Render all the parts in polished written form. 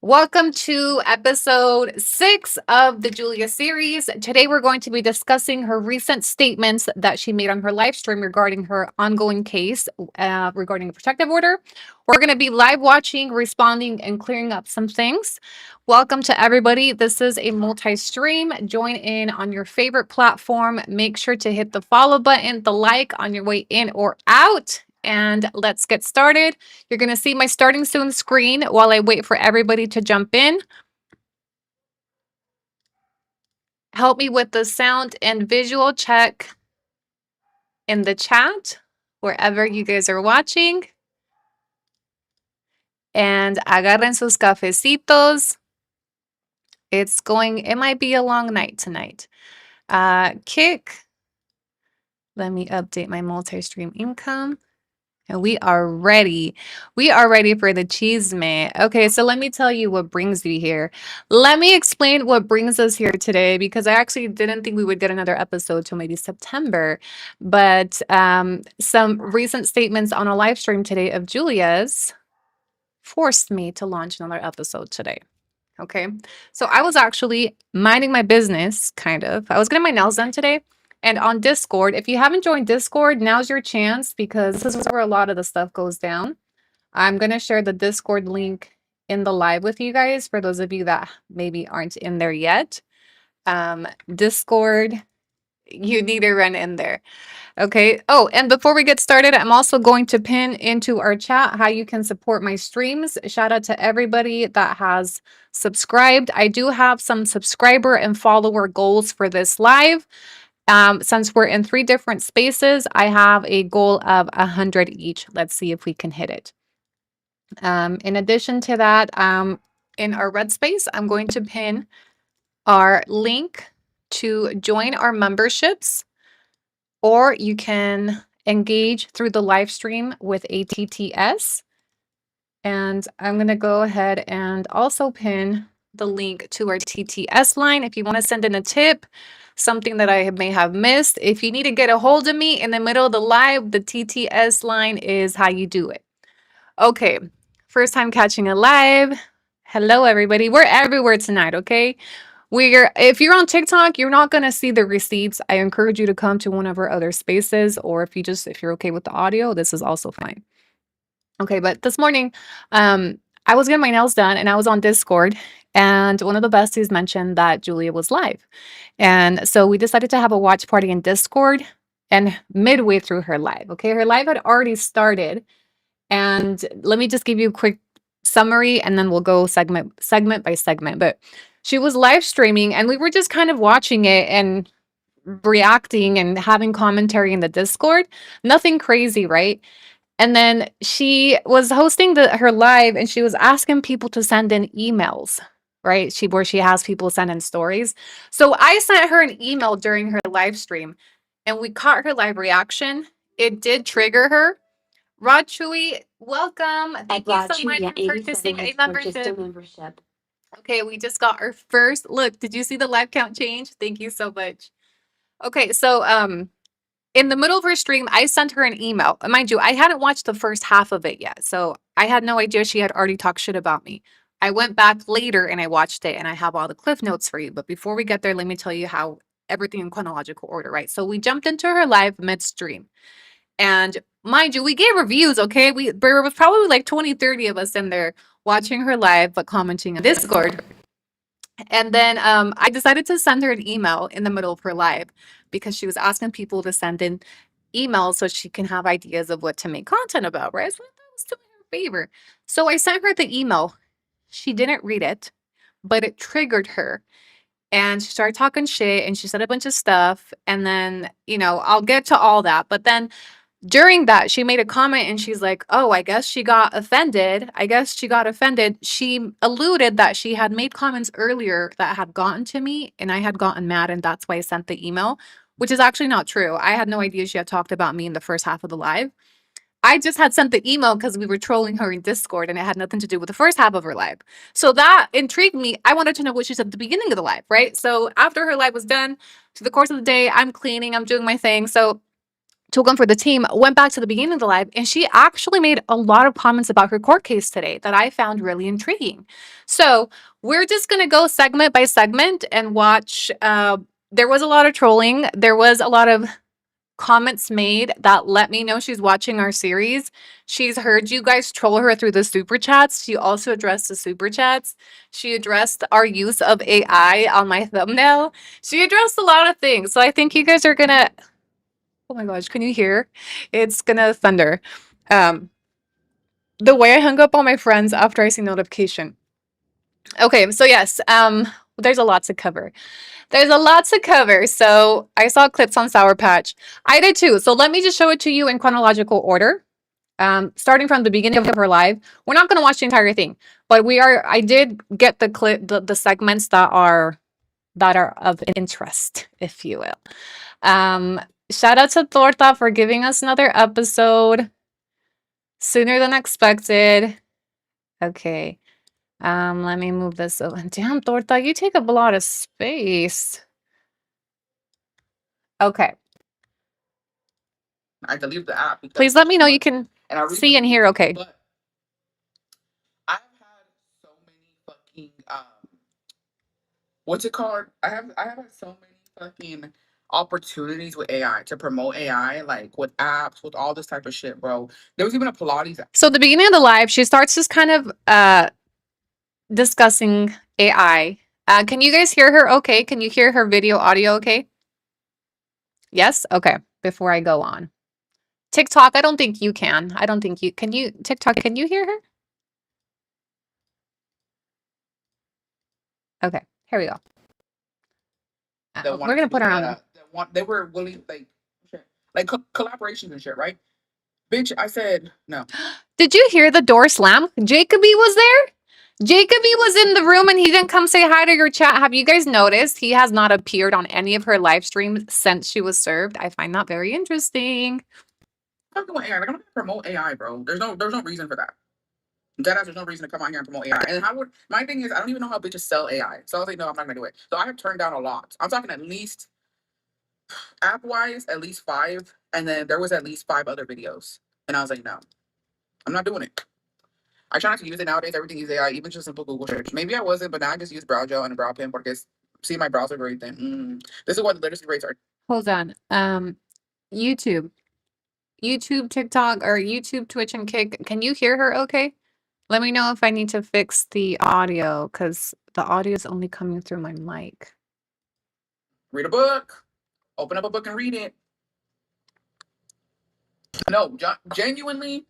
Welcome to episode 6 of the Julia series. Today, we're going to be discussing her recent statements that she made on her live stream regarding her ongoing case regarding a protective order. We're going to be live watching, responding, and clearing up some things. Welcome to everybody. This is a multi stream. Join in on your favorite platform. Make sure to hit the follow button, the like on your way in or out. And let's get started. You're going to see my starting soon screen while I wait for everybody to jump in. Help me with the sound and visual check in the chat, wherever you guys are watching. And agarren sus cafecitos. It might be a long night tonight. Kick. Let me update my multi-stream income. And we are ready. We are ready for the chisme. Okay, so let me tell you what brings me here. Let me explain what brings us here today, because I actually didn't think we would get another episode till maybe September. But some recent statements on a live stream today of Julia's forced me to launch another episode today. Okay, so I was actually minding my business, kind of. I was getting my nails done today. And on Discord, if you haven't joined Discord, now's your chance, because this is where a lot of the stuff goes down. I'm going to share the Discord link in the live with you guys for those of you that maybe aren't in there yet. Discord, you need to run in there. Okay. Oh, and before we get started, I'm also going to pin into our chat how you can support my streams. Shout out to everybody that has subscribed. I do have some subscriber and follower goals for this live. Since we're in 3 different spaces, I have a goal of 100 each. Let's see if we can hit it. In addition to that, in our red space, I'm going to pin our link to join our memberships, or you can engage through the live stream with ATTS. And I'm going to go ahead and also pin the link to our TTS line if you want to send in a tip, something that I may have missed. If you need to get a hold of me in the middle of the live, the TTS line is how you do it. Okay, first time catching a live. Hello, everybody. We're everywhere tonight, okay? If you're on TikTok, you're not going to see the receipts. I encourage you to come to one of our other spaces, or if you're okay with the audio, this is also fine. Okay, but this morning, I was getting my nails done and I was on Discord, and one of the besties mentioned that Julia was live. And so we decided to have a watch party in Discord, and midway through her live, okay, her live had already started. And let me just give you a quick summary, and then we'll go segment by segment. But she was live streaming, and we were just kind of watching it and reacting and having commentary in the Discord. Nothing crazy, right? And then she was hosting her live, and she was asking people to send in emails, right? Where she has people send in stories. So I sent her an email during her live stream, and we caught her live reaction. It did trigger her. Rod Chewy, welcome. Thank you so much for purchasing a membership. Okay, we just got our first look. Did you see the live count change? Thank you so much. Okay, so in the middle of her stream, I sent her an email. Mind you, I hadn't watched the first half of it yet, so I had no idea she had already talked shit about me. I went back later and I watched it, and I have all the cliff notes for you. But before we get there, let me tell you how everything in chronological order, right? So we jumped into her live midstream. And mind you, we gave reviews, okay? There was probably like 20, 30 of us in there watching her live, but commenting on Discord. And then I decided to send her an email in the middle of her live, because she was asking people to send in emails so she can have ideas of what to make content about, right? So that was doing her a favor. So I sent her the email. She didn't read it, but it triggered her. And she started talking shit, and she said a bunch of stuff. And then, I'll get to all that. But then during that, she made a comment, and she's like, oh, I guess she got offended. She alluded that she had made comments earlier that had gotten to me, and I had gotten mad, and that's why I sent the email, which is actually not true. I had no idea she had talked about me in the first half of the live. I just had sent the email because we were trolling her in Discord, and it had nothing to do with the first half of her live. So that intrigued me. I wanted to know what she said at the beginning of the live, right? So after her live was done, through the course of the day, I'm cleaning, I'm doing my thing. So took one for the team, went back to the beginning of the live, and she actually made a lot of comments about her court case today that I found really intriguing. So we're just going to go segment by segment and watch. There was a lot of trolling. There was a lot of comments made that let me know she's watching our series. She's heard you guys troll her through the super chats. She also addressed the super chats. She addressed our use of AI on my thumbnail. She addressed a lot of things. So I think you guys are going to... Oh my gosh, can you hear? It's gonna thunder. The way I hung up on my friends after I see notification. Okay, so yes, there's a lot to cover. There's a lot to cover. So I saw clips on Sour Patch. I did too. So let me just show it to you in chronological order. Starting from the beginning of her live. We're not gonna watch the entire thing, but I did get the clip, the segments that are of interest, if you will. Shout out to Torta for giving us another episode sooner than expected. Okay. Let me move this over. Damn, Torta, you take up a lot of space. Okay. I deleted the app. Please let me know you can see and hear okay. But I've had so many fucking what's it called? I have had so many fucking opportunities with AI to promote AI, like with apps, with all this type of shit, bro. There was even a Pilates app. So at the beginning of the live, she starts just kind of discussing AI. Can you guys hear her okay? Can you hear her video audio okay? Yes? Okay. Before I go on. TikTok, I don't think you can. I don't think you can. You TikTok, can you hear her? Okay, here we go. We're gonna put her on. They were willing, like collaborations and shit, right? Bitch, I said no. Did you hear the door slam? Jacoby was there. Jacoby was in the room and he didn't come say hi to your chat. Have you guys noticed he has not appeared on any of her live streams since she was served? I find that very interesting. I'm doing AI. Like, I'm not gonna promote AI, bro. There's no reason for that. Deadass, there's no reason to come out here and promote AI. And my thing is, I don't even know how bitches sell AI. So I was like, no, I'm not gonna do it. So I have turned down a lot. I'm talking at least app-wise, at least 5. And then there was at least 5 other videos. And I was like, no, I'm not doing it. I try not to use it nowadays. Everything is AI, even just simple Google search. Maybe I wasn't, but now I just use brow gel and a brow pen because see my brows are very thin. This is what the literacy rates are. Hold on. YouTube, TikTok, or YouTube, Twitch, and Kick. Can you hear her okay? Let me know if I need to fix the audio because the audio is only coming through my mic. Read a book. Open up a book and read it. No, genuinely.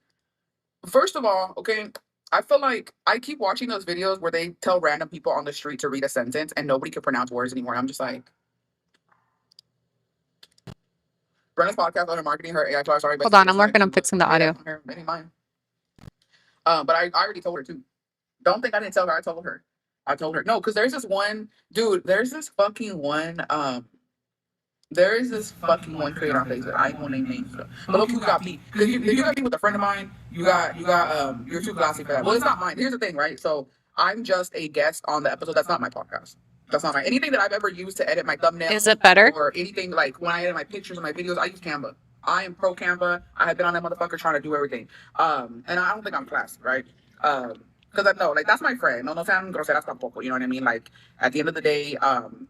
First of all, okay, I feel like I keep watching those videos where they tell random people on the street to read a sentence and nobody can pronounce words anymore. I'm just like, Brenna's podcast on marketing her AI class. Sorry, hold on, I'm working on fixing the audio. Any mine. But I already told her too. Don't think I didn't tell her. I told her. No, because there's this one dude. There's this fucking one. There is this fucking one creator on Facebook. I ain't gonna name names. But look, you got me. Because you got me with a friend of mine. You're too classy for that. Well, it's not mine. Here's the thing, right? So I'm just a guest on the episode. That's not my podcast. That's not anything that I've ever used to edit my thumbnail. Is it better? Or anything like when I edit my pictures and my videos, I use Canva. I am pro Canva. I have been on that motherfucker trying to do everything. And I don't think I'm classy, right? Because I know, like, that's my friend. No sean groseras tampoco. You know what I mean? Like, at the end of the day,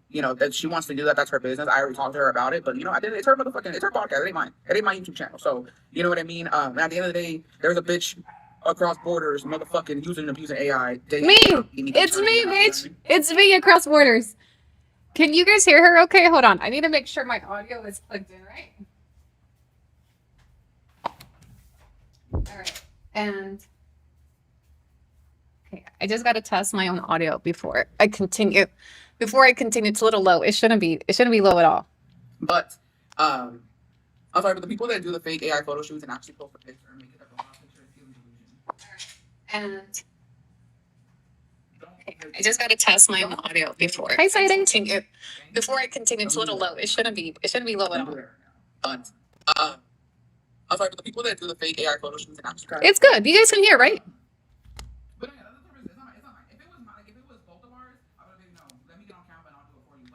you know, that she wants to do that. That's her business. I already talked to her about it. But, you know, it's her motherfucking, it's her podcast. It ain't mine. It ain't my YouTube channel. So, you know what I mean? And at the end of the day, there's a bitch across borders, motherfucking using and abusing AI. Me! It's me, bitch! It's me across borders. Can you guys hear her okay? Hold on. I need to make sure my audio is plugged in, right? All right. And... okay, I just got to test my own audio before I continue. It's a little low. It shouldn't be low at all. But I'm sorry, but the people that do the fake AI photo shoots and actually post the picture and make it a picture is feeling delusion. And okay, I just got to test my own audio before I continue. It's a little low. It shouldn't be low at all. But I'm sorry, but the people that do the fake AI photo shoots and actually it's good. You guys can hear, right? But yeah, that's the reason. It's not if it was both of ours, I would have been no. Let me get on camera and I'll do it for you.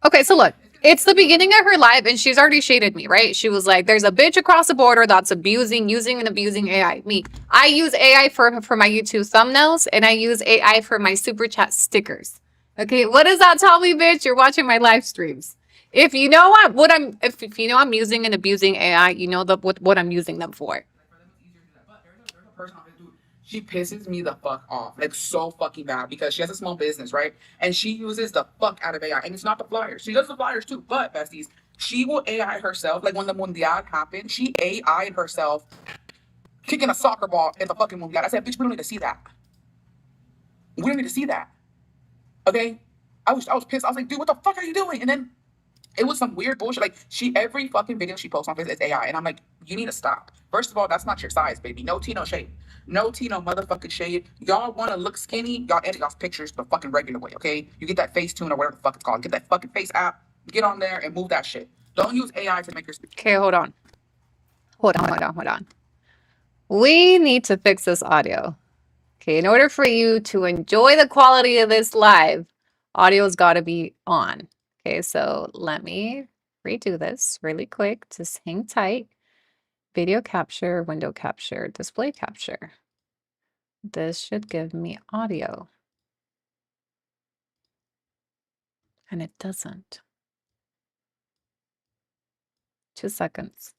But okay, so look, It's the beginning of her live, and she's already shaded me, right? She was like, "There's a bitch across the border that's using and abusing AI." Me, I use AI for my YouTube thumbnails, and I use AI for my super chat stickers. Okay, what does that tell me, bitch? You're watching my live streams. If you know if you know I'm using and abusing AI, you know what I'm using them for. There's a person on this dude. She pisses me the fuck off, like so fucking bad, because she has a small business, right? And she uses the fuck out of AI, and it's not the flyers. She does the flyers too, but besties, she will AI herself. Like when the Mundial happened, she AI'd herself kicking a soccer ball at the fucking Mundial. I said, bitch, we don't need to see that. We don't need to see that. Okay? I was pissed. I was like, dude, what the fuck are you doing? And then it was some weird bullshit. Like every fucking video she posts on Facebook is AI, and I'm like, you need to stop. First of all, that's not your size, baby. No tea, no shade. No tea, no motherfucking shade. Y'all want to look skinny? Y'all edit y'all's pictures the fucking regular way, okay? You get that Facetune or whatever the fuck it's called. Get that fucking Face app. Get on there and move that shit. Don't use AI to make your. Okay, hold on. We need to fix this audio. Okay, in order for you to enjoy the quality of this live, audio's got to be on. Okay, so let me redo this really quick. Just hang tight. Video capture, window capture, display capture. This should give me audio. And it doesn't. 2 seconds.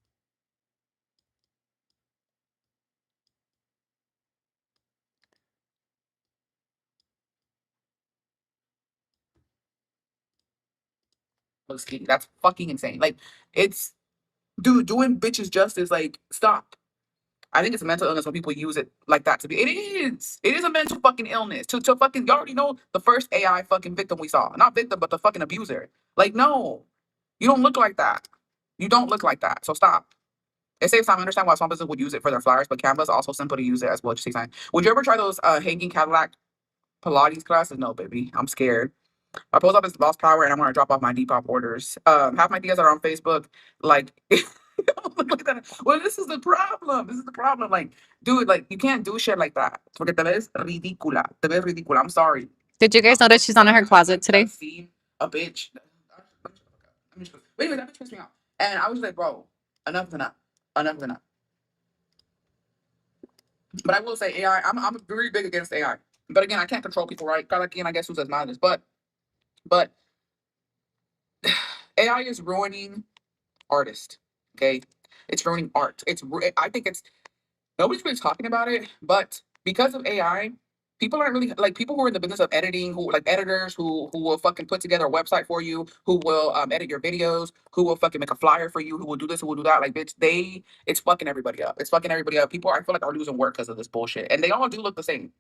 Look skinny. That's fucking insane. Like, it's, dude, doing bitches justice. Like, stop. I think it's a mental illness when people use it like that to be. It is. It is a mental fucking illness. To fucking, you already know the first AI fucking victim we saw. Not victim, but the fucking abuser. Like, no. You don't look like that. You don't look like that. So stop. It saves time. I understand why some businesses would use it for their flyers, but Canva is also simple to use it as well. Just takes time. Would you ever try those hanging Cadillac Pilates classes? No, baby. I'm scared. My post office lost power and I want to drop off my Depop orders. Half my DMs are on Facebook. Like, look at that. Well, this is the problem. This is the problem. Like, dude, like, you can't do shit like that. Porque te ves ridícula. Te ves ridícula. I'm sorry. Did you guys notice she's not in her closet today? Seen a bitch. Wait, that bitch pissed me off. And I was like, bro, enough is enough. Enough is enough. But I will say AI, I'm very big against AI. But again, I can't control people, right? Cada quien, I guess, who's as madres. But AI is ruining artists. Okay, it's ruining art. I think it's nobody's really talking about it, but because of AI, people aren't really like people who are in the business of editing, who like editors who will fucking put together a website for you, who will edit your videos, who will fucking make a flyer for you, who will do this, who will do that. Like, bitch, it's fucking everybody up. It's fucking everybody up. People, I feel like, are losing work because of this bullshit, and they all do look the same.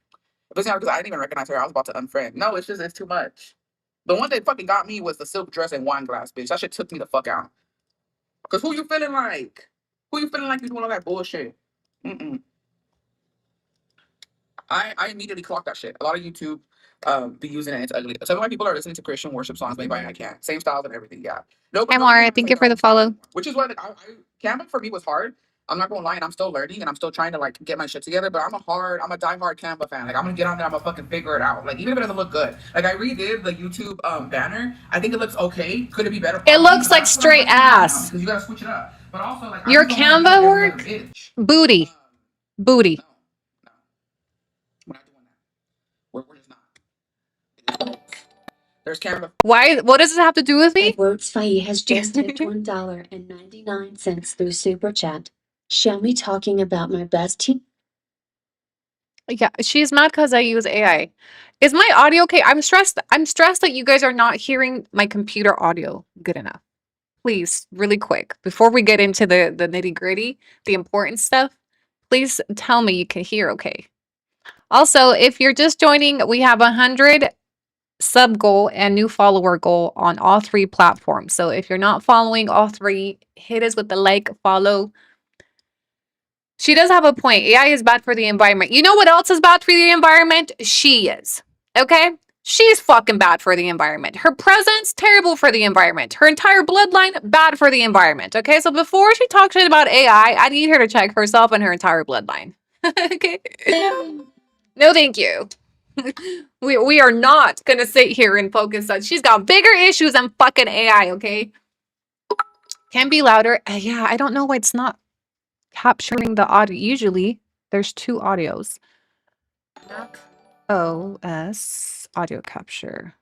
But it's not because I didn't even recognize her. I was about to unfriend. No, it's just it's too much. The one that fucking got me was the silk dress and wine glass, bitch. That shit took me the fuck out. Cause who you feeling like? Who you feeling like you doing all that bullshit? Mm-mm. I immediately clocked that shit. A lot of YouTube be using it. It's ugly. Some of my people are listening to Christian worship songs made by I Can't. Same styles and everything. Yeah. No, Hi, Mara. Thank you for the follow. Which is why like, Canva for me was hard. I'm not gonna lie, and I'm still learning, and I'm still trying to like get my shit together. But I'm a diehard Canva fan. Like I'm gonna get on there, I'm gonna fucking figure it out. Like even if it doesn't look good, like I redid the YouTube banner. I think it looks okay. Could it be better? It looks like straight ass. Because you gotta switch it up. But also like your Canva work, booty, booty. No, we're not doing that. We're just not. There's Canva. Why? What does it have to do with me? Edwards Faye has just tipped $1.99 through Super Chat. Show me talking about my best team. Yeah, she's mad because I use AI. Is my audio okay? I'm stressed. I'm stressed that you guys are not hearing my computer audio good enough. Please, really quick, before we get into the nitty gritty, the important stuff, please tell me you can hear okay. Also, if you're just joining, we have 100 sub goal and new follower goal on all 3 platforms. So if you're not following all 3, hit us with the like, follow. She does have a point. AI is bad for the environment. You know what else is bad for the environment? She is. Okay? She's fucking bad for the environment. Her presence, terrible for the environment. Her entire bloodline, bad for the environment. Okay? So before she talks shit about AI, I need her to check herself and her entire bloodline. Okay? No, thank you. We are not gonna sit here and focus on. She's got bigger issues than fucking AI. Okay, can be louder. Yeah, I don't know why it's not capturing the audio. Usually, there's two audios. Mac OS audio capture.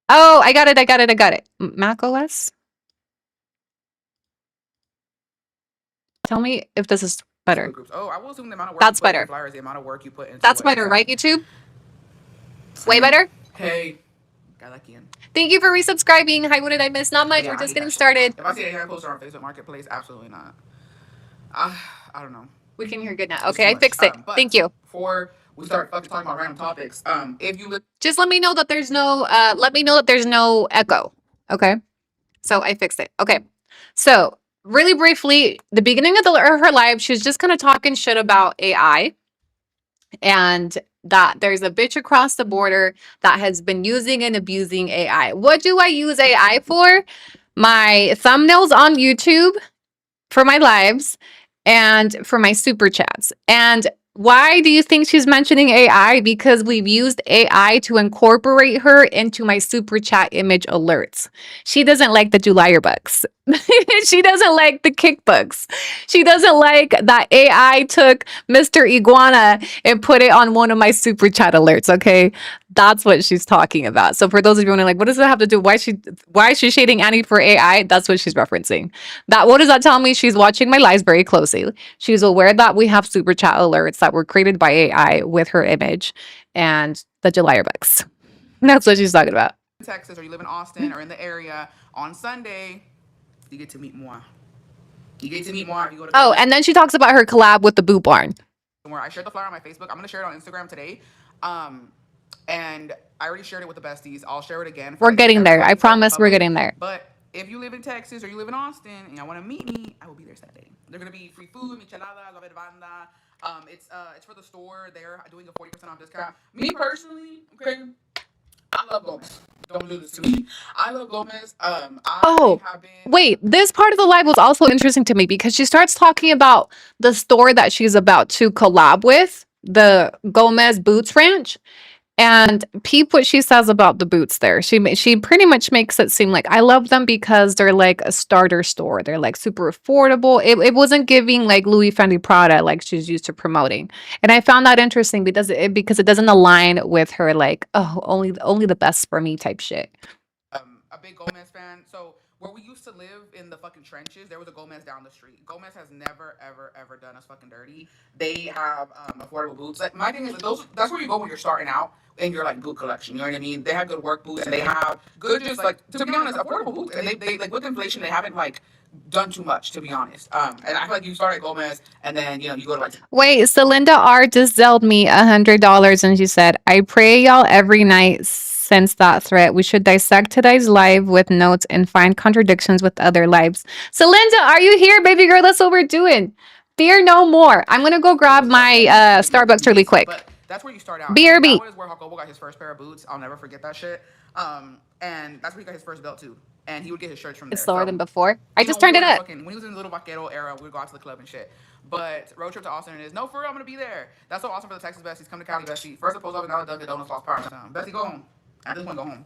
Oh, I got it. I got it. I got it. Mac OS. Tell me if this is better. Oh, I will assume the amount of work That's you put better. in flyers, the amount of work you put into That's it. better, right, YouTube? Way better? Hey. I like Ian. Thank you for resubscribing. Hi, what did I miss? Not much. Yeah, We're I just need getting that shit. started. If I see AI poster on Facebook Marketplace, absolutely not. I don't know. We can hear good now. It's Okay, too I much. fixed it. But Thank you. before we start fucking talking about random topics, if you Just let me know that there's no echo. Okay. So I fixed it. Okay. So really briefly, the beginning of her live, she was just kind of talking shit about AI and that there's a bitch across the border that has been using and abusing AI. What do I use AI for? My thumbnails on YouTube, for my lives, and for my super chats. And why do you think she's mentioning AI? Because we've used AI to incorporate her into my super chat image alerts. She doesn't like the Juliaag bucks. She doesn't like the kickbooks. She doesn't like that AI took Mr. Iguana and put it on one of my super chat alerts. Okay, that's what she's talking about. So for those of you wondering, like, what does that have to do? Why is she shading Annie for AI? That's what she's referencing. That what does that tell me? She's watching my lives very closely. She's aware that we have super chat alerts that were created by AI with her image and the Juliaag bucks. That's what she's talking about. Texas or you live in Austin or in the area on Sunday, you get to meet moi. You get to meet moi if you go to Oh, and then she talks about her collab with the Boot Barn. where I shared the flyer on my Facebook. I'm gonna share it on Instagram today. And I already shared it with the besties. I'll share it again. We're getting there. I promise we're getting there. But if you live in Texas or you live in Austin and you want to meet me, I will be there Saturday. They're gonna be free food, micheladas, la banda. It's for the store. They're doing a 40% off discount. Me personally, okay, I love Gomez. Don't do this to me. I love Gomez. Wait, this part of the live was also interesting to me because she starts talking about the store that she's about to collab with, the Gomez Boots Ranch. And peep what she says about the boots there. She pretty much makes it seem like I love them because they're like a starter store. They're like super affordable. It wasn't giving like Louis Fendi Prada like she's used to promoting. And I found that interesting because it doesn't align with her like, oh, only the best for me type shit. A big Gomez fan. So where we used to live in the fucking trenches, there was a Gomez down the street. Gomez has never, ever done us fucking dirty. They have affordable boots. Like my thing is that's where you go when you're starting out in your like boot collection. You know what I mean? They have good work boots and they have good, just like, to be honest, affordable boots. And they like with inflation, they haven't like done too much, to be honest. And I feel like you start at Gomez and then you go to like. Wait, Celinda R just zelled me $100 and she said, I pray y'all every night since that threat. We should dissect today's live with notes and find contradictions with other lives. Celinda, are you here, baby girl? That's what we're doing. Fear no more. I'm gonna go grab my Starbucks really quick. But that's where you start out. BRB. That was where Jacobo got his first pair of boots. I'll never forget that shit. And that's where he got his first belt too. And he would get his shirts from there. It's lower than before. I just turned it up. When he was in the little vaquero era, we would go out to the club and shit. But road trip to Austin is no, for real, I'm gonna be there. That's so awesome for the Texas besties. Come to Cali, bestie. First to post up and now Dunkin' Donuts lost power. Bestie, go home. At this point, go home.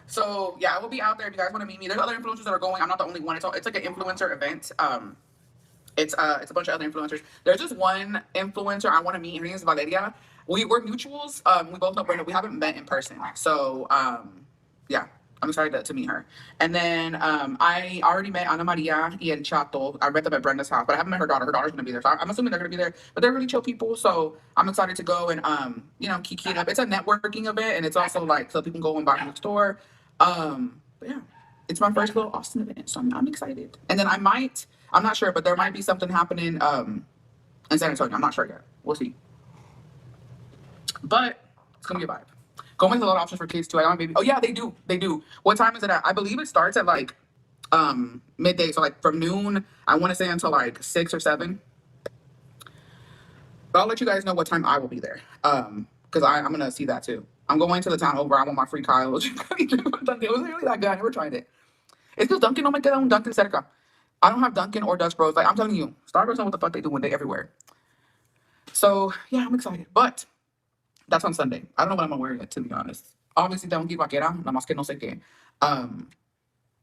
So yeah, I will be out there if you guys want to meet me. There's other influencers that are going. I'm not the only one. It's like an influencer event. It's a bunch of other influencers. There's just one influencer I want to meet. Her name is Valeria. We're mutuals. We both know Brenda. We haven't met in person. So yeah, I'm excited to meet her. And then I already met Ana Maria and Chato. I met them at Brenda's house, but I haven't met her daughter. Her daughter's gonna be there, so I'm assuming they're gonna be there. But they're really chill people, so I'm excited to go and kiki it up. It's a networking event, and it's also like so people can go and buy from the store. But yeah, it's my first little Austin event, so I'm excited. And then I'm not sure, but there might be something happening in San Antonio. I'm not sure yet. We'll see. But it's gonna be a vibe. Gomez has a lot of options for kids too. I got my baby. Oh yeah, they do. They do. What time is it at? I believe it starts at like midday. So like from noon, I want to say until like 6 or 7. But I'll let you guys know what time I will be there. Because I'm gonna see that too. I'm going to the town over. I want my free Kyle. It wasn't really that good. I never tried it. It's because Dunkin' don't make their own Dunkin' cerca. I don't have Dunkin' or Dutch Bros. Like I'm telling you, Starbucks know what the fuck they do when they everywhere. So yeah, I'm excited. But that's on Sunday. I don't know what I'm gonna wear yet, to be honest. Obviously, tengo que ir vaquera, nada más que no sé qué.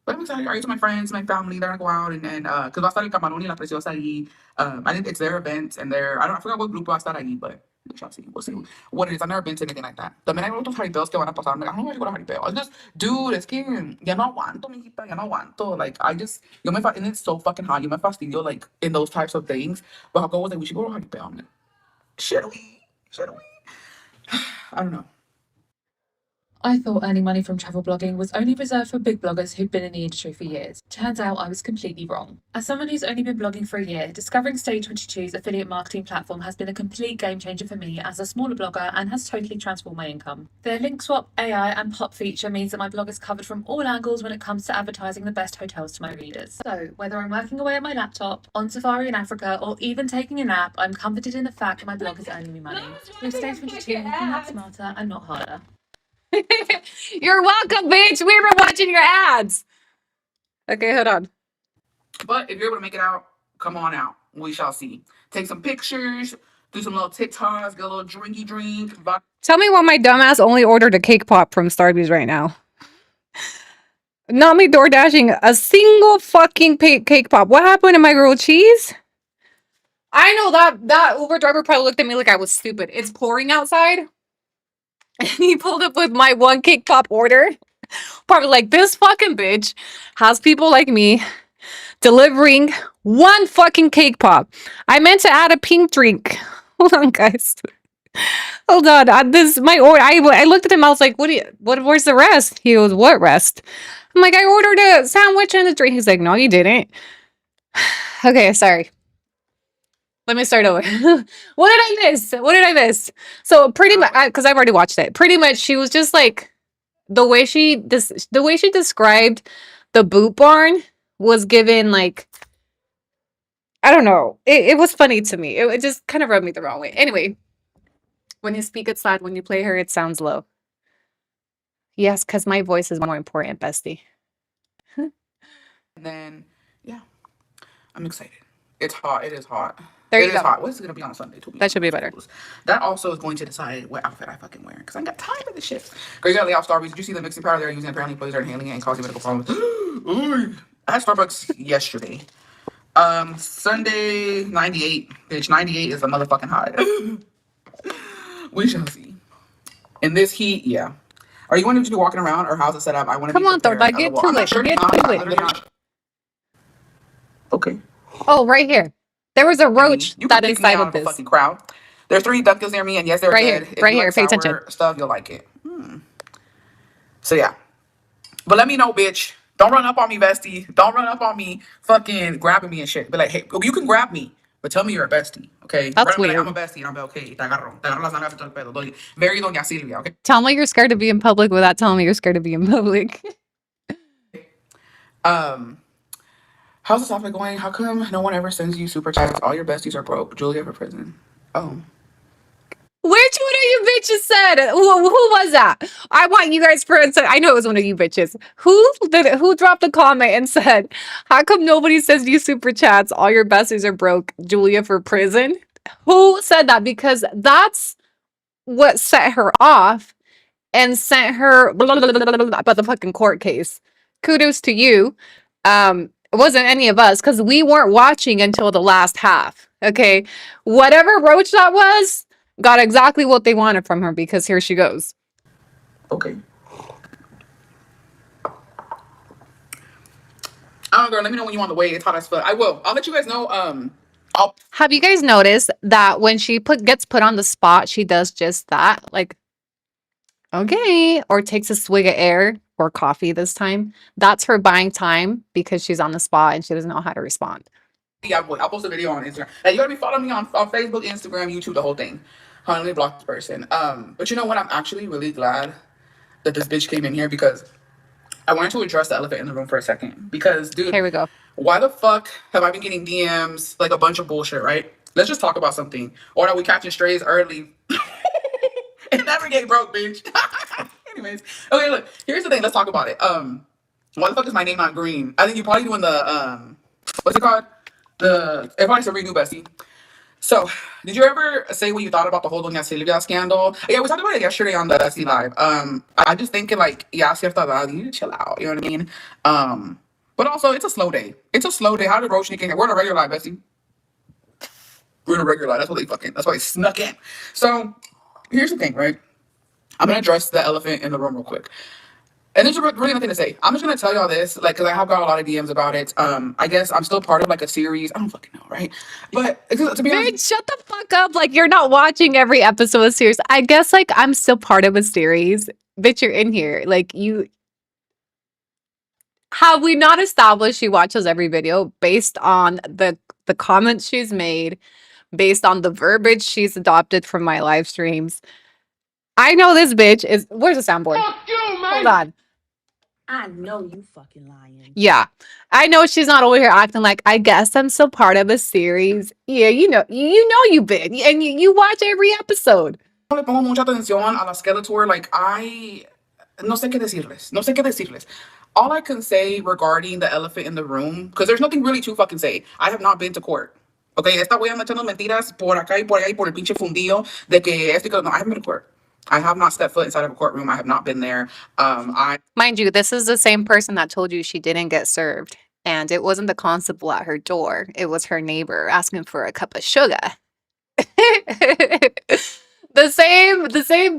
But I'm excited. I to my friends, my family. They're gonna go out and because va a estar el Camarón y la Preciosa allí. I think it's their event and I forgot what group va a estar allí, but we shall see. We'll see what it is. I've never been to anything like that. También hay otros jaripeos que van a pasar. I'm like, I don't know where to go to jaripeo. It's just, dude, es que ya no aguanto, mijita, ya no aguanto. Like, and it's so fucking hot. Yo me fastidio, like, in those types of things. But Jacob was like, we should go to jaripeo. I'm like, should we? Should we? I don't know. I thought earning money from travel blogging was only reserved for big bloggers who'd been in the industry for years. Turns out I was completely wrong. As someone who's only been blogging for a year, discovering Stage 22's affiliate marketing platform has been a complete game changer for me as a smaller blogger and has totally transformed my income. Their link swap, AI, and pop feature means that my blog is covered from all angles when it comes to advertising the best hotels to my readers. So, whether I'm working away at my laptop, on safari in Africa, or even taking a nap, I'm comforted in the fact that my blog is earning me money. With Stage 22, you can work smarter and not harder. You're welcome, bitch. We were watching your ads. Okay, hold on. But if you're able to make it out, come on out. We shall see. Take some pictures, do some little TikToks, get a little drinky drink. Tell me why my dumbass only ordered a cake pop from Starbucks right now. Not me door dashing a single fucking cake pop. What happened to my grilled cheese? I know that Uber driver probably looked at me like I was stupid. It's pouring outside. And he pulled up with my one cake pop order. Probably like, this fucking bitch has people like me delivering one fucking cake pop. I meant to add a pink drink. Hold on, guys. Hold on. This my order. I looked at him. I was like, where's the rest? He goes, what rest? I'm like, I ordered a sandwich and a drink. He's like, no, you didn't. Okay, sorry. Let me start over. What did I miss? So pretty much, because I've already watched it. Pretty much, she was just like, the way she described the boot barn was given like, I don't know. It was funny to me. It just kind of rubbed me the wrong way. Anyway, when you speak it's loud. When you play her, it sounds low. Yes, because my voice is more important, bestie. And then, yeah, I'm excited. It's hot. It is hot. There you It is go. hot. What's it gonna be on Sunday? That should be better. That also is going to decide what outfit I fucking wear because I ain't got time for this shit. Crazy out of Starbucks. Did you see the mixing powder they're using? Apparently, employees are inhaling it and causing medical problems. I had Starbucks yesterday. Sunday 98. Bitch, 98 is the motherfucking hot. We shall see. In this heat, yeah. Are you wanting to be walking around or how's it set up? I want to Come on, Thornton, get to it. Get to it. Okay. Oh, right here. There was a roach you that can pick me out incited of a this. fucking crowd. There's 3 Dunkins near me, and yes, they're Right good. here, If right you here. like Pay sour attention. stuff, you'll like it. So yeah. But let me know, bitch. Don't run up on me, bestie. Don't run up on me, fucking grabbing me and shit. Be like, hey, you can grab me, but tell me you're a bestie, okay? That's Run up, be weird. like, I'm a bestie, and I'll be okay. Te agarro las nalgas y todo el pedo. Very doña Silvia, okay? Tell me you're scared to be in public without telling me you're scared to be in public. How's this outfit going? How come no one ever sends you super chats? All your besties are broke. Juliaa for prison. Oh. Which one of you bitches said? Who was that? I want you guys for I know it was one of you bitches. Who dropped a comment and said, how come nobody sends you super chats? All your besties are broke. Juliaa for prison. Who said that? Because that's what set her off and sent her about the fucking court case. Kudos to you. It wasn't any of us because we weren't watching until the last half. Okay. Whatever roach that was got exactly what they wanted from her because here she goes. Okay. Oh, girl, let me know when you on the way. It's hot as fuck. I will. I'll let you guys know. Have you guys noticed that when she gets put on the spot, she does just that? Like, okay, or takes a swig of air or coffee this time. That's her buying time because she's on the spot and she doesn't know how to respond. Yeah, I'll post a video on Instagram. And you gotta be following me on Facebook, Instagram, YouTube, the whole thing. Let me block this person. But you know what? I'm actually really glad that this bitch came in here because I wanted to address the elephant in the room for a second. Because, dude, Here we go. why the fuck have I been getting DMs like a bunch of bullshit, right? Let's just talk about something. Or that we catching strays early. And never get broke, bitch. Anyways, okay, look. Here's the thing. Let's talk about it. Why the fuck is my name not green? I think you're probably doing the what's it called? Everybody should renew bestie. So, did you ever say what you thought about the whole Doña Silvia scandal? Yeah, we talked about it yesterday on the SC Live. I just think like, yeah, cierta edad, you need to chill out. You know what I mean? But also, it's a slow day. It's a slow day. How did Roche sneak in here? We're in a regular live, Bessie. We're in a regular live. That's why they snuck in. So, here's the thing, right? I'm gonna address the elephant in the room real quick. And there's really nothing to say. I'm just gonna tell y'all this, like, cause I have got a lot of DMs about it. I guess I'm still part of like a series. I don't fucking know, right? But to be honest, Bitch, shut the fuck up. Like, you're not watching every episode of a series. I guess, like, I'm still part of a series. Bitch, you're in here. Like, you... Have we not established she watches every video based on the comments she's made, based on the verbiage she's adopted from my live streams? I know this bitch is... Where's the soundboard? Fuck you, man. Hold on. I know you fucking lying. Yeah. I know she's not over here acting like, I guess I'm still part of a series. Yeah, you know you've been. And you watch every episode. no le pongo mucha atención a la Skeletor. Like, I no sé qué decirles. No sé qué decirles. All I can say regarding the elephant in the room, because there's nothing really to fucking say. I have not been to court. Okay, esta voy a echando mentiras por acá y por allá y por el pinche fundillo de que esto. No, I haven't been to court. I have not stepped foot inside of a courtroom. I have not been there. Mind you, this is the same person that told you she didn't get served. And it wasn't the constable at her door. It was her neighbor asking for a cup of sugar. The same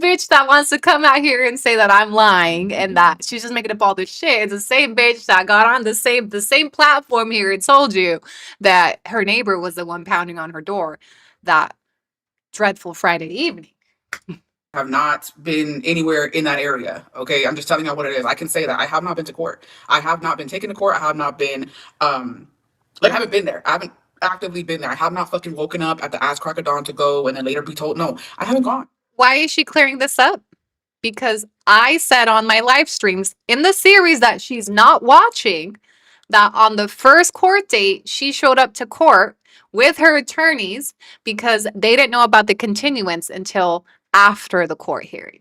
bitch that wants to come out here and say that I'm lying and that she's just making up all this shit. It's the same bitch that got on the same platform here and told you that her neighbor was the one pounding on her door that dreadful Friday evening. have not been anywhere in that area. Okay, I'm just telling you what it is. I can say that I have not been to court. I have not been taken to court. I have not been I haven't been there. I haven't actively been there. I have not fucking woken up at the ass crack of dawn to go and then later be told no. I haven't gone. Why is she clearing this up? Because I said on my live streams in the series that she's not watching that on the first court date, she showed up to court with her attorneys because they didn't know about the continuance until after the court hearing.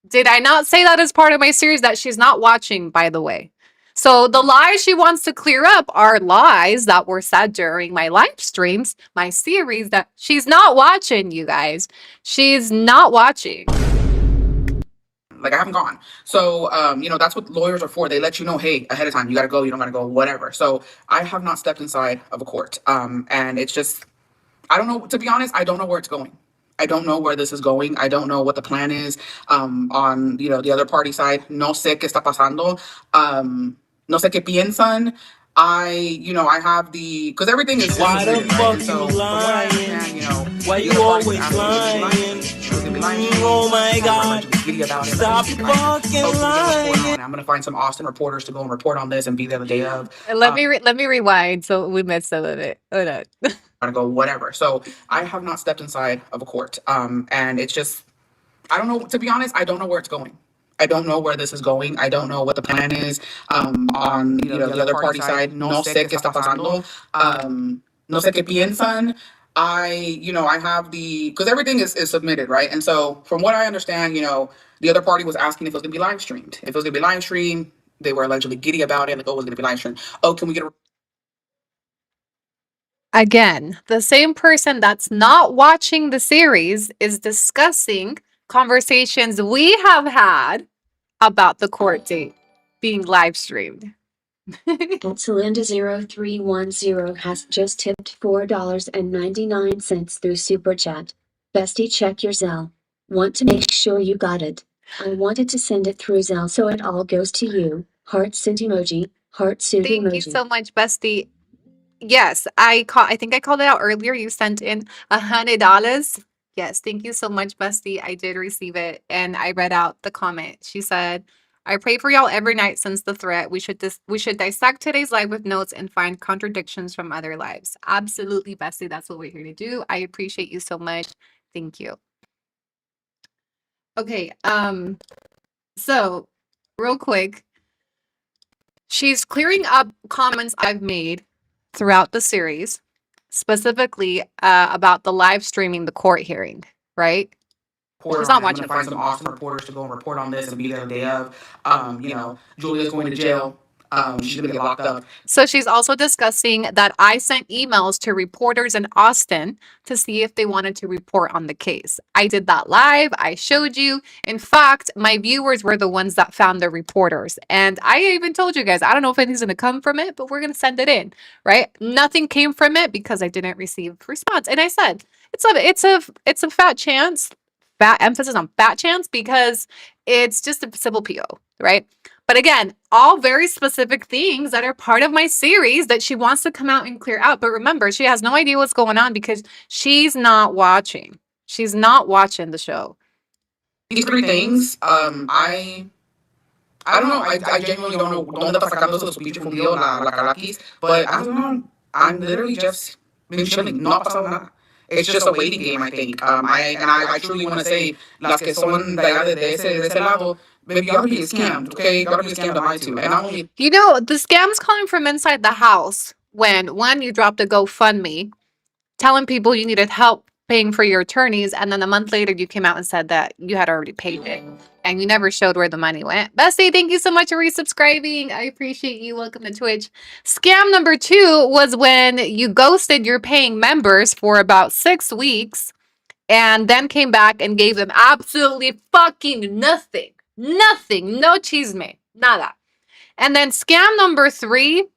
Did I not say that as part of my series that she's not watching, by the way? So the lies she wants to clear up are lies that were said during my live streams, my series, that she's not watching, you guys. She's not watching. Like, I haven't gone. So, that's what lawyers are for. They let you know, hey, ahead of time, you got to go, you don't got to go, whatever. So I have not stepped inside of a court. And it's just, I don't know, to be honest, I don't know where it's going. I don't know where this is going. I don't know what the plan is on, the other party side. No sé qué está pasando. No sé qué piensan. I have because everything is. Why the fuck so, you lying? Why you the other always party's asking, lying? Oh my God. Stop fucking lying. I'm gonna find some Austin reporters to go and report on this and be there the day of. Let me rewind so we missed some of it. Hold on. To go whatever. So I have not stepped inside of a court. And it's just, I don't know, to be honest, I don't know where it's going. I don't know where this is going. I don't know what the plan is on the other party side. No sé qué está pasando. No sé qué piensan. I have because everything is submitted, right? And so from what I understand, the other party was asking if it was gonna be live streamed. If it was gonna be live streamed, they were allegedly giddy about it, like, oh, it was gonna be live streamed. Oh, can we get a Again, the same person that's not watching the series is discussing conversations we have had about the court date being live streamed. Celinda0310 has just tipped $4.99 through Super Chat. Bestie, check your Zelle. Want to make sure you got it. I wanted to send it through Zelle so it all goes to you. Heart suit emoji. Heart suit emoji. Thank you so much, Bestie. Yes, I think I called it out earlier. You sent in $100. Yes, thank you so much, Bestie. I did receive it, and I read out the comment. She said, "I pray for y'all every night since the threat. We should dissect today's live with notes and find contradictions from other lives." Absolutely, Bestie. That's what we're here to do. I appreciate you so much. Thank you. Okay. So real quick, she's clearing up comments I've made throughout the series, specifically about the live streaming the court hearing, right? She's not watching. I'm gonna find some Austin reporters to go and report on this and be there the day of. Julia's going to jail. she's gonna get locked up. So she's also discussing that I sent emails to reporters in Austin to see if they wanted to report on the case. I did that live. I showed you. In fact, my viewers were the ones that found the reporters. And I even told you guys, I don't know if anything's going to come from it, but we're going to send it in, right? Nothing came from it because I didn't receive response. And I said, it's a fat chance, fat emphasis on fat chance, because it's just a civil PO, right? But again, all very specific things that are part of my series that she wants to come out and clear out. But remember, she has no idea what's going on because she's not watching. She's not watching the show. These three things, I don't know. I genuinely don't know dónde está sacando esos pinches fundidos la Calakis, but I don't know. I'm literally just been chilling. No ha pasado nada. It's just a waiting game, I think. I truly want to say, las que son de allá de ese lado, baby, y'all be scammed, okay? Y'all be scammed on my too. And not only You know, the scam's coming from inside the house when, one, you dropped a GoFundMe telling people you needed help paying for your attorneys, and then a month later you came out and said that you had already paid it, and you never showed where the money went. Bestie, thank you so much for resubscribing. I appreciate you. Welcome to Twitch. Scam number 2 was when you ghosted your paying members for about 6 weeks and then came back and gave them absolutely fucking nothing. Nothing. No chisme. Nada. And then scam number 3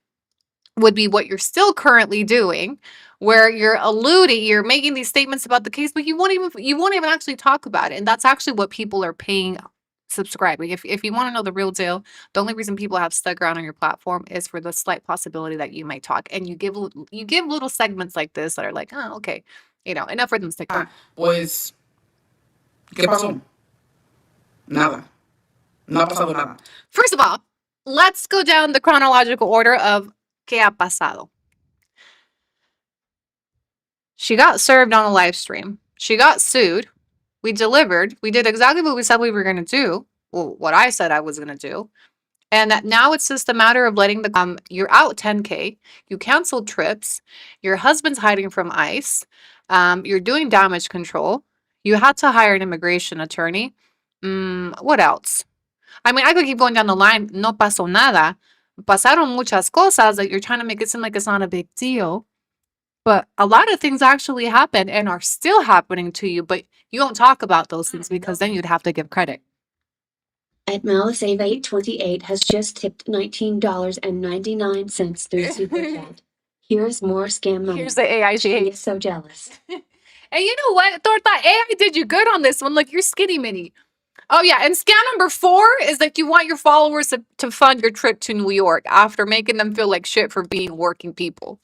would be what you're still currently doing, where you're making these statements about the case, but you won't even actually talk about it. And that's actually what people are paying subscribing. If you want to know the real deal, the only reason people have stuck around on your platform is for the slight possibility that you might talk. And you give little segments like this that are like, oh, okay, enough for them to stick around. pues, ¿qué pasó? Nada. No ha pasado nada. First of all, let's go down the chronological order of ¿Qué ha pasado? She got served on a live stream. She got sued. We delivered. We did exactly what we said we were going to do. Well, what I said I was going to do. And that now it's just a matter of letting you're out 10K. You canceled trips. Your husband's hiding from ICE. You're doing damage control. You had to hire an immigration attorney. What else? I mean, I could keep going down the line. No pasó nada. Pasaron muchas cosas that you're trying to make it seem like it's not a big deal. But a lot of things actually happen and are still happening to you, but you don't talk about those things because then you'd have to give credit. At Malisave828 has just tipped $19.99 through Super Chat. Here's more scam money. Here's the AI she She hates. is so jealous. And you know what, Torta? AI did you good on this one. Look, you're skinny mini. Oh, yeah. And scam number 4 is that you want your followers to fund your trip to New York after making them feel like shit for being working people.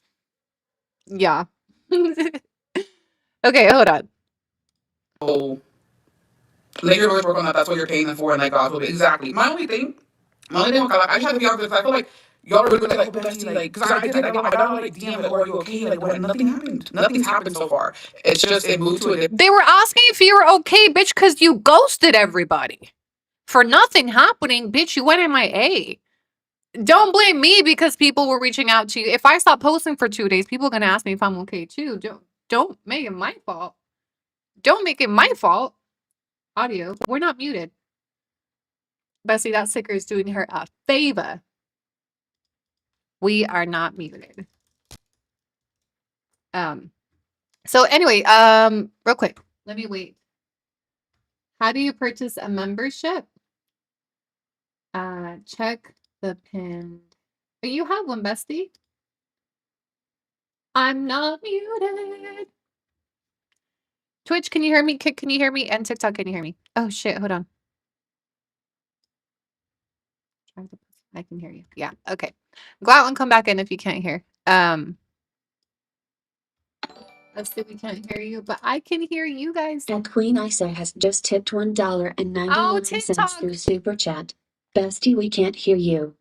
Yeah. Okay, hold on. Oh, let your lawyers work on that. That's what you're paying them for, and like God will be exactly. My only thing with Kalak, I just have to be honest because I feel like y'all are really like, bestie, like, because I did like, I got like DM, like, are you okay? Like, what? Nothing happened. Nothing's happened so far. It's just it moved to a different. They were asking if you were okay, bitch, because you ghosted everybody. For nothing happening, bitch, you went MIA. Don't blame me because people were reaching out to you. If I stop posting for 2 days, people are gonna ask me if I'm okay too. Don't make it my fault. Don't make it my fault. Audio, we're not muted. Bessie, that sticker is doing her a favor. We are not muted. So anyway, real quick, let me wait. How do you purchase a membership? Check the pin. Oh, you have one, bestie. I'm not muted. Twitch, can you hear me? Kick, can you hear me? And TikTok, can you hear me? Oh shit, hold on. I can hear you. Yeah, okay. Go out and come back in if you can't hear. Let's see if we can't hear you, but I can hear you guys. And Queen Isa has just tipped $1.99 TikTok. through Super Chat. Bestie, we can't hear you.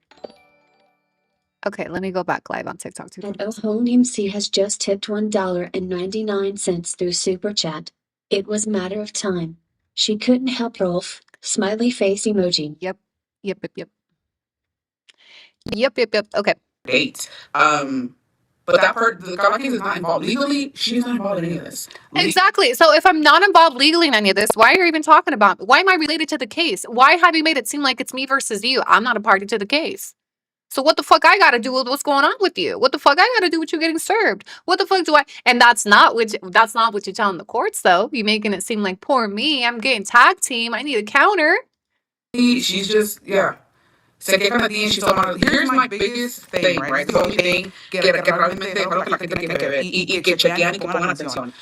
Okay, let me go back live on TikTok too. And OHONIMC has just tipped $1.99 through Super Chat. It was matter of time. She couldn't help Rolf. Smiley face emoji. Yep. Okay. Dates. But that part, the Kalakis is not involved legally. She's not involved in any of this. Exactly. So if I'm not involved legally in any of this, why are you even talking about me? Why am I related to the case? Why have you made it seem like it's me versus you? I'm not a party to the case. So what the fuck I gotta do with what's going on with you? What the fuck I gotta do with you getting served? What the fuck do I? And that's not what you're telling the courts though. You're making it seem like poor me. I'm getting tag team. I need a counter. She's just, yeah. Se quejan de ti and she's all mad. Here's my biggest thing, right? This is the only thing que realmente es lo que la gente tiene que ver y que chequean y que pongan atención.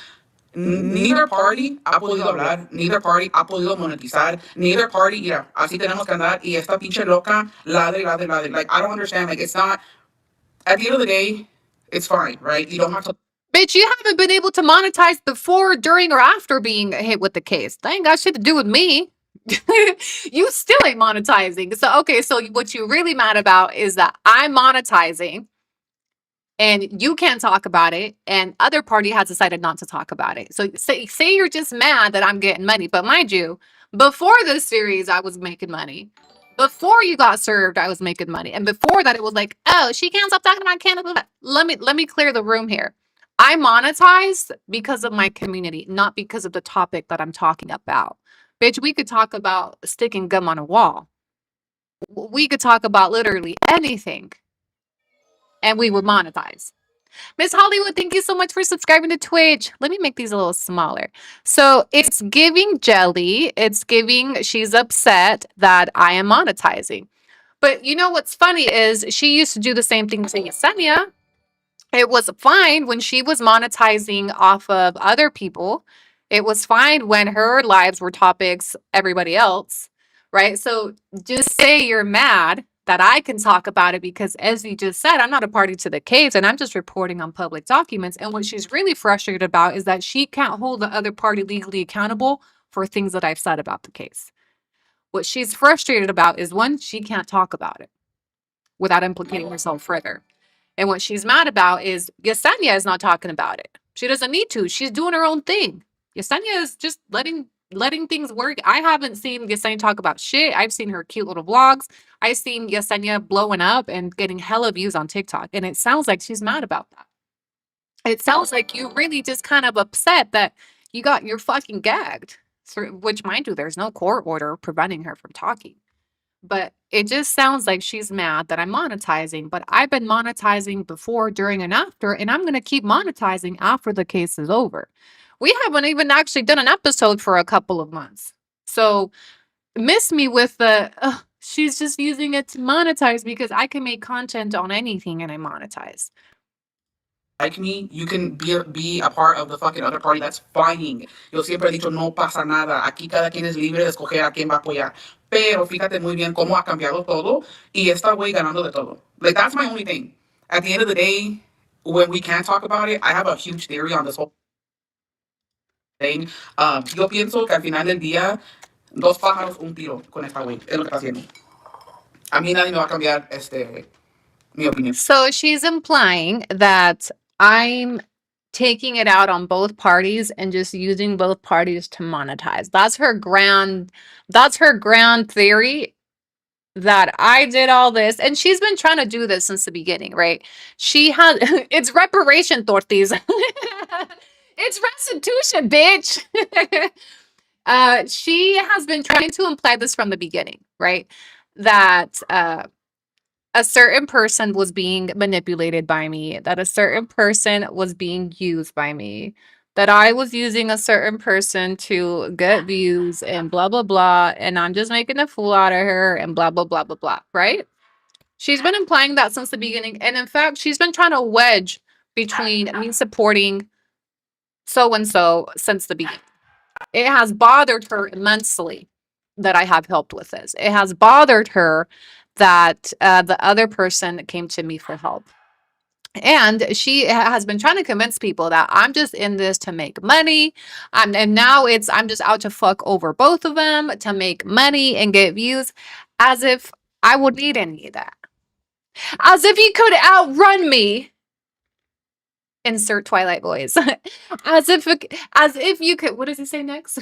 Neither party ha podido hablar, neither party ha podido monetizar, neither party, mira, así tenemos que andar y esta pinche loca ladre. Like, I don't understand. Like, it's not, at the end of the day, it's fine, right? You don't have to. Bitch, you haven't been able to monetize before, during, or after being hit with the case. That ain't got shit to do with me. You still ain't monetizing. So, okay, so what you're really mad about is that I'm monetizing and you can't talk about it, and other party has decided not to talk about it. So say you're just mad that I'm getting money. But mind you, before this series, I was making money. Before you got served, I was making money. And before that, it was like, oh, she can't stop talking about cannabis. Let me clear the room here. I monetize because of my community, not because of the topic that I'm talking about. Bitch, we could talk about sticking gum on a wall. We could talk about literally anything. And we would monetize. Miss Hollywood, thank you so much for subscribing to Twitch. Let me make these a little smaller. So it's giving jelly. It's giving she's upset that I am monetizing. But you know what's funny is she used to do the same thing to Yesenia. It was fine when she was monetizing off of other people. It was fine when her lives were topics, everybody else, right? So just say you're mad that I can talk about it because, as you just said, I'm not a party to the case and I'm just reporting on public documents. And what she's really frustrated about is that she can't hold the other party legally accountable for things that I've said about the case. What she's frustrated about is, one, she can't talk about it without implicating herself further. And what she's mad about is Yesenia is not talking about it. She doesn't need to. She's doing her own thing. Yesenia is just letting things work. I haven't seen Yesenia talk about shit. I've seen her cute little vlogs. I've seen Yesenia blowing up and getting hella views on TikTok. And it sounds like she's mad about that. It sounds like you really just kind of upset that you're fucking gagged. So, which, mind you, there's no court order preventing her from talking. But it just sounds like she's mad that I'm monetizing. But I've been monetizing before, during, and after. And I'm going to keep monetizing after the case is over. We haven't even actually done an episode for a couple of months. So miss me with the, she's just using it to monetize, because I can make content on anything and I monetize. Like me, you can be a part of the fucking other party. That's fine. Yo siempre he dicho, no pasa nada. Aquí cada quien es libre de escoger a quién va a apoyar. Pero fíjate muy bien cómo ha cambiado todo y esta güey ganando de todo. Like, that's my only thing. At the end of the day, when we can't talk about it, I have a huge theory on this whole thing. Yo pienso que al final del día, dos pájaros, un tiro con esta güey. Es lo que está haciendo. A mí nadie me va a cambiar mi opinión. So she's implying that I'm taking it out on both parties and just using both parties to monetize. That's her grand theory, that I did all this. And she's been trying to do this since the beginning, right? She has, it's reparation, tortis. It's restitution, bitch. She has been trying to imply this from the beginning, right? That a certain person was being manipulated by me, that a certain person was being used by me, that I was using a certain person to get views and blah, blah, blah. And I'm just making a fool out of her and blah, blah, blah, blah, blah. Right? She's been implying that since the beginning. And in fact, she's been trying to wedge between me supporting so-and-so since the beginning. It has bothered her immensely that I have helped with this. It has bothered her that the other person came to me for help. And she has been trying to convince people that I'm just in this to make money. And now I'm just out to fuck over both of them to make money and get views, as if I would need any of that. As if you could outrun me. Insert Twilight voice. as if you could, what does he say next?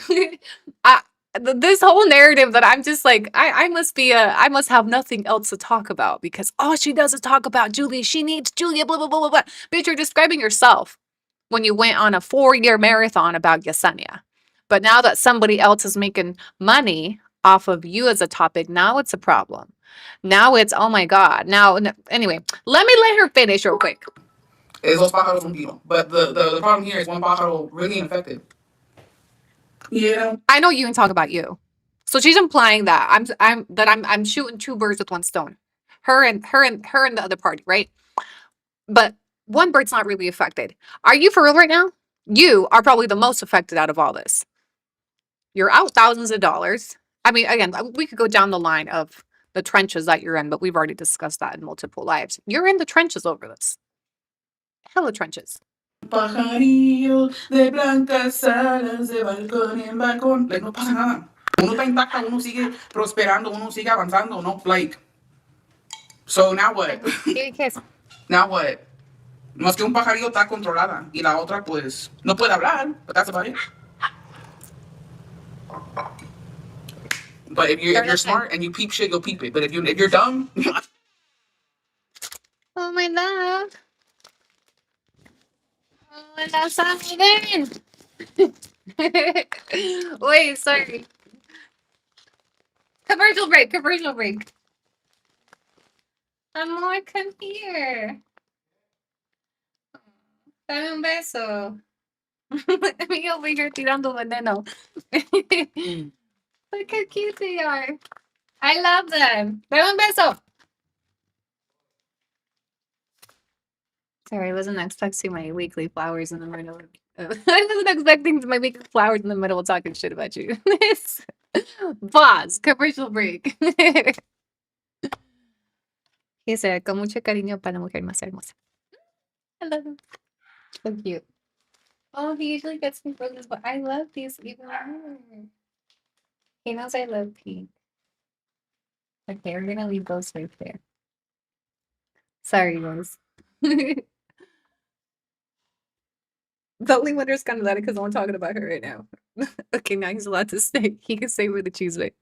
This whole narrative that I'm just like, I must have nothing else to talk about because all she does is talk about Julie. She needs Julia, blah, blah, blah, blah, blah. Bitch, you're describing yourself when you went on a 4-year marathon about Yesenia. But now that somebody else is making money off of you as a topic, now it's a problem. Now it's, oh my God. Now, anyway, let me let her finish real quick. Es dos pájaros un tiro. But the problem here is one pájaro really ineffective. Yeah. I know you can talk about you. So she's implying that I'm shooting two birds with one stone. Her and the other party, right? But one bird's not really affected. Are you for real right now? You are probably the most affected out of all this. You're out thousands of dollars. I mean, again, we could go down the line of the trenches that you're in, but we've already discussed that in multiple lives. You're in the trenches over this. Hella trenches. Pajarillo de blancas alas de balcón en balcón. Like, no pasa nada. Uno está intacta, uno sigue prosperando, uno sigue avanzando, no? Like, so now what? Now what? No es que un pajarillo está controlada y la otra, pues, no puede hablar, but that's about it. But if you're smart and you peep shit, you'll peep it. But if you're dumb, oh my love. Oh, that's happening. Wait, sorry. Commercial break. Amor, come here. Dame un beso. Me over here tirando veneno. Look how cute they are. I love them. Dame un beso. Sorry, I wasn't expecting my weekly flowers in the middle. I wasn't expecting my weekly flowers in the middle of talking shit about you. Pause. Commercial break. He said, con mucho cariño para la mujer más hermosa. I love him. So cute. Oh, he usually gets me roses, but I love these even more. He knows I love pink. Okay, we're gonna leave those right there. Sorry, guys. The only one who's kind of that because I'm talking about her right now. Okay, now he's allowed to stay. He can stay with the cheese way.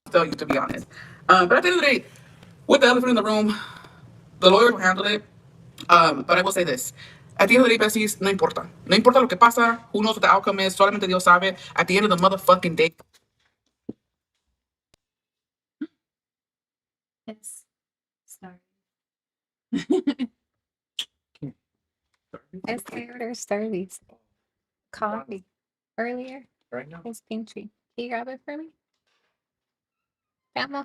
tell you, to be honest. But at the end of the day, with the elephant in the room, the lawyers will handle it. But I will say this. At the end of the day, besties, no importa. No importa lo que pasa. Who knows what the outcome is? Solamente Dios sabe. At the end of the motherfucking day. It's sorry. I ordered Starbucks coffee earlier. Right now? It's pantry. Can you grab it for me? Grandma.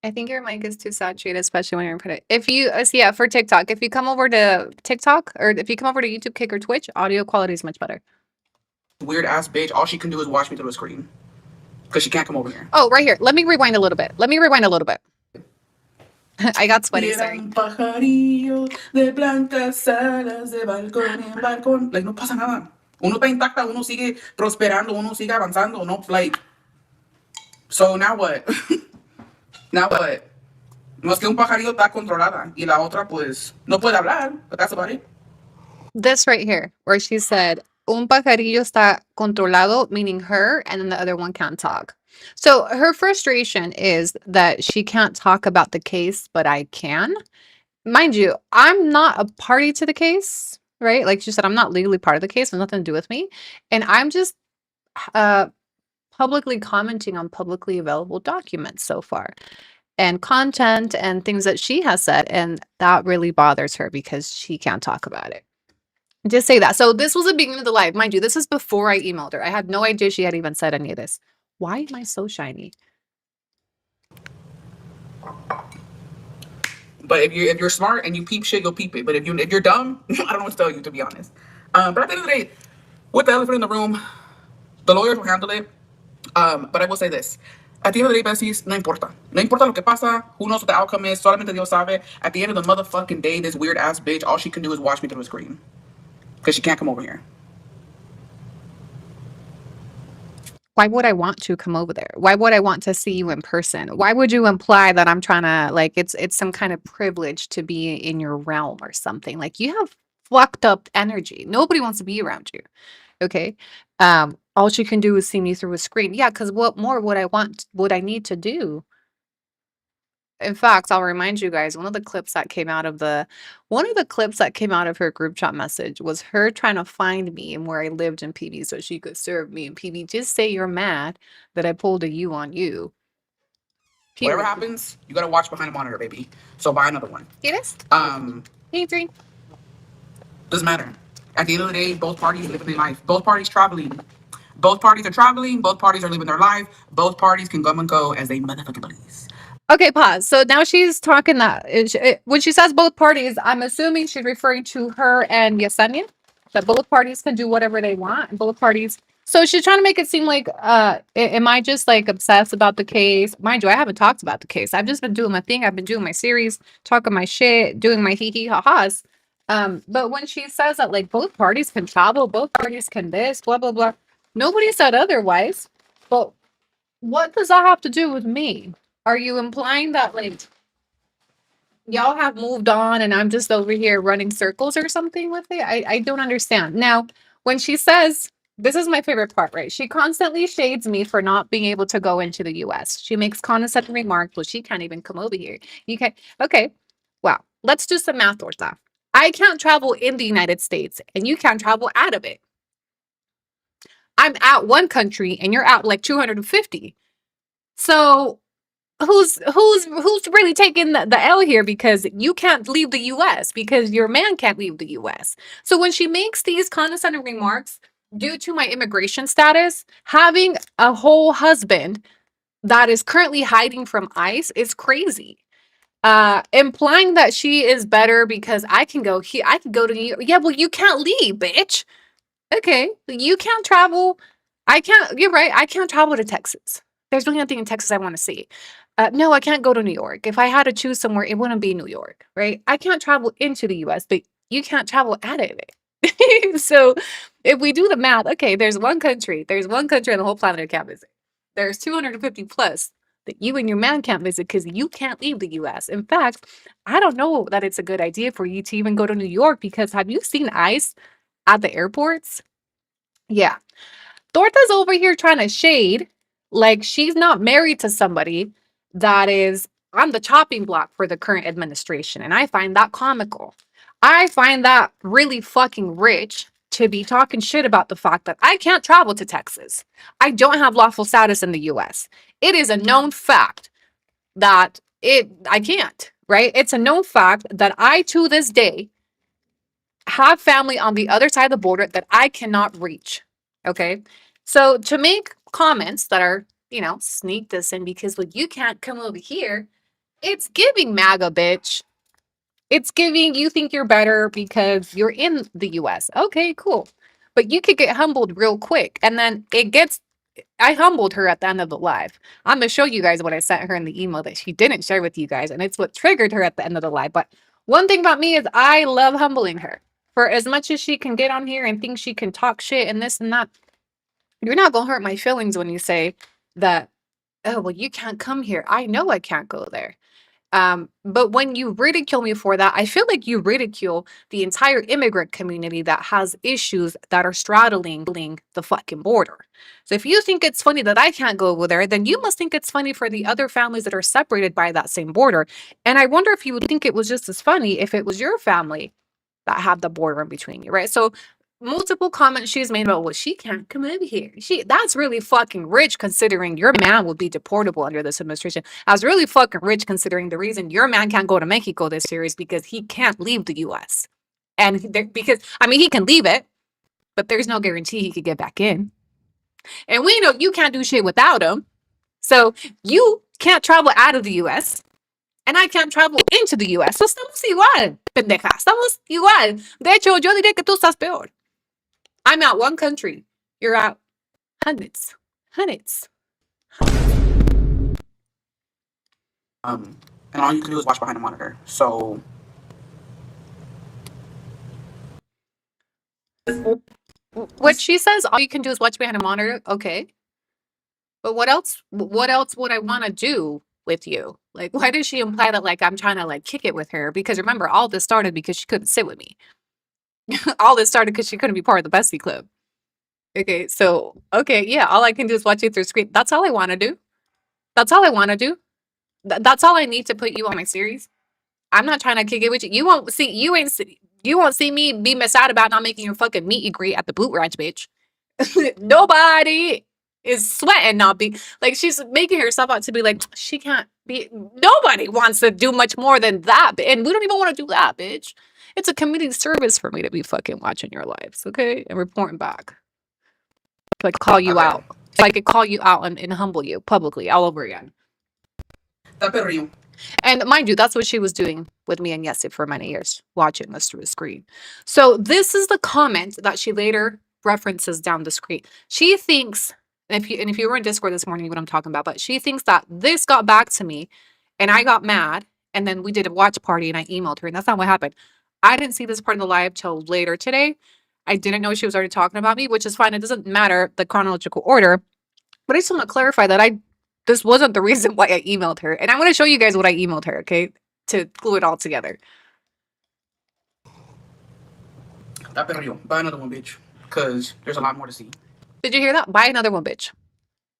I think your mic is too saturated, especially when you're put it. If you, so yeah, for TikTok, if you come over to TikTok or if you come over to YouTube, Kick or Twitch, audio quality is much better. Weird ass bitch. All she can do is watch me through a screen. Because she can't come over here. Oh, right here. Let me rewind a little bit. I got sweaty, sorry. Pajarillo de blancas alas de balcón en balcón. Like, no pasa nada. Uno está intacta, uno sigue prosperando, uno sigue avanzando, no? Like, so now what? Now what? No es que un pajarillo está controlada y la otra, pues, no puede hablar, but that's about it. This right here, where she said, un pajarillo está controlado, meaning her, and then the other one can't talk. So her frustration is that she can't talk about the case, but I can. Mind you, I'm not a party to the case, right? Like she said, I'm not legally part of the case. It has nothing to do with me. And I'm just publicly commenting on publicly available documents so far and content and things that she has said. And that really bothers her because she can't talk about it. Just say that. So this was the beginning of the live. Mind you, this is before I emailed her. I had no idea she had even said any of this. Why am I so shiny? But if you're smart and you peep shit, you'll peep it. But if you're dumb, I don't know what to tell you, to be honest. But at the end of the day, with the elephant in the room, the lawyers will handle it. But I will say this. At the end of the day, besties, no importa. No importa lo que pasa. Who knows what the outcome is? Solamente Dios sabe. At the end of the motherfucking day, this weird ass bitch, all she can do is watch me through a screen. Because she can't come over here. Why would I want to come over there? Why would I want to see you in person? Why would you imply that I'm trying to, like, it's some kind of privilege to be in your realm or something? Like, you have fucked up energy. Nobody wants to be around you. Okay. All she can do is see me through a screen. Yeah, because what more would I need to do? In fact, I'll remind you guys, one of the clips that came out of her group chat message was her trying to find me and where I lived in PB so she could serve me. And PB, just say you're mad that I pulled a you on you. Whatever happens, you gotta watch behind the monitor, baby. So buy another one. Yes. Hey, three. Doesn't matter. At the end of the day, both parties living their life. Both parties traveling. Both parties are traveling. Both parties are living their life. Both parties can come and go as they motherfucking please. Okay, pause. So now she's talking that when she says both parties, I'm assuming she's referring to her and Yesenia, that both parties can do whatever they want. And both parties. So she's trying to make it seem like, am I just like obsessed about the case? Mind you, I haven't talked about the case. I've just been doing my thing. I've been doing my series, talking my shit, doing my hee hee ha ha's. But when she says that like both parties can travel, both parties can this, blah blah blah, nobody said otherwise. But what does that have to do with me? Are you implying that like y'all have moved on and I'm just over here running circles or something with it? I don't understand. Now, when she says, this is my favorite part, right? She constantly shades me for not being able to go into the US. She makes condescending remarks, well, she can't even come over here. You can't. Okay. Well, let's do some math, Ortha. I can't travel in the United States and you can't travel out of it. I'm at one country and you're out like 250. So who's really taking the L here, because you can't leave the US because your man can't leave the US. So when she makes these condescending remarks due to my immigration status, having a whole husband that is currently hiding from ICE is crazy. Implying that she is better because I can go here, I can go to New York. Yeah, well, you can't leave, bitch. Okay, you can't travel. I can't, you're right, I can't travel to Texas. There's really nothing in Texas I want to see. No, I can't go to New York. If I had to choose somewhere, it wouldn't be New York, right? I can't travel into the US, but you can't travel out of it. So if we do the math, okay, there's one country on the whole planet I can't visit. There's 250 plus that you and your man can't visit because you can't leave the US. In fact, I don't know that it's a good idea for you to even go to New York, because have you seen ICE at the airports? Yeah. Dorta's over here trying to shade like she's not married to somebody that is on the chopping block for the current administration. And I find that comical. I find that really fucking rich to be talking shit about the fact that I can't travel to Texas. I don't have lawful status in the US. It is a known fact that I can't, right? It's a known fact that I, to this day, have family on the other side of the border that I cannot reach. Okay. So to make comments that are, sneak this in because, well, you can't come over here, it's giving MAGA, bitch. It's giving you think you're better because you're in the US. Okay, cool. But you could get humbled real quick. And then I humbled her at the end of the live. I'm going to show you guys what I sent her in the email that she didn't share with you guys. And it's what triggered her at the end of the live. But one thing about me is I love humbling her. For as much as she can get on here and think she can talk shit and this and that, you're not going to hurt my feelings when you say that, oh, well, you can't come here. I know I can't go there. But when you ridicule me for that, I feel like you ridicule the entire immigrant community that has issues that are straddling the fucking border. So if you think it's funny that I can't go over there, then you must think it's funny for the other families that are separated by that same border. And I wonder if you would think it was just as funny if it was your family that have the border in between you, right? So multiple comments she's made about, well, she can't come over here. That's really fucking rich considering your man will be deportable under this administration. I was really fucking rich considering the reason your man can't go to Mexico this year is because he can't leave the US. And he can leave it, but there's no guarantee he could get back in. And we know you can't do shit without him. So you can't travel out of the US. And I can't travel into the US. So estamos igual, pendeja. Estamos igual. De hecho, yo diré que tú estás peor. I'm out one country. You're out hundreds. And all you can do is watch behind the monitor. So what she says, all you can do is watch behind a monitor. Okay. But what else would I want to do with you? Like, why does she imply that like I'm trying to like kick it with her? Because remember, all this started because she couldn't sit with me. All this started because she couldn't be part of the bestie club. Okay, so yeah, all I can do is watch you through screen. That's all I want to do. That's all I need to put you on my series. I'm not trying to kick it with you. You won't see. You won't see me be sad about not making your fucking meet and greet at the boot ranch, bitch. Nobody is sweating not be like she's making herself out to be like she can't be. Nobody wants to do much more than that, and we don't even want to do that, bitch. It's a community service for me to be fucking watching your lives, okay, and reporting back. Like call you Okay. out. So I could call you out and humble you publicly all over again. That perrillo. And mind you, that's what she was doing with me and Yesip for many years, watching us through the screen. So this is the comment that she later references down the screen. She thinks, and if you were in Discord this morning, what I'm talking about, but she thinks that this got back to me and I got mad and then we did a watch party and I emailed her, and that's not what happened. I didn't see this part of the live till later today. I didn't know she was already talking about me, which is fine. It doesn't matter the chronological order, but I just want to clarify that this wasn't the reason why I emailed her. And I'm going to show you guys what I emailed her, okay? To glue it all together. That perrillo. Buy another one, bitch. Because there's a lot more to see. Did you hear that? Buy another one, bitch.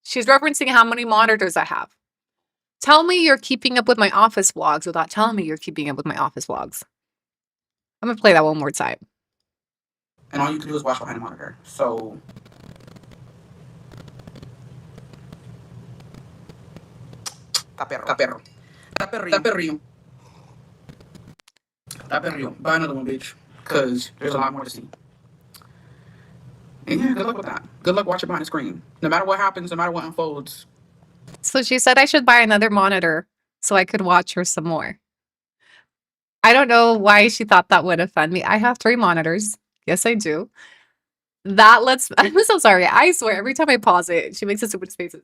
She's referencing how many monitors I have. Tell me you're keeping up with my office vlogs without telling me you're keeping up with my office vlogs. I'm going to play that one more time. And all you can do is watch behind the monitor. So... That perro. That perrillo. That perrillo. Buy another one, bitch. Because there's a lot more to see. And yeah, good luck with that. Good luck watching behind the screen. No matter what happens, no matter what unfolds. So she said I should buy another monitor so I could watch her some more. I don't know why she thought that would offend me. I have 3 monitors. Yes, I do. I'm so sorry. I swear, every time I pause it, she makes the stupidest faces.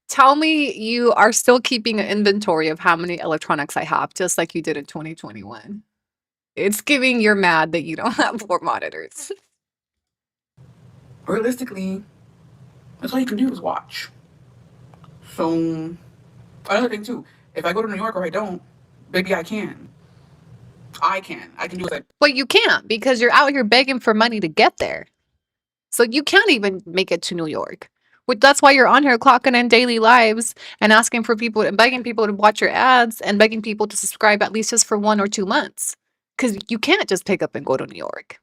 Tell me you are still keeping an inventory of how many electronics I have, just like you did in 2021. It's giving you're mad that you don't have 4 monitors. Realistically, that's all you can do is watch. So, another thing too, if I go to New York or I don't, maybe I can. I can do it. But you can't because you're out here begging for money to get there. So you can't even make it to New York. That's why you're on here clocking in daily lives and asking for people and begging people to watch your ads and begging people to subscribe at least just for 1 or 2 months. Because you can't just pick up and go to New York.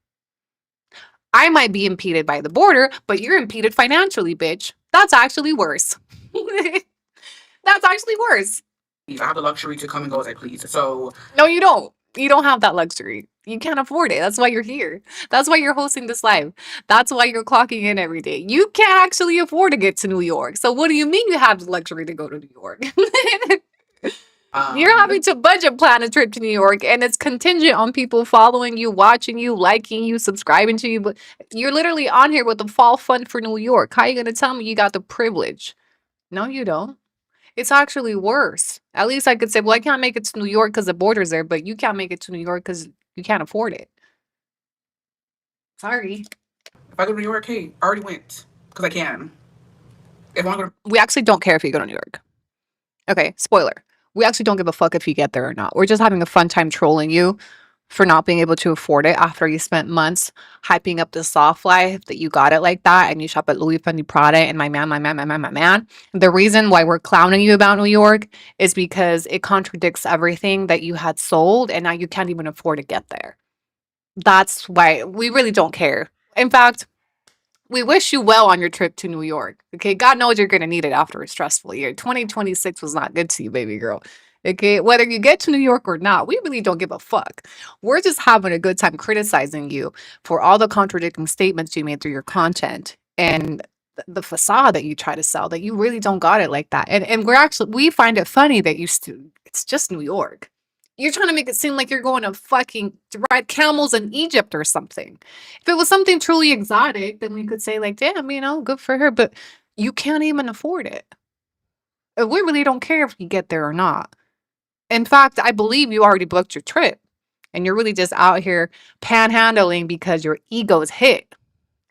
I might be impeded by the border, but you're impeded financially, bitch. That's actually worse. That's actually worse. I have the luxury to come and go as I please. So no, you don't. You don't have that luxury. You can't afford it. That's why you're here. That's why you're hosting this live. That's why you're clocking in every day. You can't actually afford to get to New York. So what do you mean you have the luxury to go to New York? You're having to budget plan a trip to New York, and it's contingent on people following you, watching you, liking you, subscribing to you. But you're literally on here with the fall fund for New York. How are you going to tell me you got the privilege? No, you don't. It's actually worse. At least I could say, well, I can't make it to New York because the border's there, but you can't make it to New York because you can't afford it. Sorry. If I go to New York, hey, I already went because I can. If I want to go We actually don't care if you go to New York. Okay, spoiler. We actually don't give a fuck if you get there or not. We're just having a fun time trolling you for not being able to afford it after you spent months hyping up the soft life that you got it like that and you shop at Louis Fendi Prada and my man. The reason why we're clowning you about New York is because it contradicts everything that you had sold and now you can't even afford to get there. That's why we really don't care. In fact, we wish you well on your trip to New York. Okay, God knows you're going to need it after a stressful year. 2026 was not good to you, baby girl. Okay, whether you get to New York or not, we really don't give a fuck. We're just having a good time criticizing you for all the contradicting statements you made through your content and the facade that you try to sell, that you really don't got it like that. And we find it funny that it's just New York. You're trying to make it seem like you're going to fucking ride camels in Egypt or something. If it was something truly exotic, then we could say like, damn, good for her. But you can't even afford it. We really don't care if you get there or not. In fact, I believe you already booked your trip and you're really just out here panhandling because your ego is hit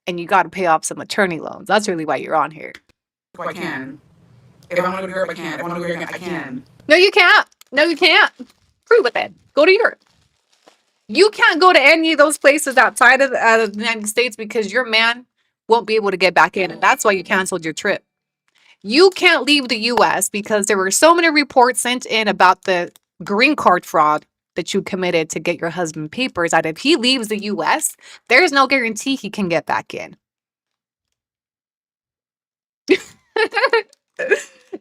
and you got to pay off some attorney loans. That's really why you're on here. if I can. If I want to go to Europe, I can. If I want to go to Europe, I can. No, you can't. No, you can't. Prove it then. Go to Europe. You can't go to any of those places outside of the United States because your man won't be able to get back in. And that's why you canceled your trip. You can't leave the US because there were so many reports sent in about the green card fraud that you committed to get your husband papers that if he leaves the US, there's no guarantee he can get back in.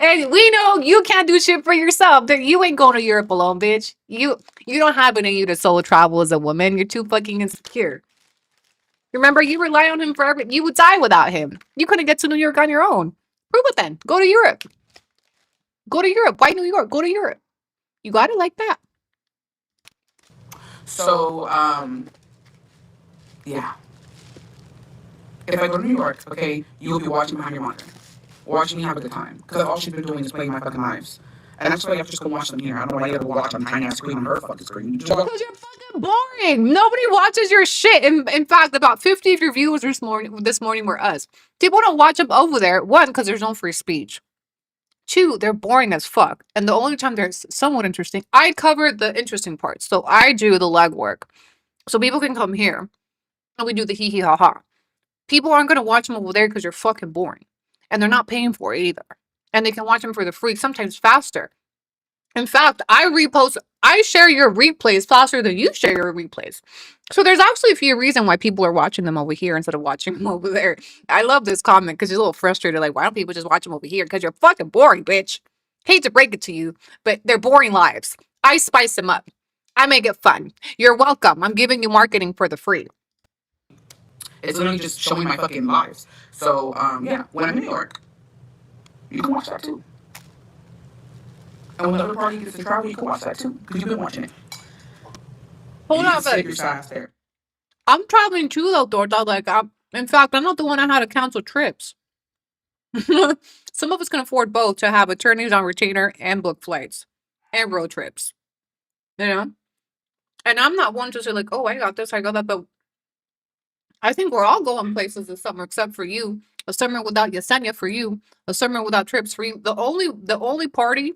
And we know you can't do shit for yourself. You ain't going to Europe alone, bitch. You don't have it in you to solo travel as a woman. You're too fucking insecure. Remember, you rely on him for everything. You would die without him. You couldn't get to New York on your own. Prove it then. Go to Europe. Go to Europe. Why New York? Go to Europe. You got it like that. So, yeah. If I go to New York, okay, you'll be watching behind your monitor. Watching me have a good time. Because all she's been doing is playing my fucking lives. And that's why you have to just go watch them here. I don't know why you have to watch on tiny ass screen on her fucking screen. Because you're fucking boring. Nobody watches your shit. In fact, about 50 of your viewers this morning were us. People don't watch them over there. One, because there's no free speech. Two, they're boring as fuck. And the only time they're somewhat interesting, I cover the interesting parts. So I do the legwork. So people can come here and we do the hee hee ha ha. People aren't going to watch them over there because you're fucking boring. And they're not paying for it either. And they can watch them for the free, sometimes faster. In fact, I share your replays faster than you share your replays. So there's actually a few reasons why people are watching them over here instead of watching them over there. I love this comment because you're a little frustrated. Like, why don't people just watch them over here? Because you're fucking boring, bitch. Hate to break it to you, but they're boring lives. I spice them up. I make it fun. You're welcome. I'm giving you marketing for the free. It's literally just showing my fucking lives. So, yeah, when I'm in New York, you can watch that too. And when the other party gets to travel, you can watch that too. Because you've been watching it. Hold on, but I'm traveling too, though, Dorta. Like, in fact, I'm not the one that had to cancel trips. Some of us can afford both to have attorneys on retainer and book flights and road trips. You know? And I'm not one to say, like, oh, I got this, I got that, but I think we're all going places this summer, except for you. A summer without Yesenia for you. A summer without trips for you. The only party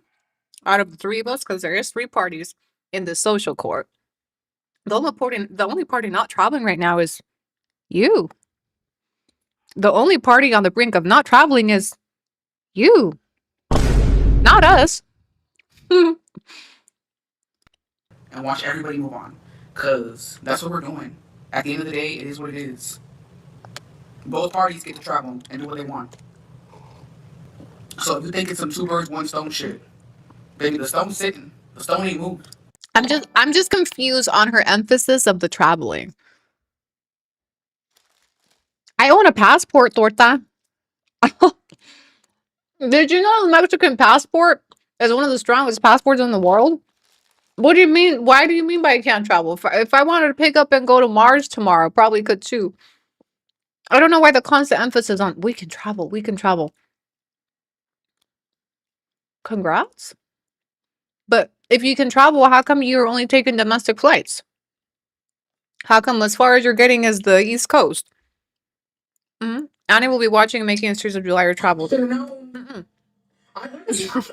out of the three of us, because there is 3 parties in the social court. The only party not traveling right now is you. The only party on the brink of not traveling is you. Not us. And watch everybody move on. Because that's what we're doing. At the end of the day, it is what it is. Both parties get to travel and do what they want. So if you think it's some 2 birds, 1 stone shit, baby, the stone's sitting. The stone ain't moved. I'm just confused on her emphasis of the traveling. I own a passport, Torta. Did you know the Mexican passport is one of the strongest passports in the world? What do you mean? Why do you mean by I can't travel? If I wanted to pick up and go to Mars tomorrow, probably could too. I don't know why the constant emphasis on we can travel, we can travel. Congrats. But if you can travel, how come you're only taking domestic flights? How come as far as you're getting is the East Coast? Annie will be watching and making a series of July travel. I don't know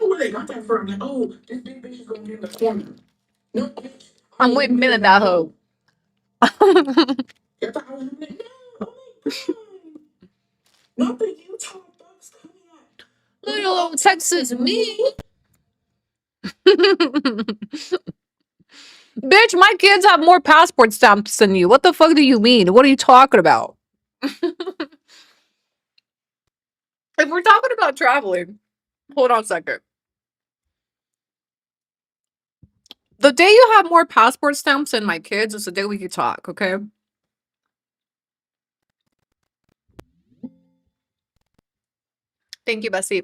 where they got that from. Like, oh, this big bitch is going to be in the corner. No, bitch. I'm with Min in that hoe. Get the house. No, oh my god. Not the Utah bugs coming out. Little old Texas me. Bitch, my kids have more passport stamps than you. What the fuck do you mean? What are you talking about? If we're talking about traveling, hold on a second. The day you have more passport stamps than my kids is the day we can talk, okay? Thank you, Bessie.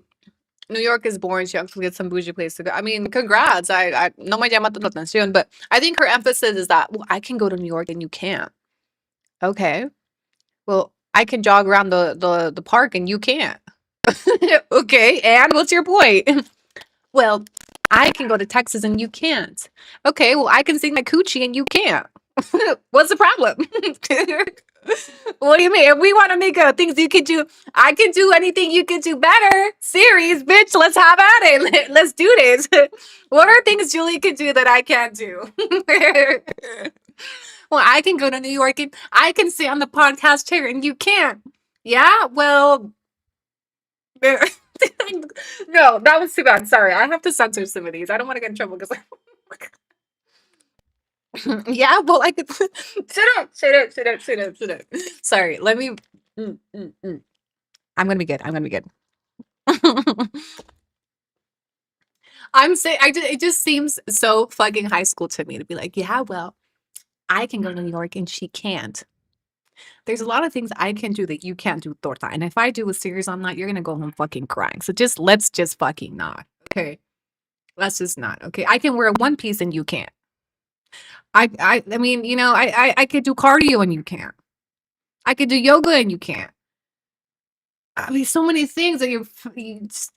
New York is boring. She actually gets some bougie place to go. I mean, congrats. I no me llama la atención, but I think her emphasis is that, well, I can go to New York and you can't. Okay. Well, I can jog around the park and you can't. Okay, and what's your point? Well, I can go to Texas and you can't. Okay, well, I can sing my coochie and you can't. What's the problem? What do you mean? If we want to make things you can do, I can do anything you can do better. Series, bitch, let's have at it. Let's do this. What are things Julie can do that I can't do? Well, I can go to New York and I can sit on the podcast chair and you can't. Yeah, well, No, that was too bad. Sorry, I have to censor some of these. I don't want to get in trouble because. Yeah, well, I could. Shut up. Sorry, let me. I'm gonna be good. I'm gonna be good. I'm saying, it just seems so fucking high school to me to be like, yeah, well, I can go to New York and she can't. There's a lot of things I can do that you can't do, Torta. And if I do a series on that, you're gonna go home fucking crying. So let's just fucking not. Okay. Let's just not. Okay. I can wear a one piece and you can't. I mean, you know, I could do cardio and you can't. I could do yoga and you can't. I mean, so many things that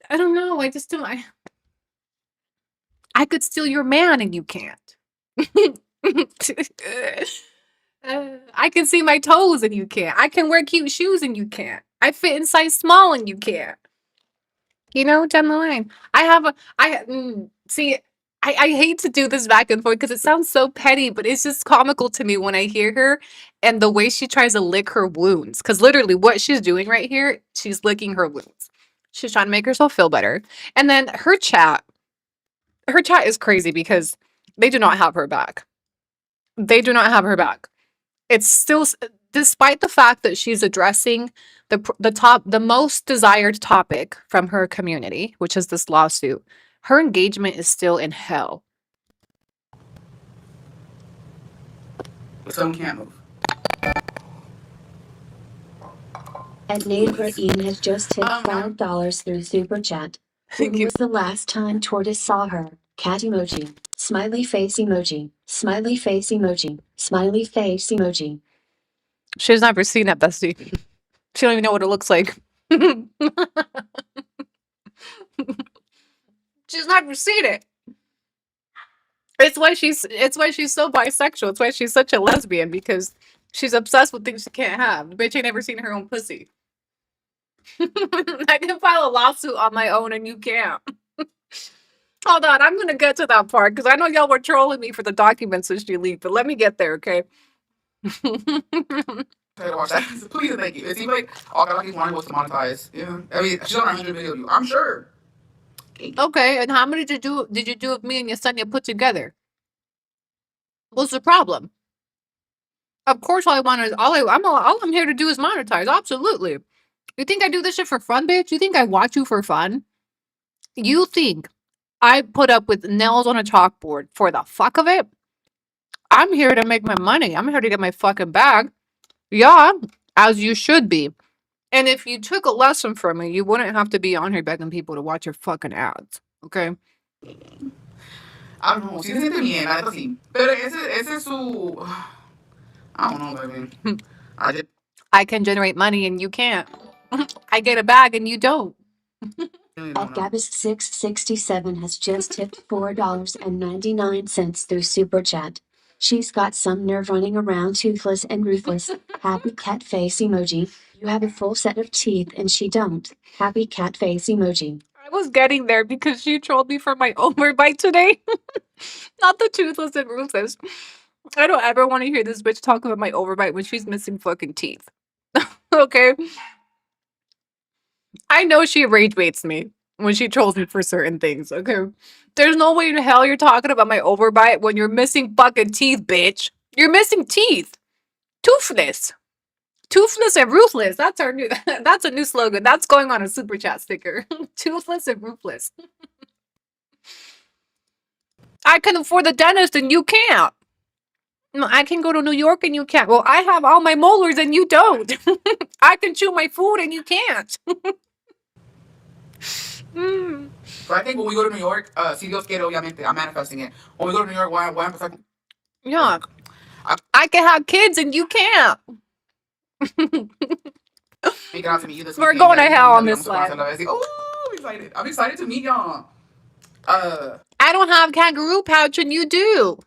I don't know. I just don't. I could steal your man and you can't. I can see my toes and you can't. I can wear cute shoes and you can't. I fit in size small and you can't. You know, down the line. See, I hate to do this back and forth because it sounds so petty, but it's just comical to me when I hear her and the way she tries to lick her wounds. Because literally what she's doing right here, she's licking her wounds. She's trying to make herself feel better. And then her chat is crazy because they do not have her back. They do not have her back. It's still, despite the fact that she's addressing the most desired topic from her community, which is this lawsuit, her engagement is still in hell. Some can't move. And neighbor Ian has just tipped $5 through Super Chat. When was the last time Tortoise saw her? Cat emoji. Smiley face emoji. Smiley face emoji. Smiley face emoji. She's never seen it, Bestie. She don't even know what it looks like. She's never seen it. It's why she's so bisexual. It's why she's such a lesbian, because she's obsessed with things she can't have. The bitch ain't never seen her own pussy. I can file a lawsuit on my own and you can't. Hold on, I'm gonna get to that part because I know y'all were trolling me for the documents that she leaked, but let me get there, okay? Watch that. Please and thank you. It seems like all Galaxy's wanting was to monetize. Yeah. I mean, she's on 100 video views. I'm sure. Okay, and how many did you do of me and Yesenia put together? What's the problem? Of course, all I'm here to do is monetize. Absolutely. You think I do this shit for fun, bitch? You think I watch you for fun? You think I put up with nails on a chalkboard for the fuck of it? I'm here to make my money. I'm here to get my fucking bag. Yeah, as you should be. And if you took a lesson from me, you wouldn't have to be on here begging people to watch your fucking ads. Okay? I don't know. Si se siente bien, la neta sí. Pero ese es su. I don't know, baby. I can generate money and you can't. I get a bag and you don't. At Gabis667 has just tipped $4.99 through Super Chat. She's got some nerve running around toothless and ruthless. Happy cat face emoji. You have a full set of teeth and she don't. Happy cat face emoji. I was getting there because she trolled me for my overbite today. Not the toothless and ruthless. I don't ever want to hear this bitch talk about my overbite when she's missing fucking teeth. Okay? I know she rage baits me when she trolls me for certain things, okay? There's no way in hell you're talking about my overbite when you're missing fucking teeth, bitch. You're missing teeth. Toothless. Toothless and ruthless. That's a new slogan. That's going on a super chat sticker. Toothless and ruthless. I can afford the dentist and you can't. No, I can go to New York and you can't. Well, I have all my molars and you don't. I can chew my food and you can't. So I think when we go to New York, si Dios quiere, obviamente, I'm manifesting it. When we go to New York, voy a empezar. Yeah. I can have kids and you can't. Make it out to meet you this We're weekend. going to hell on this live. Oh, I'm excited. I'm excited to meet y'all. I don't have kangaroo pouch and you do.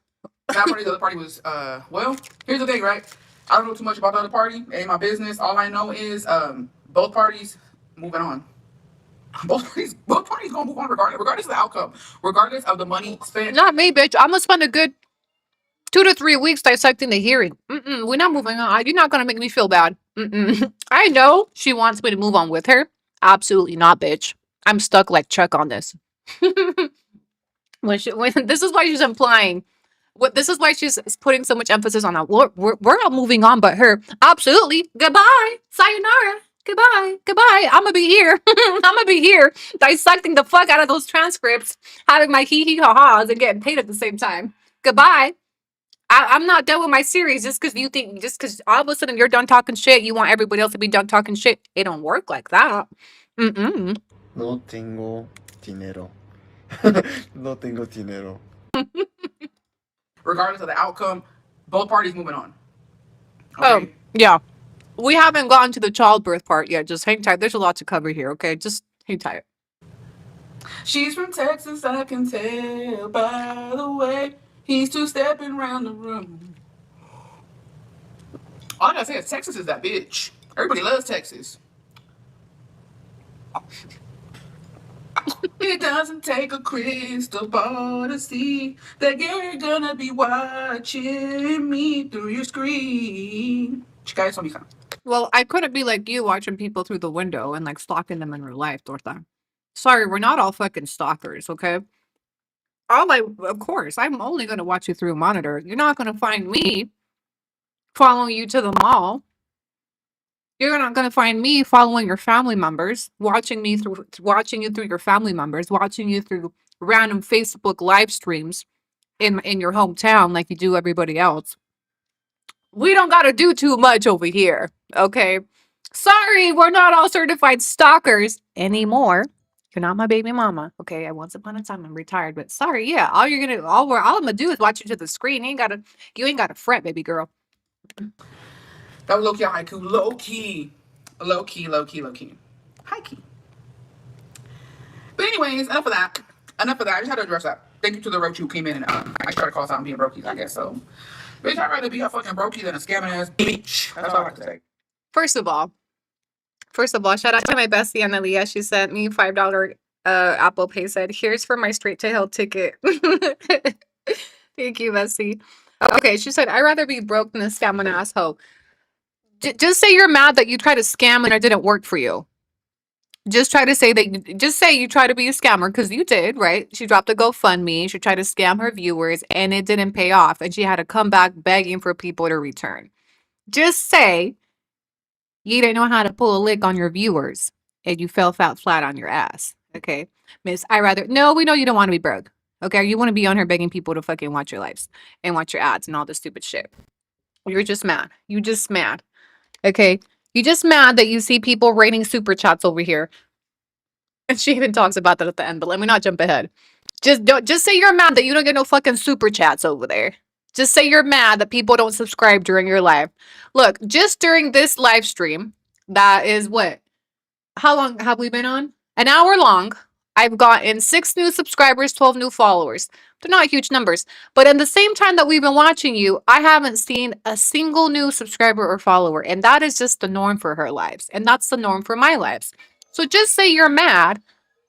That party, the other party was, well, here's the thing, right? I don't know too much about the other party. It ain't my business. All I know is both parties moving on. Both parties gonna move on regardless of the outcome, regardless of the money spent. Not me, bitch. I'm gonna spend a good 2 to 3 weeks dissecting the hearing. We're not moving on. You're not gonna make me feel bad. I know she wants me to move on with her. Absolutely not, bitch. I'm stuck like Chuck on this. when this is why she's implying. This is why she's putting so much emphasis on that. We're all moving on, but her. Absolutely. Goodbye. Sayonara. Goodbye. Goodbye. I'm gonna be here. I'm gonna be here dissecting the fuck out of those transcripts, having my hee hee ha ha's and getting paid at the same time. Goodbye. I'm not done with my series just because all of a sudden you're done talking shit, you want everybody else to be done talking shit. It don't work like that. Mm-mm. No tengo dinero. No tengo dinero. Regardless of the outcome, both parties moving on. Oh, yeah. We haven't gotten to the childbirth part yet. Just hang tight. There's a lot to cover here, okay? Just hang tight. She's from Texas, I can tell by the way he's two-stepping around the room. All I gotta say is Texas is that bitch. Everybody loves Texas. It doesn't take a crystal ball to see that you're gonna be watching me through your screen. Well, I couldn't be like you watching people through the window and like stalking them in real life, Dortha. Sorry, we're not all fucking stalkers, okay? Of course, I'm only gonna watch you through a monitor. You're not gonna find me following you to the mall. You're not gonna find me following your family members, watching you through your family members, watching you through random Facebook live streams in your hometown like you do everybody else. We don't gotta do too much over here, okay? Sorry, we're not all certified stalkers anymore. You're not my baby mama, okay? Once upon a time, I'm retired, but sorry, yeah. All I'm gonna do is watch you to the screen. You ain't gotta fret, baby girl. That was low-key haiku. Low-key. Low-key. High-key. But anyways, enough of that. I just had to address that. Thank you to the roach who came in and I tried to call something being brokies, I guess so. Bitch, I'd rather be a fucking brokey than a scamming ass bitch. That's all I have to say. First of all, shout out to my bestie Analia. She sent me $5 Apple Pay. Said, "Here's for my straight to hell ticket." Thank you, bestie. Okay, she said, "I'd rather be broke than a scamming asshole." Just say you're mad that you tried to scam and it didn't work for you. Just say you try to be a scammer because you did, right? She dropped a GoFundMe. She tried to scam her viewers and it didn't pay off. And she had to come back begging for people to return. Just say you didn't know how to pull a lick on your viewers and you fell flat on your ass. Okay, Miss, no, we know you don't want to be broke. Okay, you want to be on here begging people to fucking watch your lives and watch your ads and all this stupid shit. You're just mad. You just mad. Okay, you just mad that you see people rating super chats over here. And she even talks about that at the end, but let me not jump ahead. Just say you're mad that you don't get no fucking super chats over there. Just say you're mad that people don't subscribe during your live. Look, just during this live stream, that is what? How long have we been on? An hour long. I've gotten 6 new subscribers, 12 new followers. They're not huge numbers. But in the same time that we've been watching you, I haven't seen a single new subscriber or follower. And that is just the norm for her lives. And that's the norm for my lives. So just say you're mad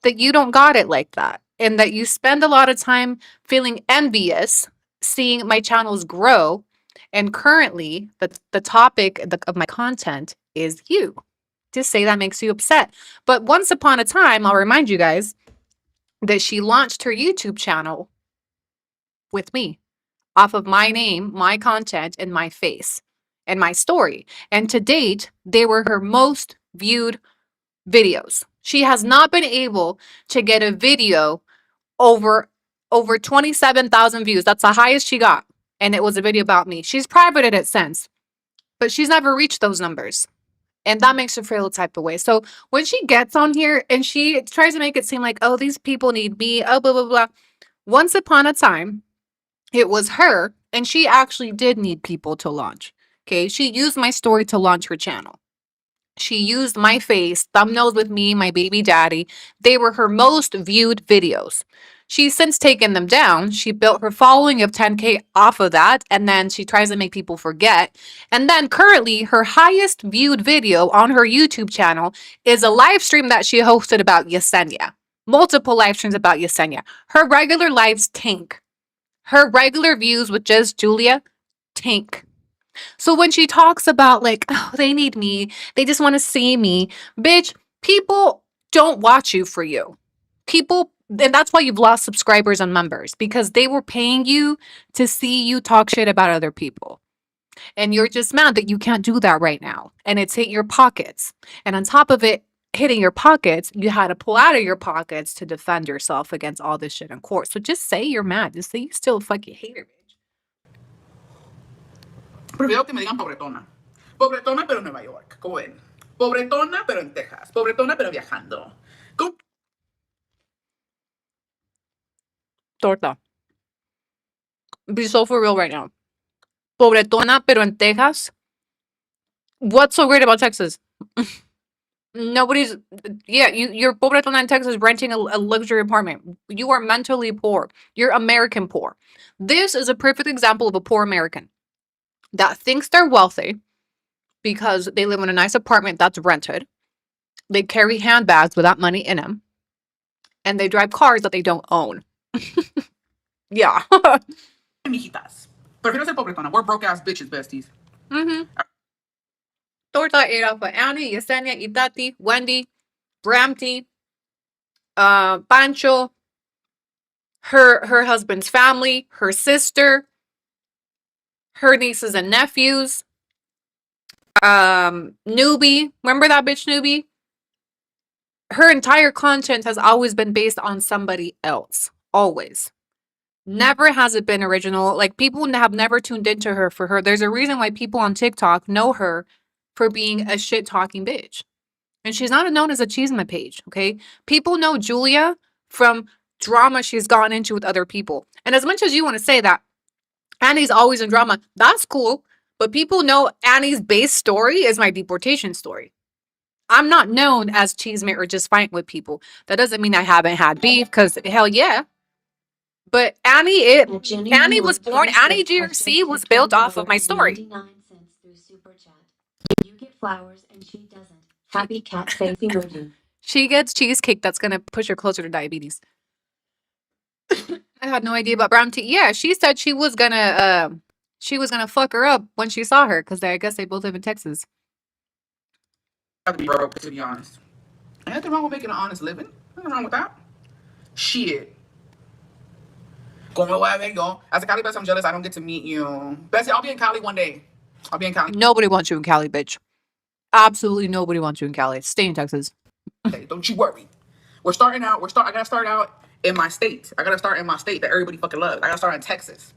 that you don't got it like that. And that you spend a lot of time feeling envious, seeing my channels grow. And currently, the topic of my content is you. Just say that makes you upset. But once upon a time, I'll remind you guys that she launched her YouTube channel with me off of my name, my content, and my face and my story. And to date, they were her most viewed videos. She has not been able to get a video over 27,000 views. That's the highest she got. And it was a video about me. She's privated it since, but she's never reached those numbers. And that makes her feel a type of way. So when she gets on here and she tries to make it seem like, oh, these people need me, oh, blah, blah, blah. Once upon a time, it was her, and she actually did need people to launch. Okay, she used my story to launch her channel. She used my face, thumbnails with me, my baby daddy. They were her most viewed videos. She's since taken them down. She built her following of 10K off of that, and then she tries to make people forget. And then currently, her highest viewed video on her YouTube channel is a live stream that she hosted about Yesenia. Multiple live streams about Yesenia. Her regular lives tank. Her regular views with just Juliaa tank. So when she talks about like, oh, they need me, they just want to see me, bitch, people don't watch you for you. People, and that's why you've lost subscribers and members, because they were paying you to see you talk shit about other people. And you're just mad that you can't do that right now. And it's hit your pockets. And on top of it, hitting your pockets, you had to pull out of your pockets to defend yourself against all this shit in court. So just say you're mad. Just say you still fucking hate her, bitch. Prefiero que me digan pobretona. Pobretona, pero en Nueva York. ¿Cómo ven? Pobretona, pero en Texas. Pobretona, pero viajando. ¿Cómo? Torta. Be so for real right now. Pobretona, pero en Texas. What's so great about Texas? Nobody's, yeah, you're pobretona in Texas renting a luxury apartment. You are mentally poor. You're American poor. This is a perfect example of a poor American that thinks they're wealthy because they live in a nice apartment that's rented. They carry handbags without money in them. And they drive cars that they don't own. Yeah. Mijitas. Prefiero ser pobretona. We're broke ass bitches, besties. Mm-hmm. Torta ate off of Annie, Yesenia, Itati, Wendy, Bramty, Pancho, her husband's family, her sister, her nieces and nephews, Newbie. Remember that bitch Newbie? Her entire content has always been based on somebody else. Always. Never has it been original. Like, people have never tuned into her for her. There's a reason why people on TikTok know her for being a shit talking bitch. And she's not known as a cheeseman page, okay? People know Julia from drama she's gotten into with other people. And as much as you want to say that Annie's always in drama, that's cool. But people know Annie's base story is my deportation story. I'm not known as cheeseman or just fighting with people. That doesn't mean I haven't had beef, because hell yeah. But Annie was born, AnniGRC was built off of my story. 99 cents through Super Chat. You get flowers and she doesn't. Happy cat face emoji. She gets cheesecake that's going to push her closer to diabetes. I had no idea about brown tea. Yeah, she said she was gonna fuck her up when she saw her, because I guess they both live in Texas. I have to be broke, to be honest. Ain't nothing wrong with making an honest living. Nothing wrong with that. Shit. Como voy a ver yo? As a Cali best, I'm jealous I don't get to meet you. Bessie, I'll be in Cali one day. I'll be in Cali. Nobody wants you in Cali, bitch. Absolutely nobody wants you in Cali. Stay in Texas. Okay, don't you worry. I gotta start out in my state. I gotta start in my state that everybody fucking loves. I gotta start in Texas.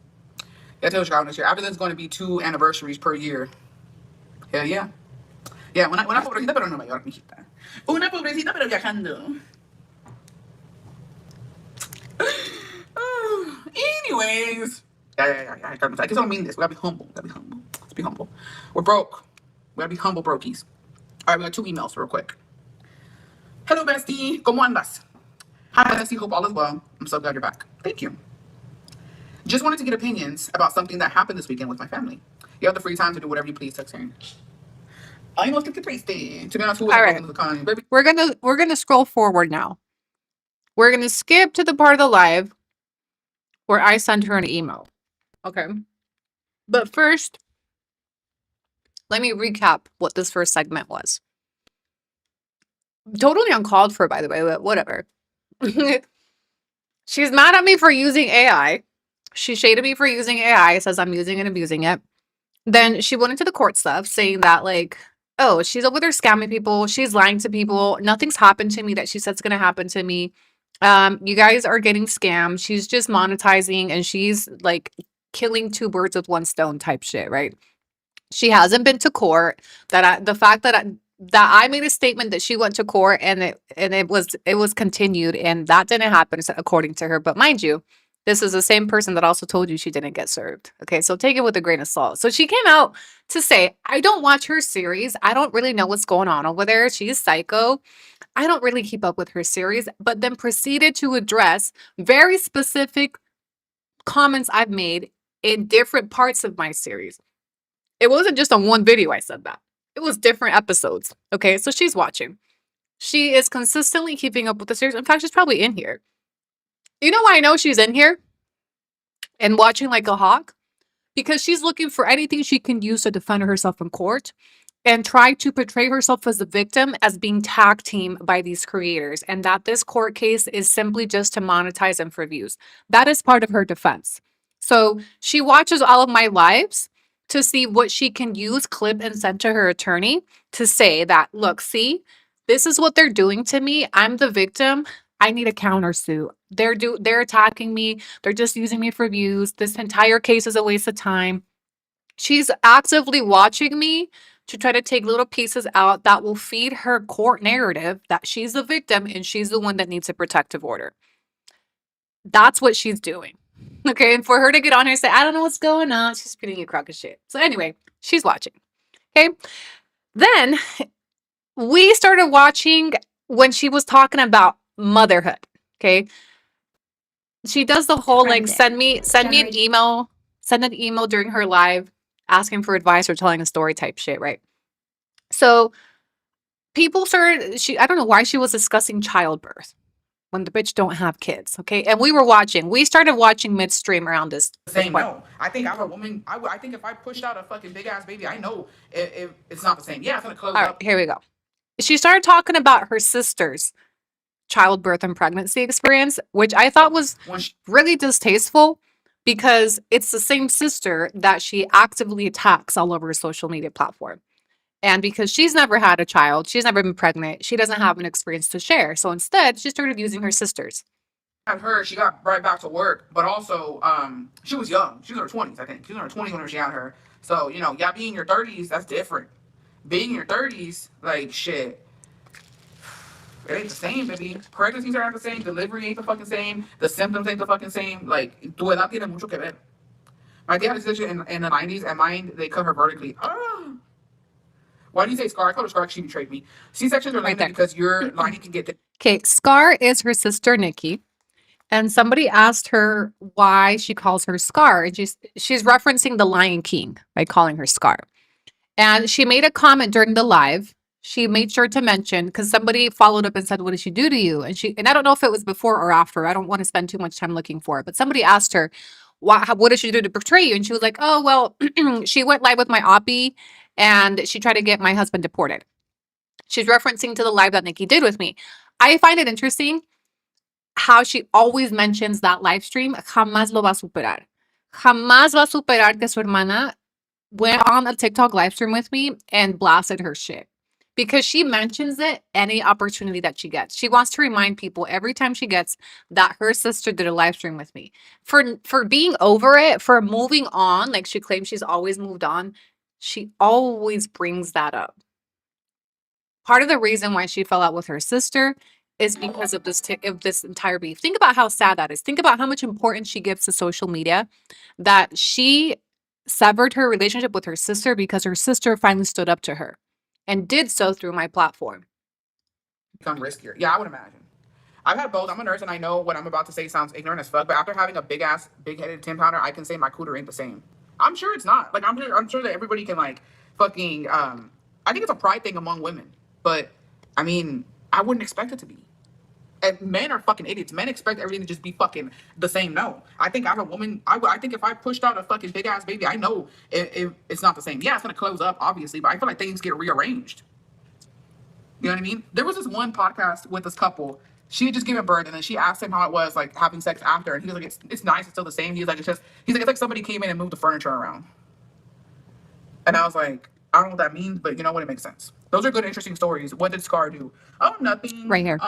Yeah, I tell you what, this year. After there's going to be 2 anniversaries per year. Hell yeah. Yeah, una pobrecita pero en Nueva York, mijita. Una pobrecita pero viajando. Anyways. Yeah. I just don't mean this. We gotta be humble. Let's be humble. We're broke. We gotta be humble brokies. All right, we got 2 emails real quick. Hello, bestie. ¿Cómo andas? Hi, bestie. Hope all is well. I'm so glad you're back. Thank you. Just wanted to get opinions about something that happened this weekend with my family. You have the free time to do whatever you please, Texan. I know it's triste. To be honest, who was All right. baby? We're gonna scroll forward now. We're gonna skip to the part of the live where I sent her an email. Okay. But first, let me recap what this first segment was. Totally uncalled for, by the way, but whatever. She's mad at me for using AI. She shaded me for using AI, says I'm using and abusing it. Then she went into the court stuff saying that, like, oh, she's over there scamming people. She's lying to people. Nothing's happened to me that she said's going to happen to me. You guys are getting scammed. She's just monetizing, and she's like killing 2 birds with 1 stone type shit, right? She hasn't been to court. The fact that I made a statement that she went to court and it was continued, and that didn't happen according to her. But mind you, this is the same person that also told you she didn't get served. Okay, so take it with a grain of salt. So she came out to say, I don't watch her series. I don't really know what's going on over there. She's psycho. I don't really keep up with her series, but then proceeded to address very specific comments I've made in different parts of my series. It wasn't just on one video I said that. It was different episodes. Okay, so she's watching. She is consistently keeping up with the series. In fact, she's probably in here. You know why I know she's in here and watching like a hawk? Because she's looking for anything she can use to defend herself in court. and try to portray herself as a victim as being tag team by these creators, and that this court case is simply just to monetize and for views. That is part of her defense. So she watches all of my lives to see what she can use, clip, and send to her attorney to say that, look, see, this is what they're doing to me. I'm the victim. I need a countersuit. They're attacking me. They're just using me for views. This entire case is a waste of time. She's actively watching me to try to take little pieces out that will feed her court narrative that she's the victim and she's the one that needs a protective order. That's what she's doing. Okay. And for her to get on here and say, I don't know what's going on, she's feeding you a crock of shit. So, anyway, she's watching. Okay. Then we started watching when she was talking about motherhood. Okay. She does the whole like send me an email, send an email during her live asking for advice or telling a story type shit, right? So people started, I don't know why she was discussing childbirth when the bitch don't have kids, okay? And we started watching midstream around this Same point. no. I think I'm a woman. I think if I pushed out a fucking big ass baby, I know it's not the same. Yeah, it's gonna close All right, up. here we go. She started talking about her sister's childbirth and pregnancy experience, which I thought was really distasteful because it's the same sister that she actively attacks all over her social media platform. And because she's never had a child, she's never been pregnant, she doesn't have an experience to share. So instead, she started using her sisters. At her, she got right back to work, but also she was young. She was in her 20s, I think. She was in her 20s when she had her. So, you know, yeah, being in your 30s, that's different. Being in your 30s, like shit. It ain't the same, baby. Pregnancies aren't the same. Delivery ain't the fucking same. The symptoms ain't the fucking same. Like, tu edad tiene mucho que ver. My dad had a decision in the 90s, and mine, they cut her vertically. Why do you say Scar? I called her Scar because she betrayed me. C-sections are limited because your lining can get... Okay, Scar is her sister, Nikki. And somebody asked her why she calls her Scar. And she's referencing the Lion King by calling her Scar. And she made a comment during the live. She made sure to mention, because somebody followed up and said, what did she do to you? And I don't know if it was before or after. I don't want to spend too much time looking for it. But somebody asked her, what did she do to betray you? And she was like, oh, well, she went live with my oppie and she tried to get my husband deported. She's referencing to the live that Nikki did with me. I find it interesting how she always mentions that live stream. Jamás lo va a superar. Jamás va a superar que su hermana went on a TikTok live stream with me and blasted her shit. Because she mentions it any opportunity that she gets. She wants to remind people every time she gets that her sister did a live stream with me. For being over it, for moving on, like she claims she's always moved on, she always brings that up. Part of the reason why she fell out with her sister is because of this entire beef. Think about how sad that is. Think about how much importance she gives to social media, that she severed her relationship with her sister because her sister finally stood up to her and did so through my platform. Become riskier. Yeah, I would imagine. I've had both. I'm a nurse and I know what I'm about to say sounds ignorant as fuck, but after having a big-headed 10-pounder, I can say my cooter ain't the same. I'm sure it's not. Like, I'm sure that everybody can, like, fucking, I think it's a pride thing among women. But, I mean, I wouldn't expect it to be. And men are fucking idiots. Men expect everything to just be fucking the same. No. I think I'm a woman. I think if I pushed out a fucking big-ass baby, I know if it's not the same. Yeah, it's going to close up, obviously, but I feel like things get rearranged. You know what I mean? There was this one podcast with this couple. She had just given birth, and then she asked him how it was, like, having sex after. And he was like, it's nice. It's still the same. He's like, it's like somebody came in and moved the furniture around. And I was like, I don't know what that means, but you know what? It makes sense. Those are good, interesting stories. What did Scar do? Oh, nothing. Right here.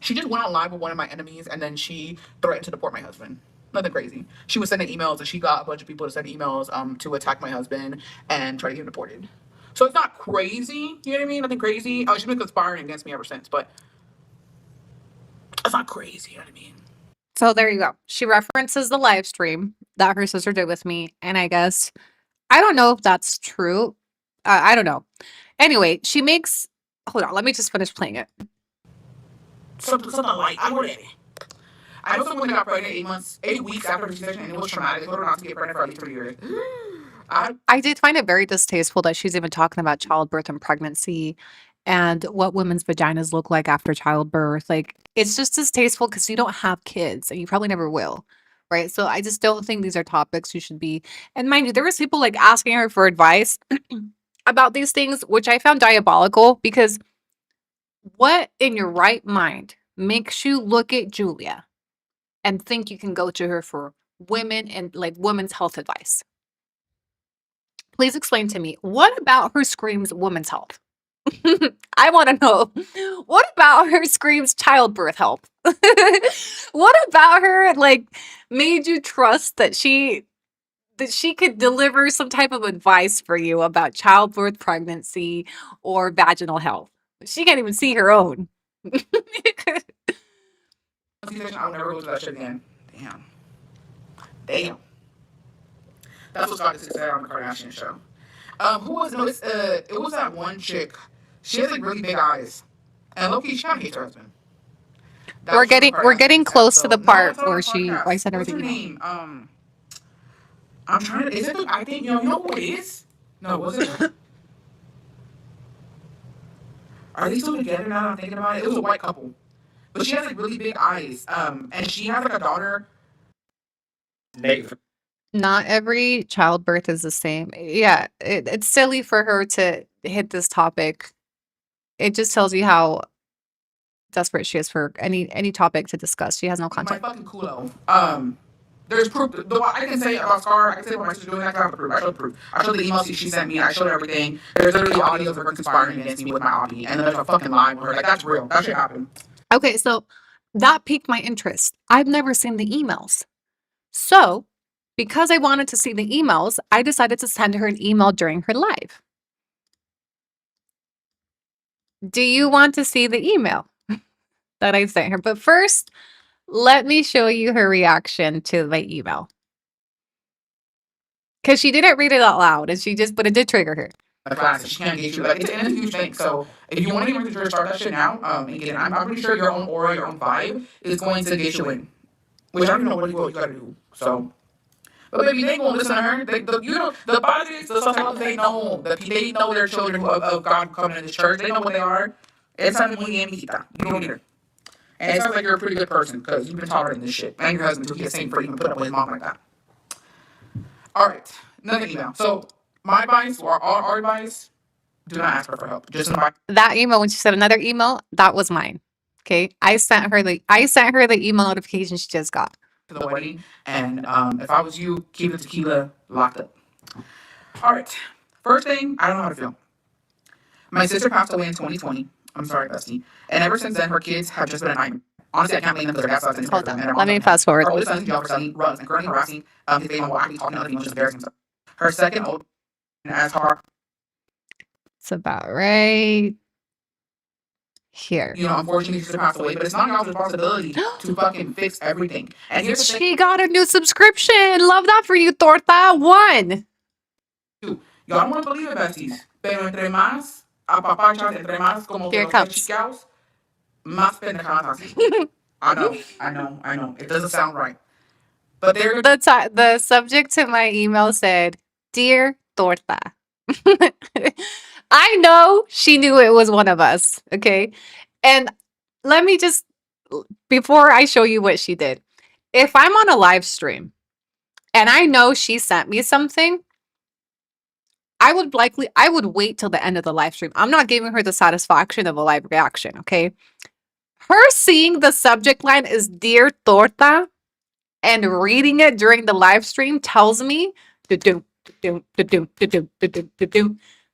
She just went on live with one of my enemies, and then she threatened to deport my husband. Nothing crazy. She was sending emails, and she got a bunch of people to send emails to attack my husband and try to get him deported. So it's not crazy, you know what I mean? Nothing crazy. Oh, she's been conspiring against me ever since, but it's not crazy, you know what I mean? So there you go. She references the live stream that her sister did with me, and I guess, I don't know if that's true. I don't know. Anyway, she makes, hold on, let me just finish playing it. Something like, I know someone that got pregnant 8 weeks after her C-section, and it was traumatic. They told her not to get pregnant for at least 3 years. I did find it very distasteful that she's even talking about childbirth and pregnancy and what women's vaginas look like after childbirth. Like, it's just distasteful because you don't have kids and you probably never will. Right. So I just don't think these are topics you should be. And mind you, there was people like asking her for advice about these things, which I found diabolical, because what in your right mind makes you look at Julia and think you can go to her for women and like women's health advice? Please explain to me, what about her screams women's health? I want to know, what about her screams childbirth health? What about her like made you trust that she could deliver some type of advice for you about childbirth, pregnancy, or vaginal health? She can't even see her own. I'll never go to that shit again. Damn. That's what Scott said on the Kardashian show. Who was no? It was that one chick. She has like really big eyes, and low-key, she kind of hates her husband. We're getting close to the part where I said What's her everything. name? I'm trying to. Is it? I think you know who it is. No, was it? Are they still together now that I'm thinking about it? It was a white couple, but she has like really big eyes. And she has like a daughter. Not every childbirth is the same. Yeah, it's silly for her to hit this topic. It just tells you how desperate she is for any topic to discuss. She has no My content. fucking culo. There's proof. I can say about Scar. I can say about my sister doing that. I have the proof. I showed the proof. I showed the emails she sent me. I showed her everything. There's literally audios of her conspiring against me with my auntie, and then there's a fucking lie with her. Like that's real. That shit happened. Okay, so that piqued my interest. I've never seen the emails. So, because I wanted to see the emails, I decided to send her an email during her live. Do you want to see the email that I sent her? But first, let me show you her reaction to my email. Because she didn't read it out loud, but it did trigger her. Class, she can't get you. Like it's a huge thing. So if you want to get into start that shit now, and get it, I'm pretty sure your own aura, your own vibe is going to get you in. Which I don't know what you gotta do. So, but baby, they gonna listen to her. The padres, the sacerdotes, they know their children of God coming in this church. They know what they are. It's not muy bien, mijita. You don't need her. And it sounds like you're a pretty good person because you've been tolerating this shit. And your husband took you same for even putting up with his mom like that. All right, another email. So my advice, or our advice, do not ask her for help. Just invite. That email, when she said another email, that was mine. Okay, I sent her the email notification she just got. To the wedding, and if I was you, keep the tequila locked up. All right, first thing, I don't know how to feel. My sister passed away in 2020. I'm sorry, bestie. And ever since then, her kids have just been a nightmare. Honestly, I can't blame them because their dad sucks. Hold on, let me fast forward. Her oldest son is in jail for selling drugs and currently harassing his baby mom while actually talking to other people, just embarrassing himself. Her second oldest, as hard. It's about right here. You know, unfortunately, she passed away, but it's not y'all's responsibility to fucking fix everything. And here's the thing. She got a new subscription. Love that for you, Torta. 1. Y'all don't want to believe it, besties. Pero entre más apapachas, entre más como Here it comes. chicaos, más pendejadas así. I know. It doesn't sound right. But they're The subject to my email said, "Dear Torta." I know she knew it was one of us, okay? And let me just, before I show you what she did, if I'm on a live stream and I know she sent me something, I would wait till the end of the live stream. I'm not giving her the satisfaction of a live reaction, okay? Her seeing the subject line is "Dear Torta" and reading it during the live stream tells me that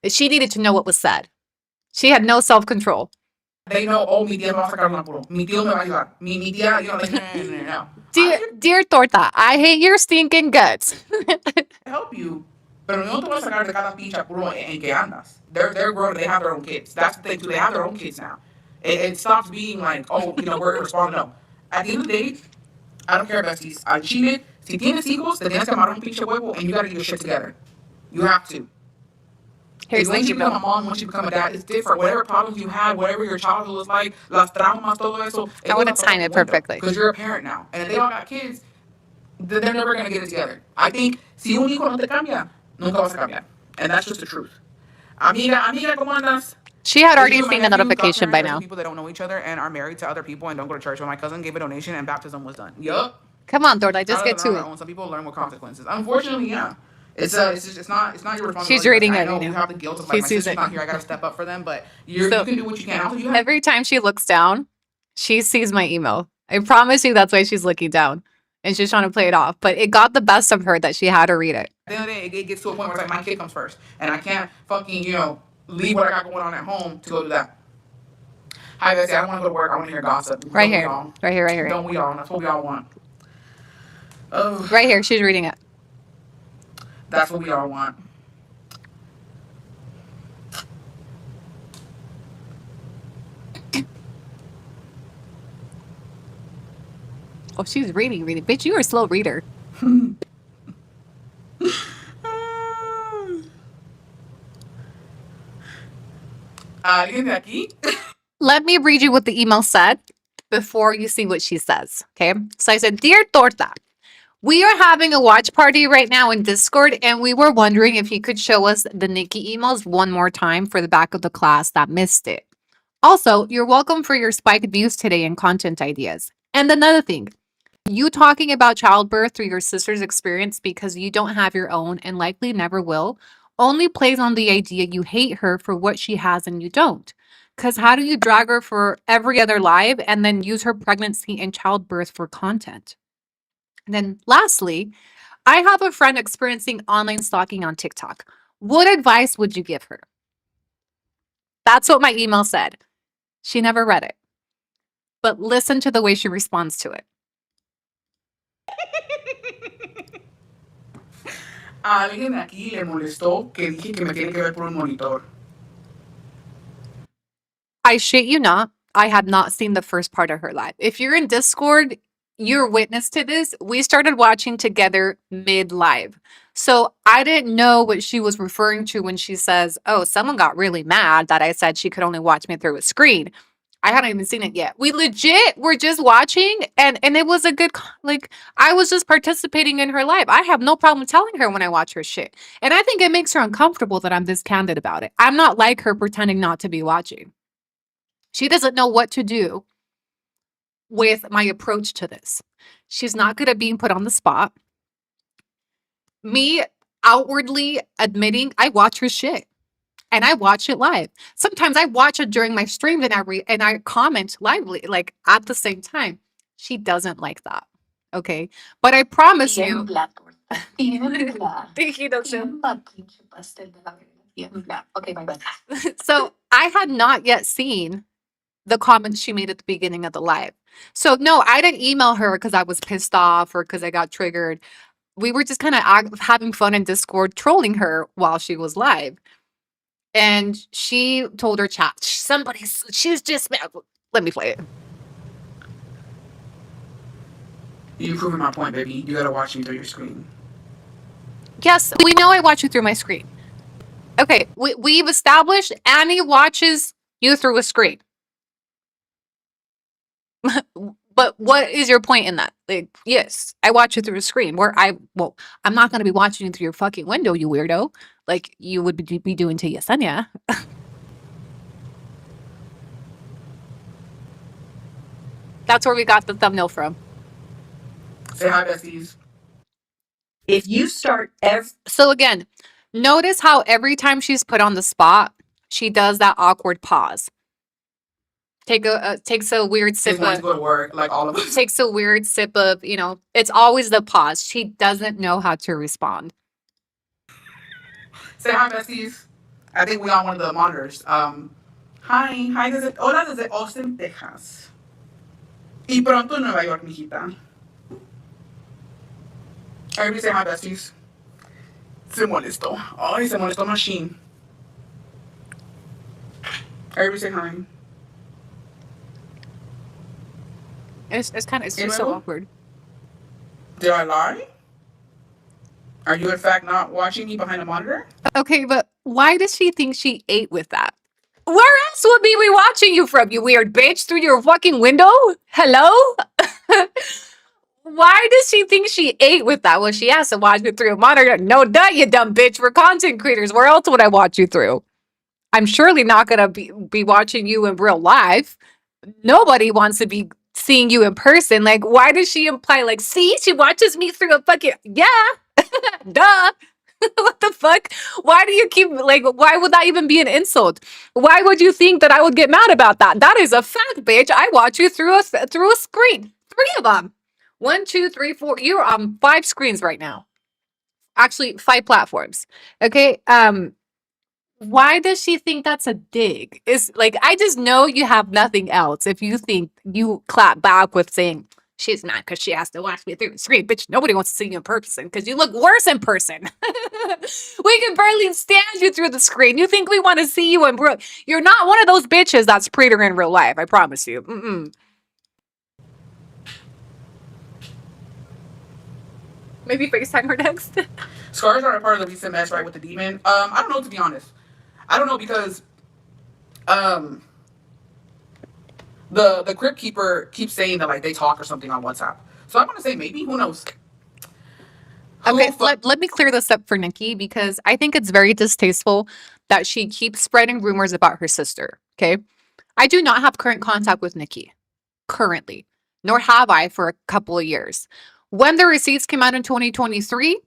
she needed to know what was said. She had no self-control. They know, oh, mi tía me va a sacar un apuro. Mi tío me va a ayudar. Mi tía, you know, like, no. Dear Torta, I hate your stinking guts. Help you, pero no te voy a sacar de cada pinche apuro en que andas. They're grown, they have their own kids. That's the thing too, they have their own kids now. It stops being like, oh, you know, we're irresponsible. No. At the end of the day, I don't care, besties. I cheated. Si tienes hijos, te tienes que amarrar un pinche huevo and you gotta get your shit together. You have to. Here's once you become a mom, once you become a dad, it's different. Whatever problems you had, whatever your childhood was like, las traumas, todo eso. I want to time it perfectly. Because you're a parent now. And if they all got kids, they're never going to get it together. I think, si un hijo no te cambia, nunca vas a cambiar. And that's just the truth. Amiga, ¿cómo andas? She had already seen the notification by now. People that don't know each other and are married to other people and don't go to church. But my cousin gave a donation and baptism was done. Yup. Come on, Torta, just get to it. Some people learn with consequences. Unfortunately, yeah. It's just it's not your responsibility. She's reading I it know right you now. have the guilt of She like my sees sister's it. not here. I gotta step up for them, but So, you can do what you can. Also, you have Every time she looks down, she sees my email. I promise you that's why she's looking down. And she's trying to play it off. But it got the best of her that she had to read it. at the end of the day, it gets to a point where it's like my kid comes first, and I can't fucking leave what I got going on at home to go do that. Hi, Bessie. I don't want to go to work. I want to hear gossip. Right Don't we here. all? Right here, right here. Don't we all? That's what we all want. Oh, Right here. She's reading it. that's what we all want. Oh, she's reading. Bitch, you're a slow reader. ¿Alguien de aquí? Let me read you what the email said before you see what she says. Okay. So I said, Dear Torta, we are having a watch party right now in Discord, and we were wondering if you could show us the Nikki emails one more time for the back of the class that missed it. Also, you're welcome for your spiked views today and content ideas. And another thing, you talking about childbirth through your sister's experience because you don't have your own and likely never will only plays on the idea you hate her for what she has and you don't. Because how do you drag her for every other live and then use her pregnancy and childbirth for content? And then lastly, I have a friend experiencing online stalking on TikTok. What advice would you give her? That's what my email said. She never read it. But listen to the way she responds to it. A alguien de aquí le molestó que dije que me tiene que ver por un monitor. I shit you not, I had not seen the first part of her live. If you're in Discord, you're witness to this. We started watching together mid-live. So I didn't know what she was referring to when she says, oh, someone got really mad that I said she could only watch me through a screen. I hadn't even seen it yet. We legit were just watching and it was a good, I was just participating in her live. I have no problem telling her when I watch her shit. And I think it makes her uncomfortable that I'm this candid about it. I'm not like her pretending not to be watching. She doesn't know what to do with my approach to this. She's not good at being put on the spot. Me outwardly admitting I watch her shit and I watch it live. Sometimes I watch it during my streams and I comment lively, like at the same time. She doesn't like that. Okay. But I promise you. Okay, bye. So I had not yet seen the comments she made at the beginning of the live. So no, I didn't email her because I was pissed off or because I got triggered. We were just kind of having fun in Discord, trolling her while she was live. And she told her chat, she's just, let me play it. You're proving my point, baby. You gotta watch me through your screen. Yes, we know I watch you through my screen. Okay, we've established Annie watches you through a screen. But what is your point in that? Like, yes, I watch you through a screen I'm not going to be watching you through your fucking window, you weirdo. Like you would be doing to Yesenia. That's where we got the thumbnail from. Say hi, besties. If you start So again, notice how every time she's put on the spot, she does that awkward pause. Takes a weird sip Just wanting to of, go to work, like all of us. takes a weird sip of, it's always the pause. She doesn't know how to respond. Say hi, besties. I think we on one of the monitors. Hola desde Austin, Texas. Y pronto Nueva York, mijita. Everybody say hi, besties. Se molestó. Ay, se molestó machine. Everybody say hi. It's just so awkward. Did I lie? Are you in fact not watching me behind a monitor? Okay, but why does she think she ate with that? Where else would we be watching you from, you weird bitch? Through your fucking window? Hello? Why does she think she ate with that? Well, she has to watch me through a monitor. No duh, you dumb bitch. We're content creators. Where else would I watch you through? I'm surely not gonna be watching you in real life. Nobody wants to be seeing you in person. Like, why does she imply, like, see, she watches me through a fucking, yeah, duh. What the fuck? Why do you keep like? Why would that even be an insult? Why would you think that I would get mad about that? That is a fact, bitch. I watch you through a screen. 3 of them. 1, 2, 3, 4. You're on 5 screens right now. Actually, 5 platforms. Okay. Why does she think that's a dig? Is like I just know you have nothing else if you think you clap back with saying she's mad because she has to watch me through the screen. Bitch, nobody wants to see you in person because you look worse in person. We can barely stand you through the screen. You think we want to see you in bro? You're not one of those bitches that's prettier in real life. I promise you. Maybe FaceTime her next. Scars are a part of the recent mess, right, with the demon. I don't know, to be honest. I don't know because the crypt keeper keeps saying that like they talk or something on WhatsApp. So I'm gonna say maybe. Who knows? Okay, let me clear this up for Nikki because I think it's very distasteful that she keeps spreading rumors about her sister. Okay. I do not have current contact with Nikki currently, nor have I for a couple of years. When the receipts came out in 2023,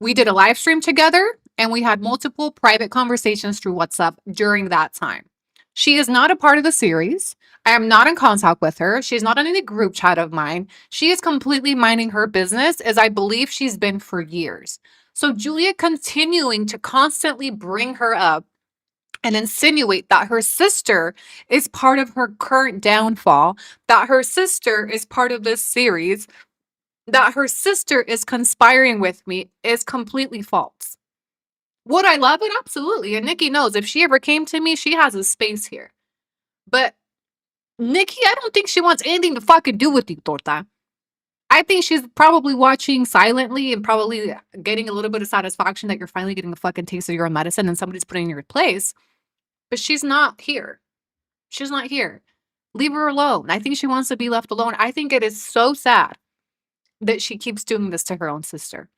we did a live stream together and we had multiple private conversations through WhatsApp during that time. She is not a part of the series. I am not in contact with her. She's not in any group chat of mine. She is completely minding her business as I believe she's been for years. So Julia continuing to constantly bring her up and insinuate that her sister is part of her current downfall, that her sister is part of this series, that her sister is conspiring with me is completely false. Would I love it? Absolutely. And Nikki knows if she ever came to me, she has a space here. But Nikki, I don't think she wants anything to fucking do with you, Torta. I think she's probably watching silently and probably getting a little bit of satisfaction that you're finally getting a fucking taste of your own medicine and somebody's putting in your place. But she's not here. She's not here. Leave her alone. I think she wants to be left alone. I think it is so sad that she keeps doing this to her own sister,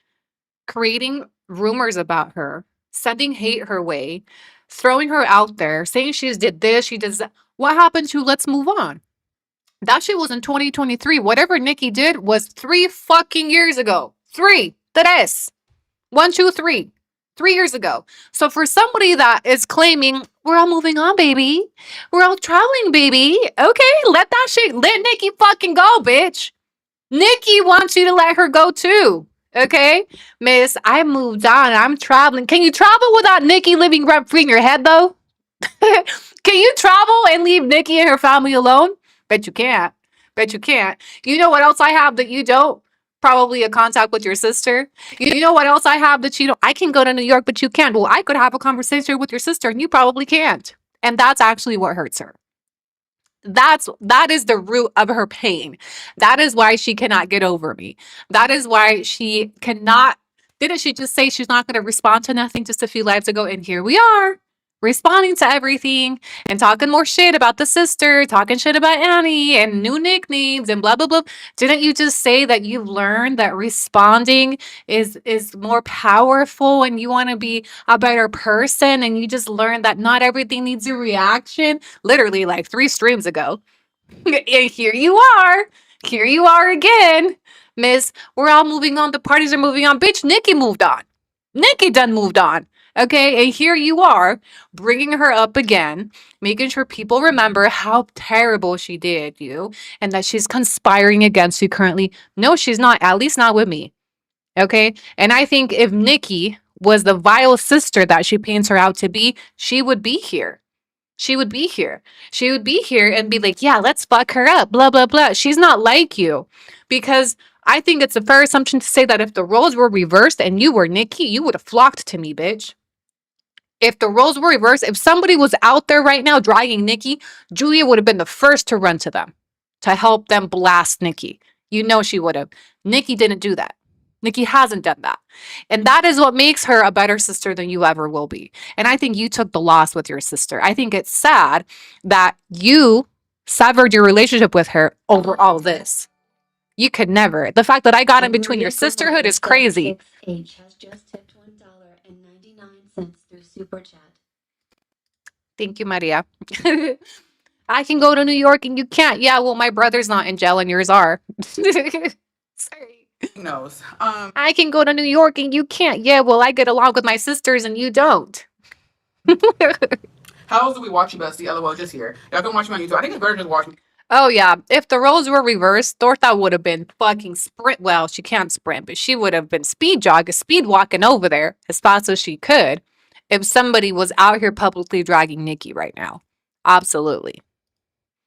creating rumors about her, sending hate her way, throwing her out there, saying she's did this, she does that. What happened to let's move on? That shit was in 2023. Whatever Nikki did was 3 fucking years ago. 3. Tres. 1, 2, 3. 3 years ago. So for somebody that is claiming we're all moving on, baby. We're all traveling, baby. Okay, let that shit, let Nikki fucking go, bitch. Nikki wants you to let her go too. Okay, Miss, I moved on. I'm traveling. Can you travel without Nikki living rent free in your head, though? Can you travel and leave Nikki and her family alone? Bet you can't. Bet you can't. You know what else I have that you don't? Probably a contact with your sister. You know what else I have that you don't? I can go to New York, but you can't. Well, I could have a conversation with your sister and you probably can't. And that's actually what hurts her. That is the root of her pain. That is why she cannot get over me. That is why she cannot. Didn't she just say she's not going to respond to nothing just a few lives ago? And here we are, responding to everything and talking more shit about the sister, talking shit about Annie and new nicknames and blah blah blah. Didn't you just say that you've learned that responding is more powerful and you want to be a better person and you just learned that not everything needs a reaction? Literally like 3 streams ago. And here you are. Here you are again. Miss, we're all moving on. The parties are moving on. Bitch, Nikki moved on. Nikki done moved on. Okay, and here you are bringing her up again, making sure people remember how terrible she did you and that she's conspiring against you currently. No, she's not, at least not with me. Okay, and I think if Nikki was the vile sister that she paints her out to be, she would be here. She would be here. She would be here and be like, yeah, let's fuck her up, blah, blah, blah. She's not like you because I think it's a fair assumption to say that if the roles were reversed and you were Nikki, you would have flocked to me, bitch. If the roles were reversed, if somebody was out there right now dragging Nikki, Julia would have been the first to run to them to help them blast Nikki. You know she would have. Nikki didn't do that. Nikki hasn't done that. And that is what makes her a better sister than you ever will be. And I think you took the loss with your sister. I think it's sad that you severed your relationship with her over all this. You could never. The fact that I got in between your sisterhood is crazy. H has just tipped $1.99 through Super Chat. Thank you, Maria. I can go to New York and you can't. Yeah, well, my brother's not in jail and yours are. Sorry. knows. I can go to New York and you can't. Yeah, well, I get along with my sisters and you don't. How else do we watch you, Bestie? LOL, just here. Y'all can watch me on YouTube. I think it's better just watch me. Oh, yeah. If the roles were reversed, Dortha would have been fucking sprint. Well, she can't sprint, but she would have been speed walking over there as fast as she could if somebody was out here publicly dragging Nikki right now. Absolutely.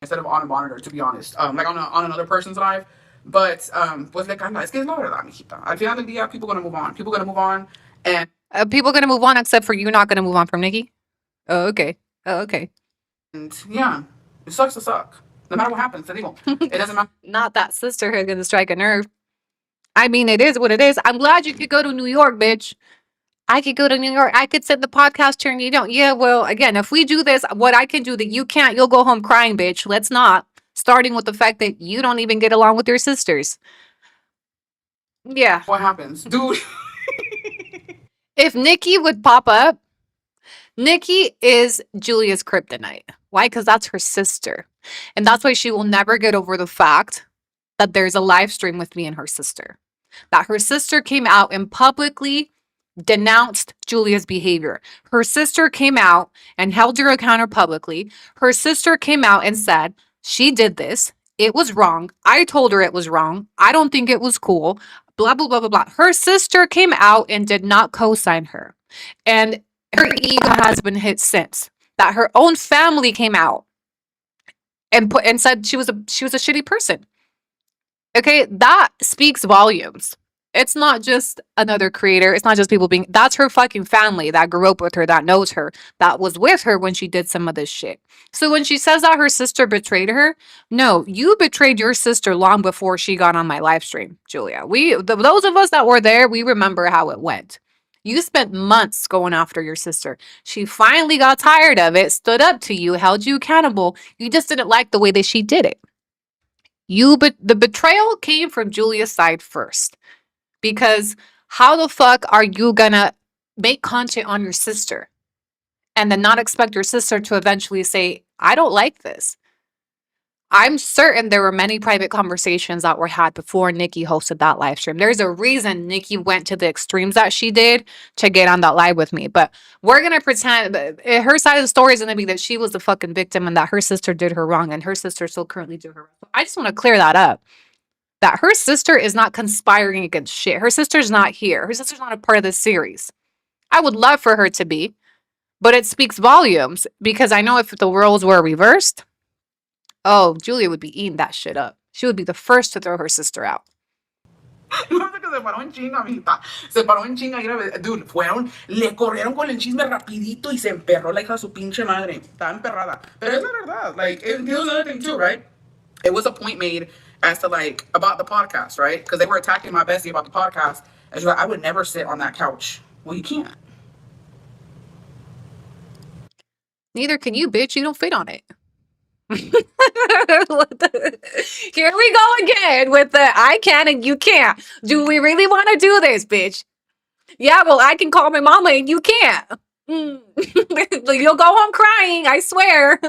Instead of on a monitor, to be honest. Like on another person's live. But, pues le canta. Es que es la verdad, mijita. Al final del día, people gonna move on. People gonna move on. And People gonna move on except for you not gonna move on from Nikki? Oh, okay. Oh, okay. Yeah, it sucks to suck. No matter what happens, te digo. It doesn't matter. Not that sisterhood gonna strike a nerve. I mean, it is what it is. I'm glad you could go to New York, bitch. I could go to New York. I could send the podcast here and you don't. Yeah, well, again, if we do this, what I can do that you can't, you'll go home crying, bitch. Let's not. Starting with the fact that you don't even get along with your sisters. Yeah. What happens? Dude. If Nikki would pop up, Nikki is Julia's kryptonite. Why? Because that's her sister. And that's why she will never get over the fact that there's a live stream with me and her sister. That her sister came out and publicly denounced Julia's behavior. Her sister came out and held her accountable publicly. Her sister came out and said, she did this. It was wrong. I told her it was wrong. I don't think it was cool. Blah, blah, blah, blah, blah. Her sister came out and did not co-sign her. And her ego has been hit since. That her own family came out and said she was a shitty person. Okay, that speaks volumes. It's not just another creator. It's not just people being, that's her fucking family that grew up with her, that knows her, that was with her when she did some of this shit. So when she says that her sister betrayed her, no, you betrayed your sister long before she got on my live stream, Julia. Those of us that were there, we remember how it went. You spent months going after your sister. She finally got tired of it, stood up to you, held you accountable. You just didn't like the way that she did it. The betrayal came from Julia's side first. Because how the fuck are you gonna make content on your sister and then not expect your sister to eventually say, I don't like this? I'm certain there were many private conversations that were had before Nikki hosted that live stream. There's a reason Nikki went to the extremes that she did to get on that live with me. But we're going to pretend her side of the story is going to be that she was the fucking victim and that her sister did her wrong and her sister still currently do her wrong. I just want to clear that up. That her sister is not conspiring against shit. Her sister's not here. Her sister's not a part of this series. I would love for her to be, but it speaks volumes because I know if the roles were reversed, oh, Julia would be eating that shit up. She would be the first to throw her sister out. No sé que se paró en chinga, mijita. Se paró en chinga. Dude, le corrieron con el chisme rapidito y se emperró la hija de su pinche madre. Estaba emperrada. Pero es la verdad. Like, it was another thing too, right? It was a point made as to like about the podcast, right? Because they were attacking my bestie about the podcast. And she's like, I would never sit on that couch. Well, you can't. Neither can you, bitch. You don't fit on it. Here we go again with the I can and you can't. Do we really want to do this, bitch? Yeah, well, I can call my mama and you can't. You'll go home crying, I swear.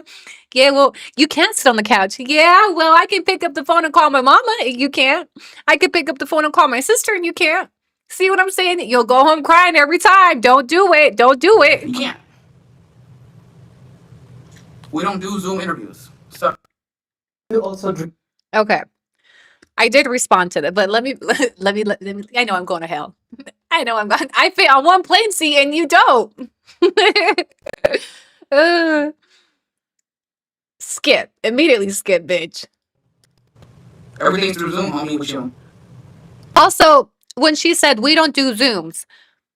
Yeah, well, you can't sit on the couch. Yeah, well, I can pick up the phone and call my mama and you can't. I can pick up the phone and call my sister and you can't. See what I'm saying? You'll go home crying every time. Don't do it. Don't do it. You can't. We don't do Zoom interviews. So You also Okay. I did respond to that, but let me I know I'm going to hell. I know I fit on one plane seat and you don't. Skip. Immediately skip, bitch. everything's through Zoom, homie, with you. Also, when she said we don't do Zooms,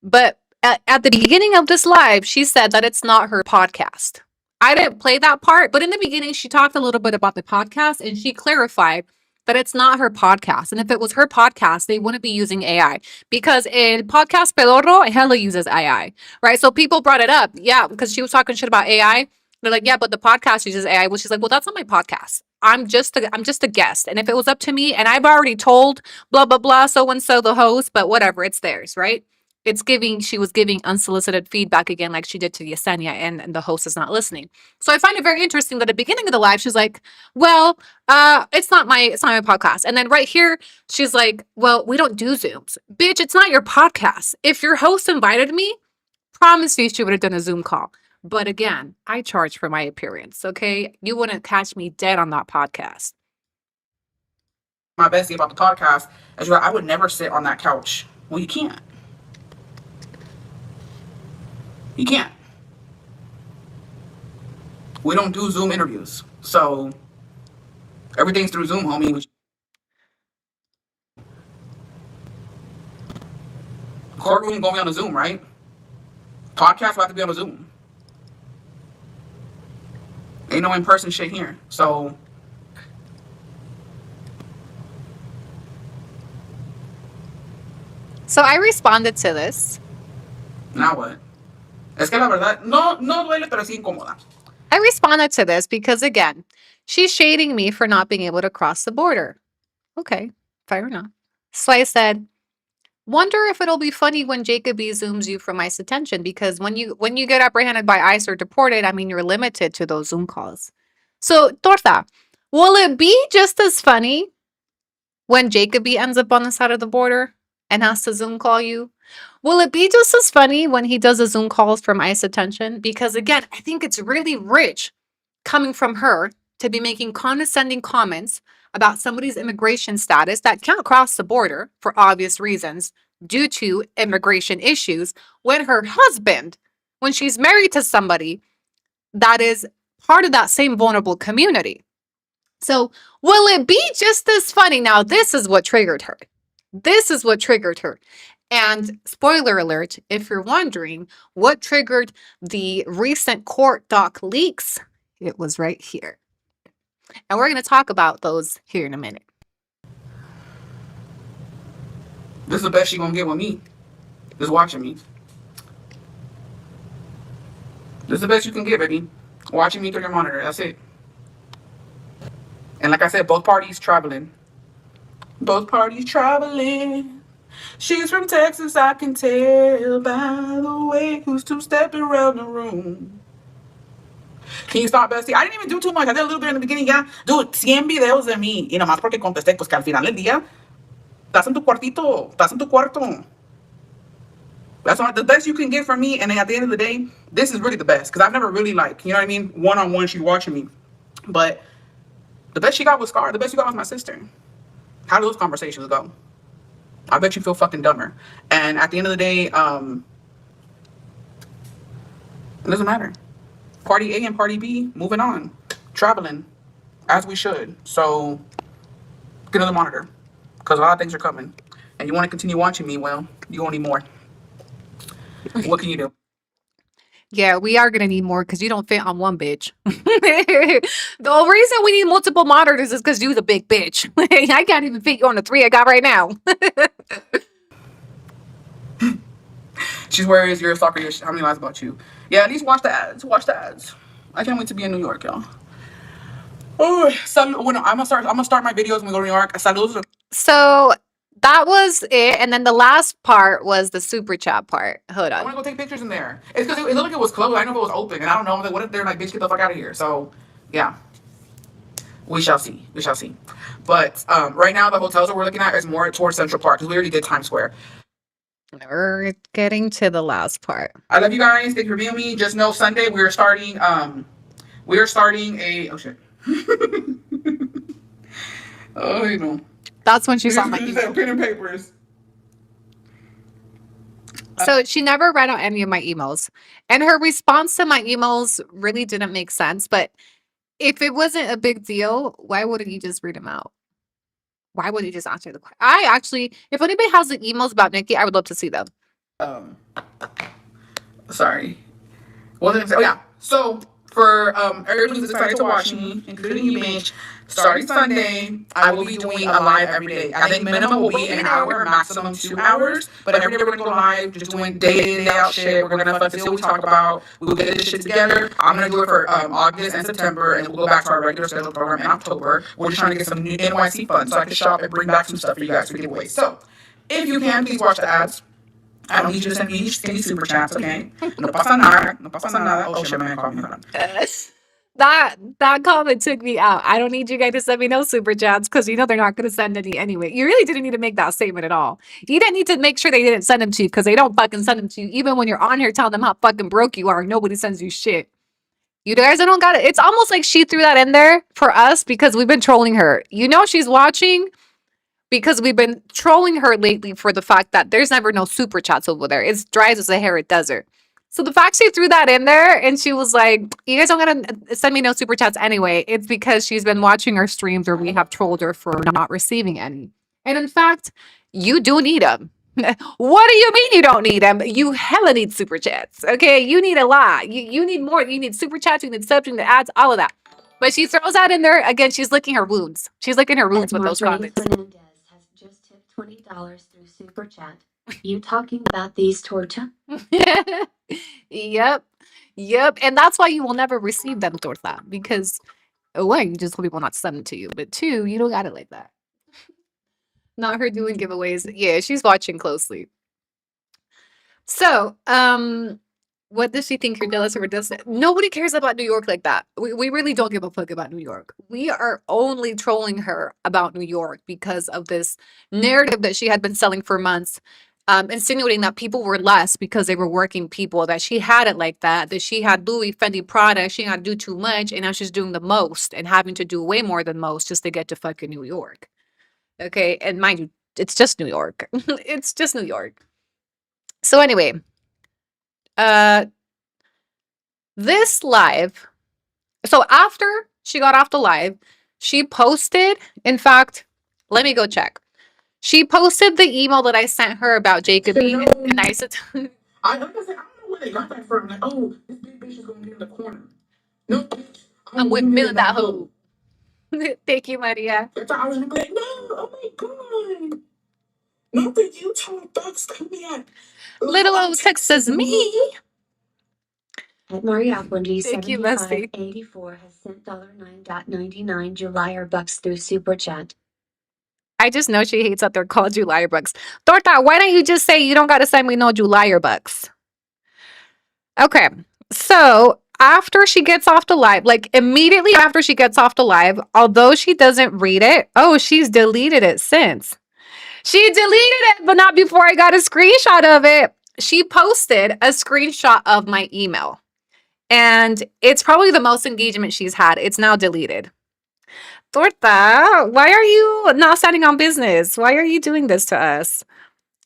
but at the beginning of this live, she said that it's not her podcast. I didn't play that part, but in the beginning, she talked a little bit about the podcast and she clarified that it's not her podcast. And if it was her podcast, they wouldn't be using AI because in podcast Pedorro, hella uses AI, right? So people brought it up. Yeah, because she was talking shit about AI. They're like, yeah, but the podcast uses AI. Well, she's like, well, that's not my podcast. I'm just a guest. And if it was up to me and I've already told blah, blah, blah, so-and-so the host, but whatever, it's theirs, right? she was giving unsolicited feedback again, like she did to Yesenia, and the host is not listening. So I find it very interesting that at the beginning of the live, she's like, well, it's not my podcast. And then right here, she's like, well, we don't do Zooms. Bitch, it's not your podcast. If your host invited me, promise you she would have done a Zoom call. But again, I charge for my appearance, okay? You wouldn't catch me dead on that podcast. My bestie about the podcast, is I would never sit on that couch. Well, you can't. You can't. We don't do Zoom interviews. So everything's through Zoom, homie. Courtroom gonna be on a Zoom, right? Podcast will have to be on a Zoom. Ain't no in-person shit here. So I responded to this. now what? Es que la verdad, no duele, pero sí incómoda. I responded to this because, again, she's shading me for not being able to cross the border. Okay, fair enough. So I said, wonder if it'll be funny when Jacoby Zooms you from ICE detention, because when you get apprehended by ICE or deported, I mean, you're limited to those Zoom calls. So, Torta, will it be just as funny when Jacoby ends up on the side of the border and has to Zoom call you? Will it be just as funny when he does a Zoom calls from ICE detention? Because again, I think it's really rich coming from her to be making condescending comments about somebody's immigration status that can't cross the border for obvious reasons due to immigration issues when her husband, when she's married to somebody that is part of that same vulnerable community. So will it be just as funny? Now, this is what triggered her. This is what triggered her. And spoiler alert, if you're wondering what triggered the recent court doc leaks, it was right here. And we're going to talk about those here in a minute. This is the best she's gonna get with me. Just watching me. This is the best you can get, baby. Watching me through your monitor. That's it. And like I said, both parties traveling. Both parties traveling. She's from Texas, I can tell by the way who's two-stepping around the room. Can you stop, bestie? I didn't even do too much. I did a little bit in the beginning, yeah. Dude, 100 videos de mí. Y nomás porque contesté, pues que al final del día, estás en tu cuartito. Estás en tu cuarto. That's all, the best you can get from me. And then at the end of the day, this is really the best. Because I've never really, like, you know what I mean? One-on-one, she's watching me. But the best she got was Scar. The best you got was my sister. How do those conversations go? I bet you feel fucking dumber. And at the end of the day, it doesn't matter. Party A and Party B, moving on. Traveling, as we should. So, get another monitor. Because a lot of things are coming. And you want to continue watching me, well, you're going to need more. What can you do? Yeah, we are going to need more because you don't fit on one bitch. The reason we need multiple monitors is because you're the big bitch. I can't even fit you on the 3 I got right now. She's where is your soccer? How many lies about you? Yeah, at least watch the ads. Watch the ads. I can't wait to be in New York, y'all. Oh, I'm gonna start my videos when we go to New York. Saludos. So that was it, and then the last part was the super chat part. Hold I on. want to go take pictures in there. It's because it looked like it was closed. I don't know if it was open, and I don't know. Like, what if they're like, bitch, get the fuck out of here? So, yeah. We shall see. We shall see. But right now, the hotels that we're looking at is more towards Central Park because we already did Times Square. We're getting to the last part. I love you guys. Thank you for being with me. Just know Sunday we're starting a oh shit. Oh, you know. That's when she saw my email. email. Pen and papers. So she never read out any of my emails. And her response to my emails really didn't make sense. But if it wasn't a big deal, why wouldn't you just read them out? Why wouldn't you just answer the question? I actually, if anybody has the emails about Nikki, I would love to see them. Sorry. What was I saying? Oh, yeah. So, for everybody who's excited to watch me, including you, Mitch, starting Sunday, I will be doing a live every day. I think minimum will be an hour, maximum 2 hours. But every day we're going to go live, just doing day in, day out shit. We're going to fucking see what we talk about. We'll get this shit together. I'm going to do it for August and September, and then we'll go back to our regular scheduled program in October. We're just trying to get some new NYC fun so I can shop and bring back some stuff for you guys to give away. So, if you can, please watch the ads. I don't need you to send me any super chats, okay? No pasa nada. No pasa nada. Oh shit, my man called me. Hold on. That comment took me out. I don't need you guys to send me no super chats because you know they're not going to send any anyway. You really didn't need to make that statement at all. You didn't need to make sure they didn't send them to you because they don't fucking send them to you. Even when you're on here telling them how fucking broke you are, nobody sends you shit. You guys don't got it. It's almost like she threw that in there for us because we've been trolling her. You know she's watching because we've been trolling her lately for the fact that there's never no super chats over there. It's dry as the Sahara Desert. So the fact she threw that in there and she was like, you guys don't gotta send me no super chats anyway. It's because she's been watching our streams where we have trolled her for not receiving any. And in fact, you do need them. What do you mean you don't need them? You hella need super chats. Okay, you need a lot. You need more. You need super chats. You need subs. You need ads. All of that. But she throws that in there again. She's licking her wounds. She's licking her wounds with those comments. Hernandez has just tipped $20 through super chat. You talking about these torta? Yep. And that's why you will never receive them, Torta, because one, you just want people not to send them to you, but two, you don't got it like that. Not her doing giveaways. Yeah, she's watching closely. So, what does she think you're jealous or does it? Nobody cares about New York like that. We really don't give a fuck about New York. We are only trolling her about New York because of this narrative that she had been selling for months, insinuating that people were less because they were working people, that she had it like that she had Louis Fendi Prada, she had to do too much, and now she's doing the most and having to do way more than most just to get to fucking New York. Okay, and mind you, it's just New York. It's just New York. So anyway, this live, so after she got off the live, she posted, in fact, let me go check. She posted the email that I sent her about Jacoby, and I said, I don't know where they got that from. Like, oh, this big bitch is gonna be in the corner. No, bitch, I'm with Millie that hoe. Thank you, Maria. That's how I was gonna be like, no, oh my god. Not the Utah Ducks coming at Little old Texas me. At Mariaquindy Thank you, Bestie. 7584 has sent $9.99 Juliaag bucks through super chat. I just know she hates that they're called Juliaag bucks. Torta, why don't you just say you don't got to send me no Juliaag bucks? Okay, so after she gets off the live, like immediately after she gets off the live, although she doesn't read it, oh, she's deleted it since. She deleted it, but not before I got a screenshot of it. She posted a screenshot of my email. And it's probably the most engagement she's had. It's now deleted. Torta, why are you not standing on business? Why are you doing this to us?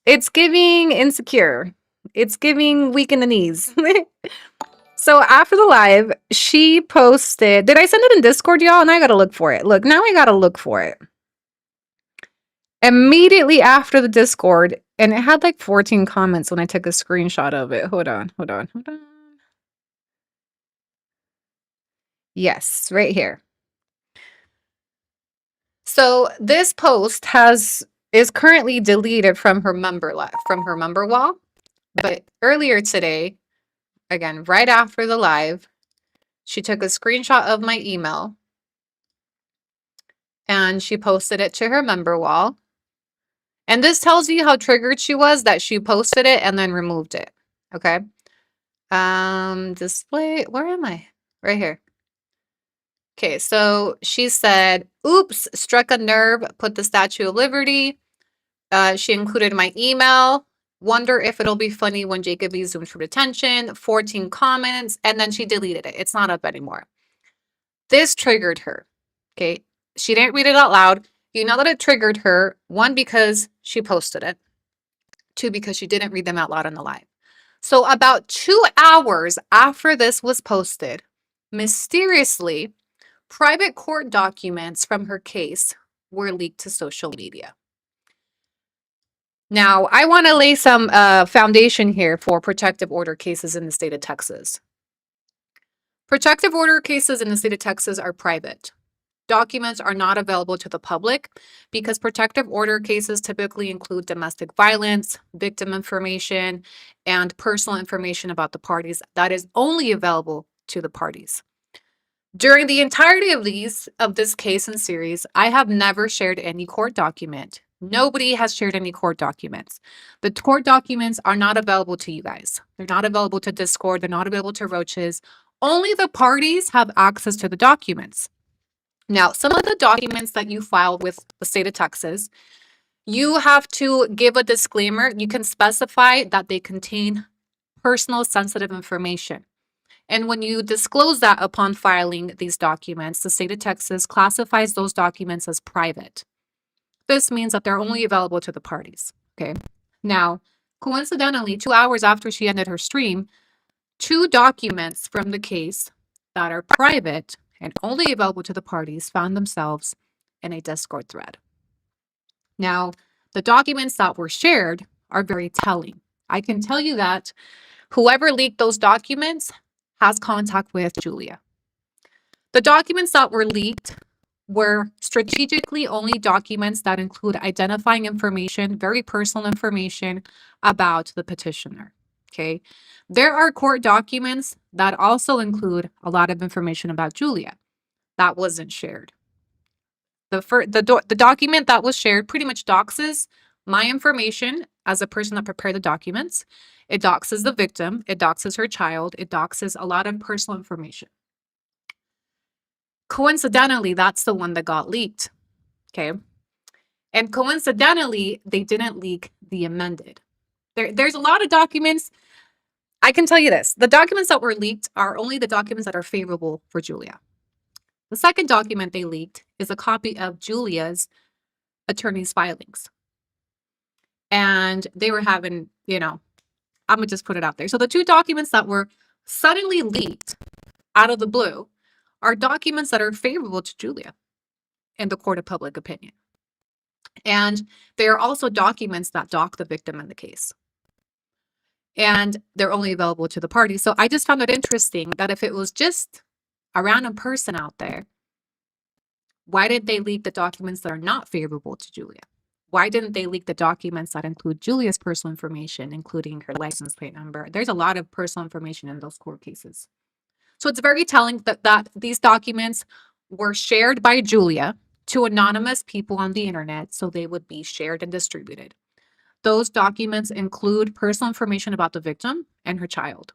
It's giving insecure. It's giving weak in the knees. So after the live, she posted, did I send it in Discord, y'all? And I gotta look for it. Look, now I gotta look for it. Immediately after the Discord, and it had like 14 comments when I took a screenshot of it. Hold on. Yes, right here. So this post is currently deleted from her member wall. But earlier today, again, right after the live, she took a screenshot of my email and she posted it to her member wall. And this tells you how triggered she was that she posted it and then removed it. Okay. Display, where am I? Right here. Okay, so she said, oops, struck a nerve, put the Statue of Liberty. She included my email. Wonder if it'll be funny when Jacoby zooms for detention. 14 comments, and then she deleted it. It's not up anymore. This triggered her. Okay, she didn't read it out loud. You know that it triggered her. One, because she posted it. Two, because she didn't read them out loud on the live. So about 2 hours after this was posted, mysteriously, private court documents from her case were leaked to social media. Now, I want to lay some foundation here for protective order cases in the state of Texas. Protective order cases in the state of Texas are private. Documents are not available to the public because protective order cases typically include domestic violence, victim information, and personal information about the parties that is only available to the parties. During the entirety of this case and series, I have never shared any court document Nobody has shared any court documents. The court documents are not available to you guys. They're not available to Discord. They're not available to Roaches. Only the parties have access to the documents. Now, some of the documents that you file with the state of Texas, you have to give a disclaimer. You can specify that they contain personal sensitive information. And when you disclose that upon filing these documents, the state of Texas classifies those documents as private. This means that they're only available to the parties. Okay. Now, coincidentally, 2 hours after she ended her stream, 2 documents from the case that are private and only available to the parties found themselves in a Discord thread. Now, the documents that were shared are very telling. I can tell you that whoever leaked those documents has contact with Julia. The documents that were leaked were strategically only documents that include identifying information, very personal information about the petitioner. Okay. There are court documents that also include a lot of information about Julia that wasn't shared. The document that was shared pretty much doxes my information as a person that prepared the documents. It doxes the victim. It doxes her child. It doxes a lot of personal information. Coincidentally, that's the one that got leaked. Okay. And coincidentally, they didn't leak the amended. There's a lot of documents. I can tell you this. The documents that were leaked are only the documents that are favorable for Julia. The second document they leaked is a copy of Julia's attorney's filings. And they were having, I'm going to just put it out there. So the 2 documents that were suddenly leaked out of the blue are documents that are favorable to Julia in the court of public opinion. And they are also documents that dock the victim in the case. And they're only available to the party. So I just found it interesting that if it was just a random person out there, why did they leak the documents that are not favorable to Julia? Why didn't they leak the documents that include Julia's personal information, including her license plate number? There's a lot of personal information in those court cases. So it's very telling that these documents were shared by Julia to anonymous people on the internet, so they would be shared and distributed. Those documents include personal information about the victim and her child.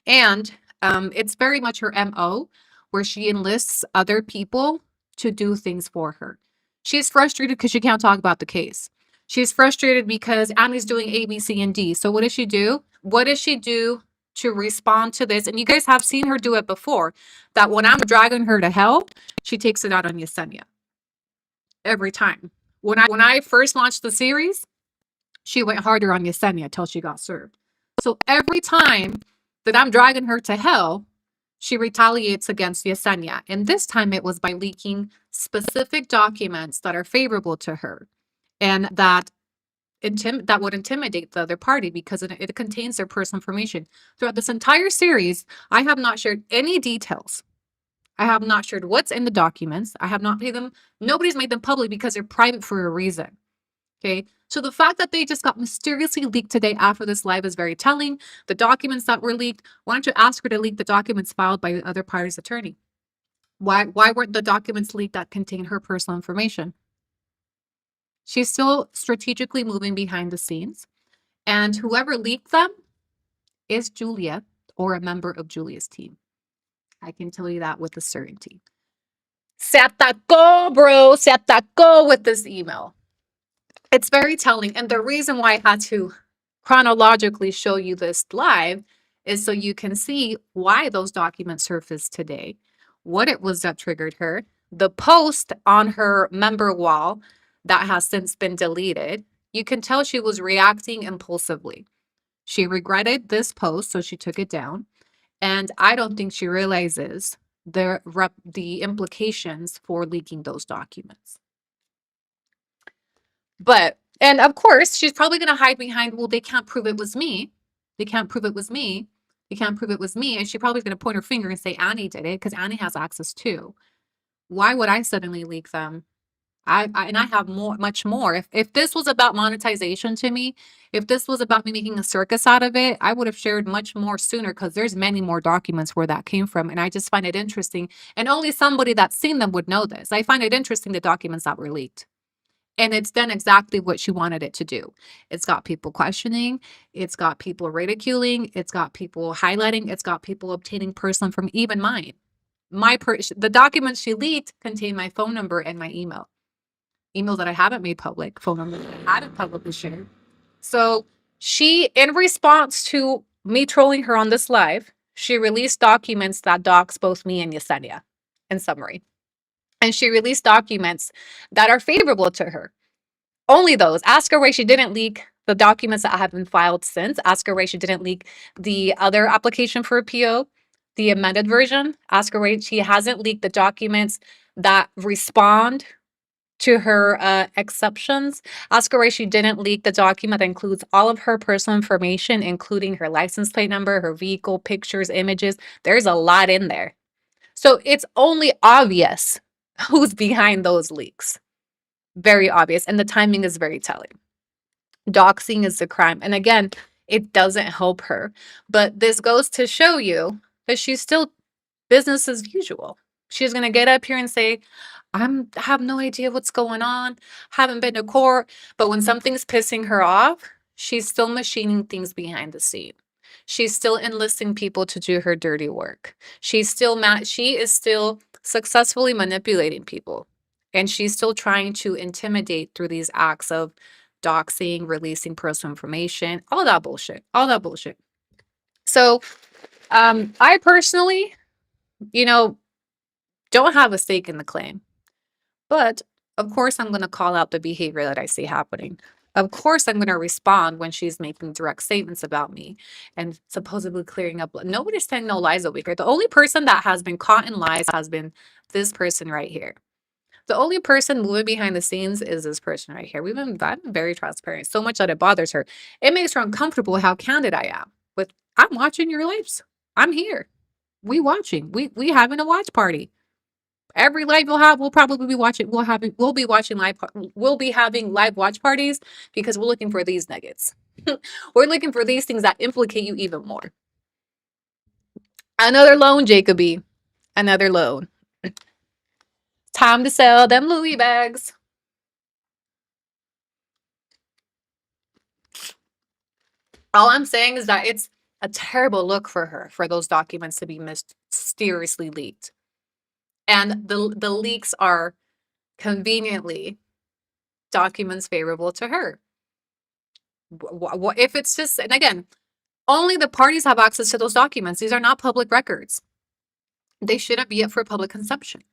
And it's very much her MO, where she enlists other people to do things for her. She's frustrated because she can't talk about the case. She's frustrated because Annie's doing A, B, C, and D. So what does she do? What does she do to respond to this? And you guys have seen her do it before, that when I'm dragging her to hell, she takes it out on Yesenia. Every time. When I first launched the series, she went harder on Yesenia until she got served. So every time that I'm dragging her to hell, she retaliates against Yesenia. And this time it was by leaking specific documents that are favorable to her and that would intimidate the other party because it contains their personal information. Throughout this entire series, I have not shared any details. I have not shared what's in the documents. I have not made them, nobody's made them public because they're private for a reason. Okay, so the fact that they just got mysteriously leaked today after this live is very telling. The documents that were leaked, why don't you ask her to leak the documents filed by the other party's attorney? Why weren't the documents leaked that contain her personal information? She's still strategically moving behind the scenes. And whoever leaked them is Julia or a member of Julia's team. I can tell you that with a certainty. Se atacó, bro. Se atacó with this email. It's very telling. And the reason why I had to chronologically show you this live is so you can see why those documents surfaced today, what it was that triggered her, the post on her member wall that has since been deleted. You can tell she was reacting impulsively. She regretted this post, so she took it down. And I don't think she realizes the implications for leaking those documents. But, and of course, she's probably going to hide behind, well, they can't prove it was me. They can't prove it was me. They can't prove it was me. And she's probably going to point her finger and say Annie did it because Annie has access too. Why would I suddenly leak them? I have much more. If this was about monetization to me, if this was about me making a circus out of it, I would have shared much more sooner because there's many more documents where that came from. And I just find it interesting. And only somebody that's seen them would know this. I find it interesting the documents that were leaked. And it's done exactly what she wanted it to do. It's got people questioning, it's got people ridiculing, it's got people highlighting, it's got people obtaining personal from even mine. The documents she leaked contain my phone number and my email. Emails that I haven't made public, phone numbers that I haven't publicly shared. So she, in response to me trolling her on this live, she released documents that dox both me and Yesenia, in summary. And she released documents that are favorable to her. Only those. Ask her why she didn't leak the documents that have been filed since. Ask her why she didn't leak the other application for a PO, the amended version. Ask her why she hasn't leaked the documents that respond to her exceptions. Ask her why she didn't leak the document that includes all of her personal information, including her license plate number, her vehicle, pictures, images. There's a lot in there. So it's only obvious who's behind those leaks. Very obvious. And the timing is very telling. Doxing is the crime. And again, it doesn't help her. But this goes to show you that she's still business as usual. She's going to get up here and say, I have no idea what's going on. Haven't been to court. But when something's pissing her off, she's still machining things behind the scene. She's still enlisting people to do her dirty work. She is still successfully manipulating people. And she's still trying to intimidate through these acts of doxing, releasing personal information, all that bullshit. All that bullshit. So I personally, don't have a stake in the claim. But of course, I'm going to call out the behavior that I see happening. Of course, I'm going to respond when she's making direct statements about me and supposedly clearing up. Nobody's telling no lies over here. The only person that has been caught in lies has been this person right here. The only person moving behind the scenes is this person right here. I've been very transparent, so much that it bothers her. It makes her uncomfortable how candid I am. I'm watching your lives. I'm here. We watching. We having a watch party. Every live you'll have, we'll probably be watching. We'll be watching live. We'll be having live watch parties because we're looking for these nuggets. We're looking for these things that implicate you even more. Another loan, Jacoby. Another loan. Time to sell them Louis bags. All I'm saying is that it's a terrible look for her for those documents to be mysteriously leaked. And the leaks are conveniently documents favorable to her. What if it's just, and again, only the parties have access to those documents. These are not public records. They shouldn't be up for public consumption.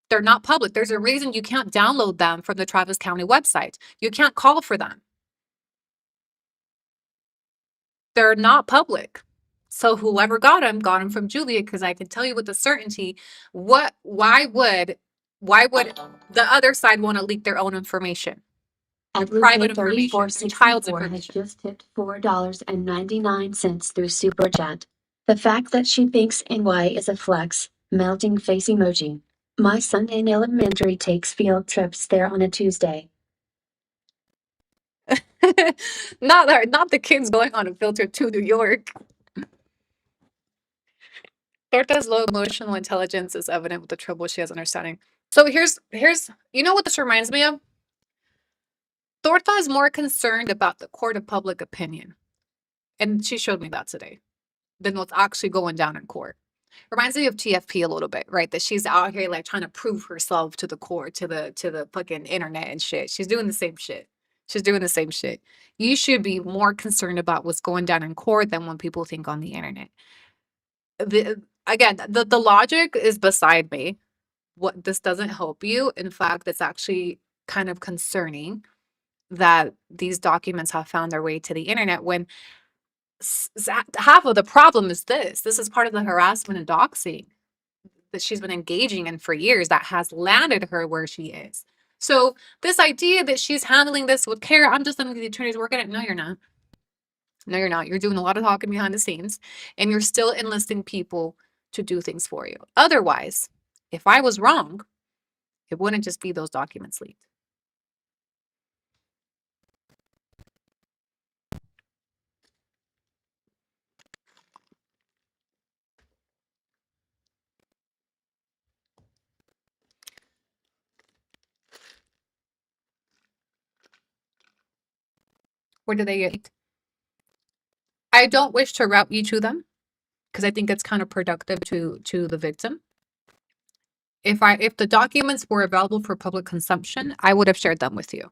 They're not public. There's a reason you can't download them from the Travis County website. You can't call for them. They're not public. So whoever got them from Juliaag, because I can tell you with a certainty, why would the other side want to leak their own information? Private information, their child's information. Has just tipped $4.99 through Super Chat. The fact that she thinks NY is a flex, melting face emoji. My son in elementary takes field trips there on a Tuesday. Not the kids going on a field trip to New York. Torta's low emotional intelligence is evident with the trouble she has understanding. So here's you know what this reminds me of? Torta is more concerned about the court of public opinion. And she showed me that today. Than what's actually going down in court. Reminds me of TFP a little bit, right? That she's out here like trying to prove herself to the court, to the fucking internet and shit. She's doing the same shit. She's doing the same shit. You should be more concerned about what's going down in court than what people think on the internet. The logic is beside me. What this doesn't help you. In fact, it's actually kind of concerning that these documents have found their way to the internet when half of the problem is this is part of the harassment and doxing that she's been engaging in for years that has landed her where she is. So this idea that she's handling this with care, I'm just letting the attorneys work at it. No, you're not. No, you're not. You're doing a lot of talking behind the scenes and you're still enlisting people to do things for you. Otherwise, if I was wrong, it wouldn't just be those documents leaked. Where did they get? I don't wish to route you to them because I think it's counterproductive to the victim. If the documents were available for public consumption, I would have shared them with you.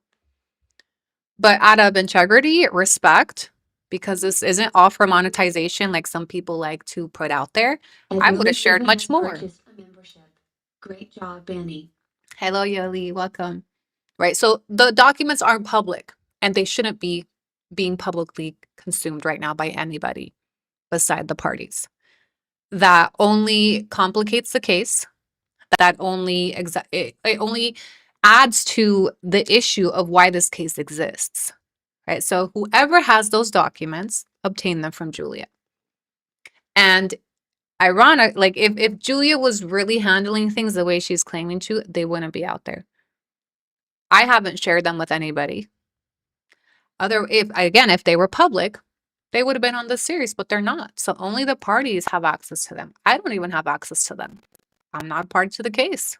But out of integrity, respect, because this isn't all for monetization like some people like to put out there, I would have shared much more. Purchased a membership. Great job, Annie. Hello, Yali, welcome. Right, so the documents aren't public, and they shouldn't be being publicly consumed right now by anybody beside the parties. That only complicates the case. That only it only adds to the issue of why this case exists. Right, so whoever has those documents, obtain them from Julia. And ironic, like if Julia was really handling things the way she's claiming to, they wouldn't be out there. I haven't shared them with anybody. If they were public, they would have been on this series, but they're not. So only the parties have access to them. I don't even have access to them. I'm not part to the case.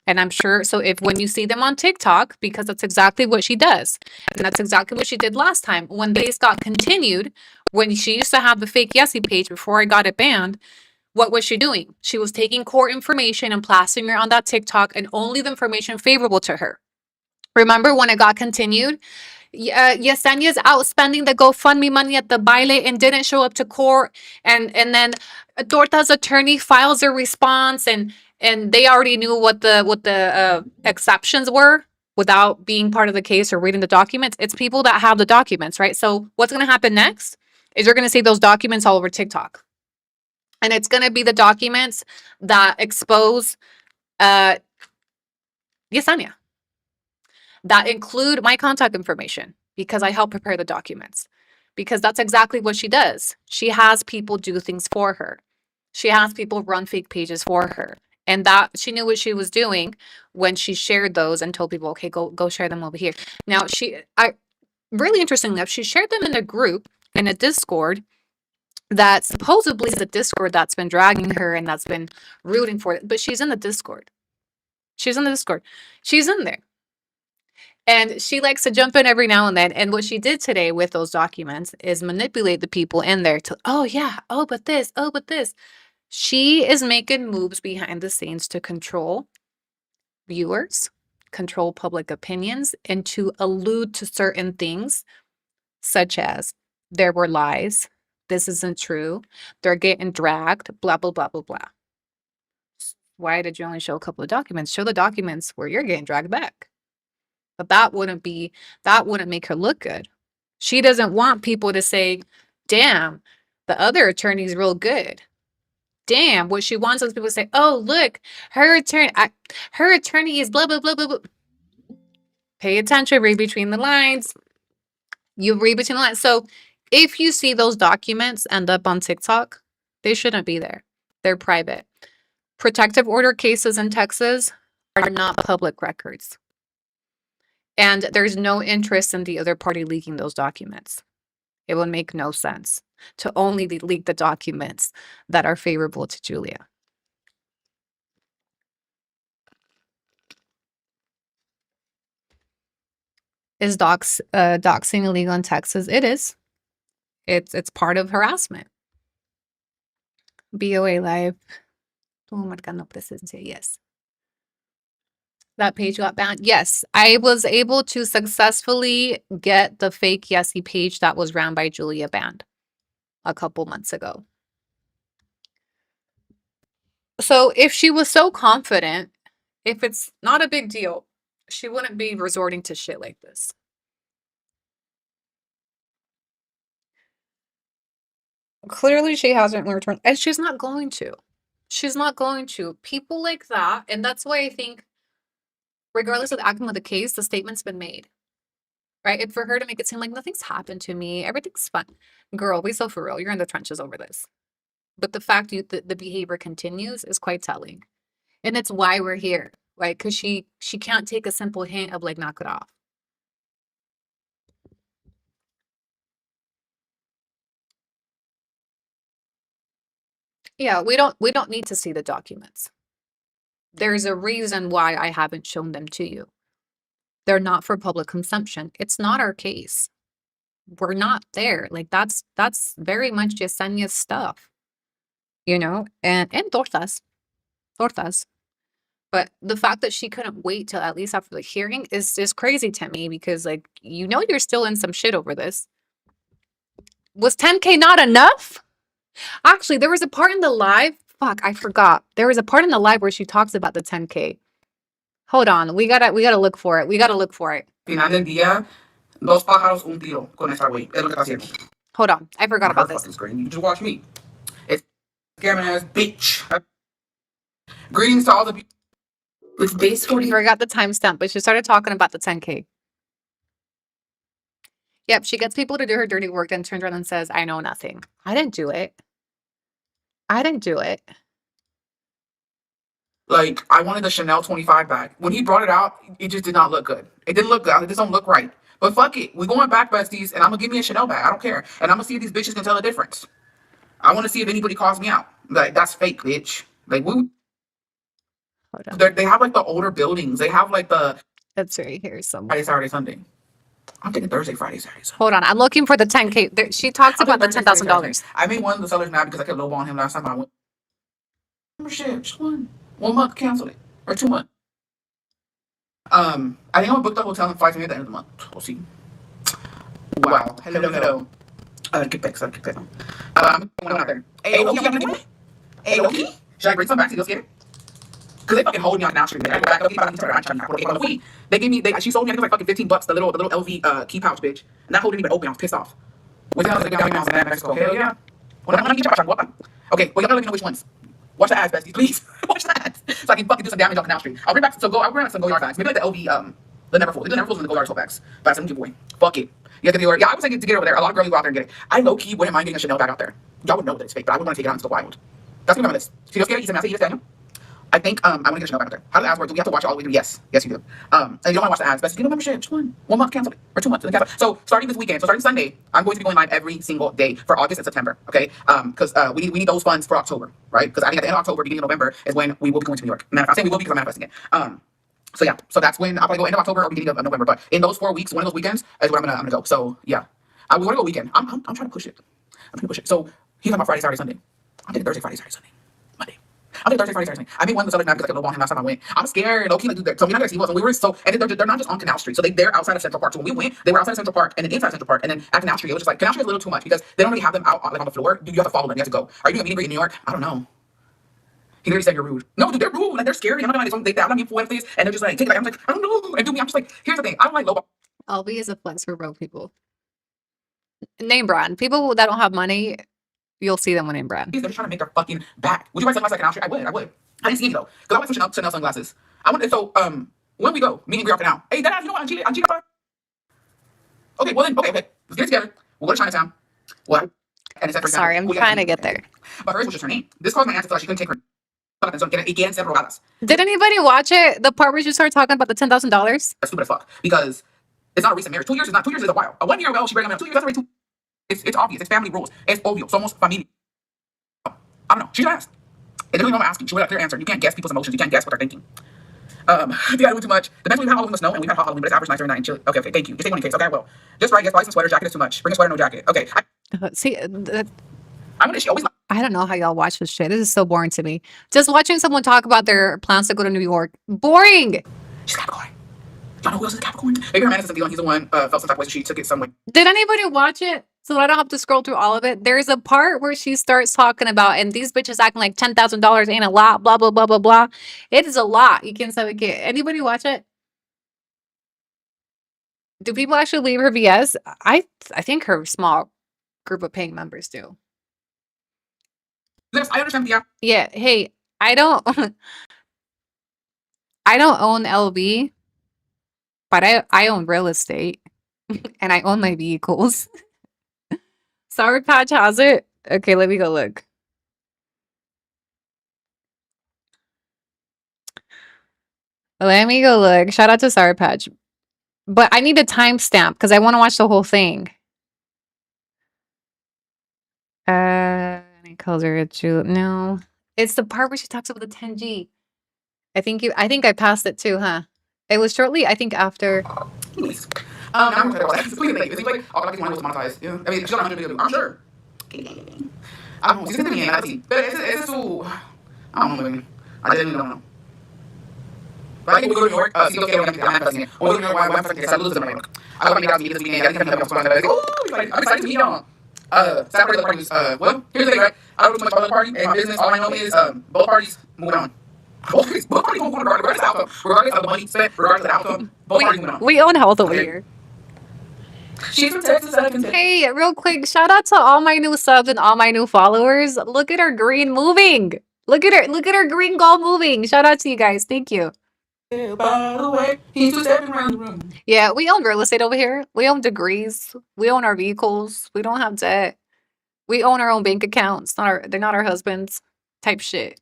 And I'm sure, so if when you see them on TikTok, because that's exactly what she does, and that's exactly what she did last time, when the case got continued, when she used to have the fake Yessie page before I got it banned, what was she doing? She was taking court information and plastering it on that TikTok and only the information favorable to her. Remember when it got continued? Yesenia's out spending the GoFundMe money at the baile and didn't show up to court. And then Dorta's attorney files a response and they already knew what the exceptions were without being part of the case or reading the documents. It's people that have the documents, right? So what's going to happen next is you're going to see those documents all over TikTok. And it's going to be the documents that expose Yesenia, that include my contact information because I help prepare the documents. Because that's exactly what she does. She has people do things for her. She has people run fake pages for her. And that she knew what she was doing when she shared those and told people, okay, go share them over here. Now, really interesting enough, she shared them in a group, in a Discord, that supposedly is a Discord that's been dragging her and that's been rooting for it. But she's in the Discord. She's in the Discord. She's in there. And she likes to jump in every now and then. And what she did today with those documents is manipulate the people in there to, oh yeah, oh, but this, oh, but this. She is making moves behind the scenes to control viewers, control public opinions, and to allude to certain things, such as there were lies, this isn't true, they're getting dragged, blah, blah, blah, blah, blah. Why did you only show a couple of documents? Show the documents where you're getting dragged back. But that wouldn't make her look good. She doesn't want people to say, damn, the other attorney's real good. Damn, what she wants is people to say, oh, look, her attorney is blah, blah, blah, blah, blah. Pay attention, read between the lines. You read between the lines. So if you see those documents end up on TikTok, they shouldn't be there. They're private. Protective order cases in Texas are not public records. And there's no interest in the other party leaking those documents. It would make no sense to only leak the documents that are favorable to Julia. Is doxing illegal in Texas? It is. It's part of harassment. BOA Live. Yes. That page got banned. Yes, I was able to successfully get the fake Yessie page that was ran by Julia banned a couple months ago. So if she was so confident, if it's not a big deal, she wouldn't be resorting to shit like this. Clearly, she hasn't learned, and she's not going to. She's not going to. People like that, and that's why I think, regardless of the outcome of the case, the statement's been made. Right? And for her to make it seem like nothing's happened to me, everything's fine. Girl, be so for real. You're in the trenches over this. But the fact that the behavior continues is quite telling. And it's why we're here, right? Because she can't take a simple hint of like, knock it off. Yeah, we don't need to see the documents. There's a reason why I haven't shown them to you. They're not for public consumption. It's not our case. We're not there. Like that's very much Yesenia's stuff, you know, and tortas. But the fact that she couldn't wait till at least after the hearing is just crazy to me because, like, you know, you're still in some shit over this. Was 10K not enough? Actually, there was a part in the live. Fuck, I forgot. There was a part in the live where she talks about the 10K. Hold on, we gotta look for it. Final del día, dos pájaros, un tiro con esta güey. Es lo que está haciendo. Hold on, I forgot about this. Screen. You just watch me. It's scamming ass bitch. Greetings to all the people. It's base 40. Forgot the timestamp, but she started talking about the 10K. Yep, she gets people to do her dirty work, then turns around and says, I know nothing. I didn't do it. Like, I wanted the Chanel 25 bag. When he brought it out, it just did not look good. It didn't look good. I was like, this don't look right. But fuck it. We're going back, besties, and I'm going to give me a Chanel bag. I don't care. And I'm going to see if these bitches can tell the difference. I want to see if anybody calls me out. Like, that's fake, bitch. Like, they have, like, the older buildings. They have, like, the... That's right here somewhere. Friday, Saturday, Sunday. I'm thinking Thursday, Friday, Saturday, Sunday. Hold on, I'm looking for the 10K. There, she talks about the $10,000. I made one of the sellers mad because I kept lowballing him last time I went. Membership, just one. 1 month, cancel it. Or 2 months. I think I'm gonna book the hotel and fly to me at the end of the month. We'll see. Wow. Hello. Get back. I'm going out there. Hey, Loki, I'm gonna Hey, Loki. Should I bring some back to go get it? Because they fucking hold me on Now Street. They gave me, she sold me, I think, like fucking $15, the little LV key pouch, bitch. And that hole didn't even open. I was pissed off. What's the hell? Like, Mexico. Hell yeah. Okay, well, y'all gotta let me know which ones. Watch the ads, besties, please. Watch the ads. So I can fucking do some damage on Canal Street. I'll bring back some Go-Yard bags. Maybe like the LV, the Neverfull. The Neverfulls and the Go-Yard tote bags. But that's a giveaway. Fuck it. You have to do it. Yeah, I was thinking to get it over there. A lot of girls go out there and get it. I low-key wouldn't mind getting a Chanel bag out there. Y'all would know that it's fake, but I would want to take it out and go wild. That's gonna be on my list. Si Dios quiere, y se me hace, y este año. I think I want to get a Chanel bag out there. How do the ads work? Do we have to watch it all the way through? Yes, you do. And you don't want to watch the ads, but you know membership, just 1 month, cancel it, or 2 months, then cancel it. So starting this weekend, starting Sunday, I'm going to be going live every single day for August and September. Okay, because we need those funds for October, right? Because I think at the end of October, beginning of November is when we will be going to New York. I'm saying we will because I'm manifesting it. So yeah, so that's when I'll probably go end of October or beginning of November. But in those 4 weeks, one of those weekends is when I'm gonna go. So yeah, we want to go weekend. I'm trying to push it. So he's talking about Friday, Saturday, Sunday. I'm thinking Thursday, Friday, Saturday, Sunday, Monday. I'm thinking Thursday, Friday, Saturday, Sunday. I made one of the sellers mad because I could lowball him last time I went. I'm scared. Low-key, like, so we're not gonna see what. So we were and they're not just on Canal Street. So they're outside of Central Park. So when we went, they were outside of Central Park and then inside Central Park and then at Canal Street. It was just like Canal Street is a little too much because they don't really have them out like on the floor. You have to follow them. You have to go. Are you doing a meet and greet in New York? I don't know. He literally said you're rude. No, dude, they're rude. Like they're scary. I'm not gonna they hablan bien fuertes and they're just like, I'm like, I don't know. And do me, I'm just like, here's the thing. I don't like lowball. LV is a flex for broke people. Name brand. People that don't have money, you'll see them with name brand. They're just trying to make their fucking back. Would you buy sunglasses at Canal Street? I would. I didn't see any though. Because I want some Chanel sunglasses. I want so when we go, meet and greet on Canal. Hey, Dad, you know what? Angie. Okay, well then, okay. Let's get it together. We'll go to Chinatown. What? And it's Sorry, I'm trying to get there. But hers was just her name. This caused my aunt to feel like she couldn't take her. Did anybody watch it? The part where she started talking about the $10,000? That's stupid as fuck. Because it's not a recent marriage. 2 years is not. 2 years is a while. 1 year ago, she breaking up. 2 years, that's already 2. It's obvious. It's family rules. Es obvio. Somos familia. I don't know. She just asked. It doesn't even know I'm asking. She would have a clear answer. You can't guess people's emotions. You can't guess what they're thinking. I think I do too much. The next week we had Halloween with snow and we've had hot Halloween, but it's average nice during night in Chile. Okay, thank you. Just take one in case. Okay, I will. Just right, guess buy some sweaters. Jacket is too much. Bring a sweater, no jacket. Okay. See, She always. I don't know how y'all watch this shit. This is so boring to me. Just watching someone talk about their plans to go to New York. Boring. She's Capricorn. Y'all know who else is Capricorn? Maybe her man is something on. He's the one felt some type of way, so she took it somewhere. Did anybody watch it? So I don't have to scroll through all of it. There's a part where she starts talking about, and these bitches acting like $10,000 ain't a lot, blah, blah, blah, blah, blah. It is a lot. You can say, okay, anybody watch it? Do people actually leave her VS? I think her small group of paying members do. Yes, I understand. Yeah. Hey, I don't own LV, but I own real estate and I own my vehicles. Sour Patch has it. Okay, let me go look. Let me go look. Shout out to Sour Patch. But I need a timestamp because I want to watch the whole thing. Any calls her a no. It's the part where she talks about the 10G. I think I passed it too, huh? It was shortly, I think, after. Anyways, now I'm gonna tell you what. Please thank you. It seems like all like money was monetized. Yeah. I mean, she's on 100 videos. I'm sure. I don't know. Si se bien, así. Pero ese es su. I don't know, baby. I genuinely don't know. But I think we'll go to New York. Sí, lo quiero ver. I'm fascinated. We'll go to New York. Why fucking saludos de Nueva York. I hope I meet this weekend. I think I'm gonna be able to. I'm excited to meet y'all. Saturday the party was. Well, here's the thing, right? I don't do much about the party and business. All I know is both parties moving on. Both parties moving on regardless of the outcome, regardless of the money spent, regardless of the outcome. Both parties moving on. We own health over here. She's from Texas. Hey, real quick, shout out to all my new subs and all my new followers. Look at our green moving. Look at her green gold moving. Shout out to you guys. Thank you. By the way, he's just stepping around the room. Yeah, we own real estate over here. We own degrees. We own our vehicles. We don't have debt. We own our own bank accounts. They're not our husbands. Type shit.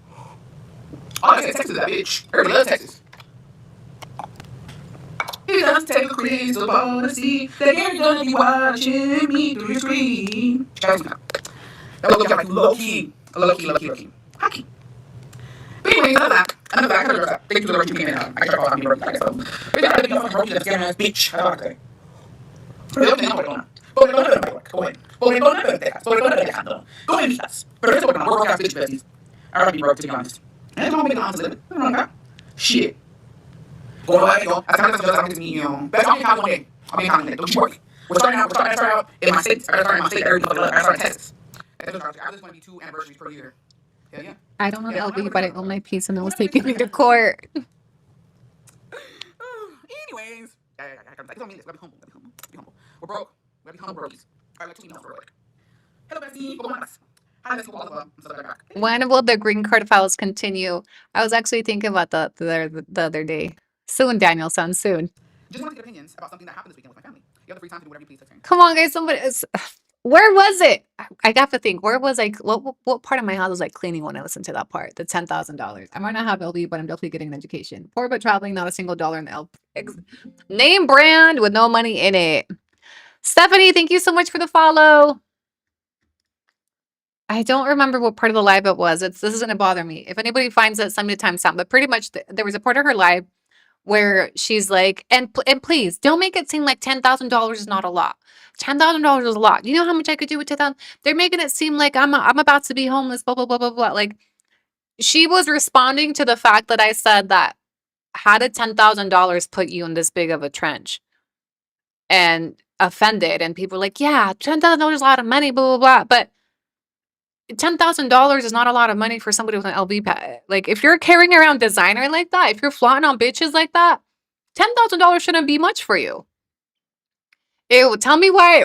Oh, I said Texas, that bitch. Everybody loves Texas. It doesn't take a crystal ball to see that you're gonna be watching me through your screen. That was like low key. Hockey. But anyways, enough of that. I could have that. Thank you for the rest you came in. I tried to call me broke. I so. But yeah, I think I'm broke. That scam ass bitch. I thought I could say. Pero yo tengo perdona. Porque no me voy. Go ahead. Porque no me dejas. Porque no me dejando. Go ahead, mijas. Pero eso porque no. We're broke ass bitch besties. I'd rather be broke, to be honest. And it's gonna make an honest living. I don't know that. Shit. Go ahead, go. I thought that's just to me, you know. But I'll be in one day. I'll be in one day. Don't you worry. We're starting out in my state. I started in my state. I started in Texas. I just want to be 2 anniversaries per year. Hell yeah. I don't know the LB, but I own my piece and it was taking me to court. Anyways. Yeah. I don't mean this. Gotta be humble. We're broke. We gotta be humble brokies. I like 2 emails real quick. Hello, Bessie. ¿Cómo andas? Hi, Bessie. When will the green card files continue? I was actually thinking about the other day. Soon, Daniel, son, soon. Just want to get opinions about something that happened this weekend with my family. You have the free time to do whatever you please. Come on, guys. Somebody is. Where was it? I have to think. Where was what part of my house was like cleaning when I listened to that part? The $10,000. I might not have LB, but I'm definitely getting an education. Poor but traveling, not a single dollar in the LB. Name brand with no money in it. Stephanie, thank you so much for the follow. I don't remember what part of the live it was. This is gonna bother me. If anybody finds it, send me the timestamp. But pretty much there was a part of her live where she's like, and please don't make it seem like $10,000 is not a lot. $10,000 is a lot. You know how much I could do with 10,000? They're making it seem like I'm about to be homeless, blah, blah, blah, blah, blah. Like, she was responding to the fact that I said that how did $10,000 put you in this big of a trench? And offended. And people were like, yeah, $10,000 is a lot of money, blah, blah, blah. But $10,000 is not a lot of money for somebody with an LB pad. Like, if you're carrying around designer like that, if you're flaunting on bitches like that, $10,000 shouldn't be much for you. Ew, tell me why.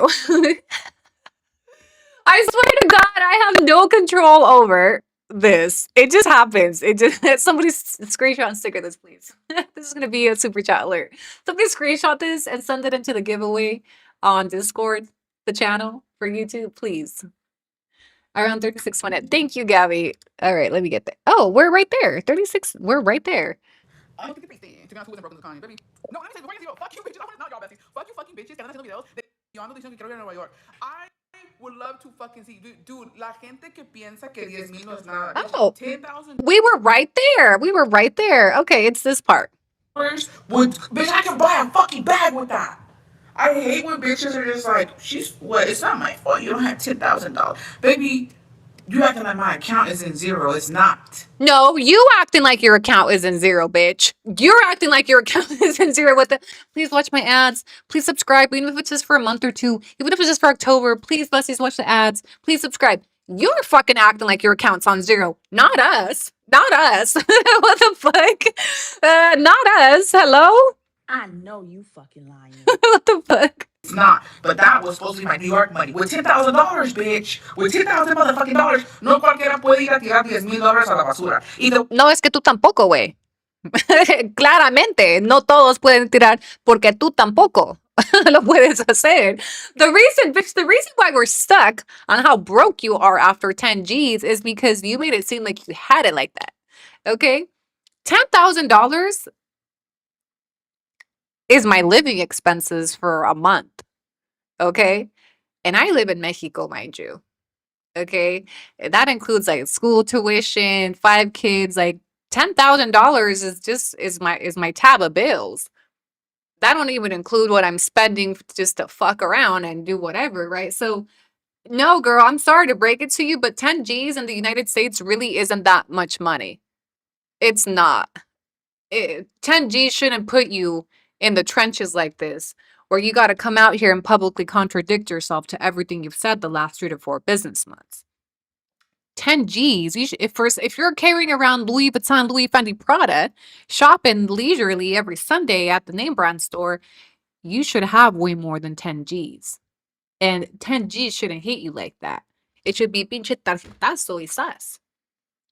I swear to God, I have no control over this. It just happens. Somebody screenshot and sticker this, please. This is gonna be a super chat alert. Somebody screenshot this and send it into the giveaway on Discord, the channel for YouTube, please. Around 36 minutes. Thank you, Gabby. All right, let me get there. Oh, we're right there. 36. We're right there. I don't think it's thing. To be honest, who wasn't broken economy, baby. No, I'm saying, fuck you, bitches. I want to not y'all, Bessie. Fuck you, fucking bitches. I would love to fucking see, dude. La gente que piensa que 10,000 no es nada. Oh, 10,000. We were right there. Okay, it's this part. Bitch, I can buy a fucking bag with that. I hate when bitches are just like, it's not my fault. You don't have $10,000. Baby, you acting like my account is in zero. It's not. No, you acting like your account is in zero, bitch. You're acting like your account is in zero with the. Please watch my ads. Please subscribe, even if it's just for a month or 2. Even if it's just for October, please, besties, watch the ads. Please subscribe. You're fucking acting like your account's on zero. Not us. What the fuck? Not us. Hello? I know you fucking lying. What the fuck? It's not. But that was supposed to be my New York money. With $10,000, bitch. With $10,000 motherfucking dollars, no cualquiera puede ir a tirar $10,000 a la basura. No, es que tú tampoco, güey. Claramente, no todos pueden tirar porque tú tampoco lo puedes hacer. The reason why we're stuck on how broke you are after 10 G's is because you made it seem like you had it like that. Okay? $10,000 is my living expenses for a month. Okay? And I live in Mexico, mind you. Okay? That includes like school tuition, 5 kids, like $10,000 is my tab of bills. That don't even include what I'm spending just to fuck around and do whatever, right? So no, girl, I'm sorry to break it to you, but 10 G's in the United States really isn't that much money. It's not. 10 G's shouldn't put you in the trenches like this, where you got to come out here and publicly contradict yourself to everything you've said the last 3 to 4 business months. 10 G's, if you're carrying around Louis Vuitton, Louis Fendi Prada, shopping leisurely every Sunday at the name brand store, you should have way more than 10 G's. And 10 G's shouldn't hit you like that. It should be pinche tarjetazo y sas.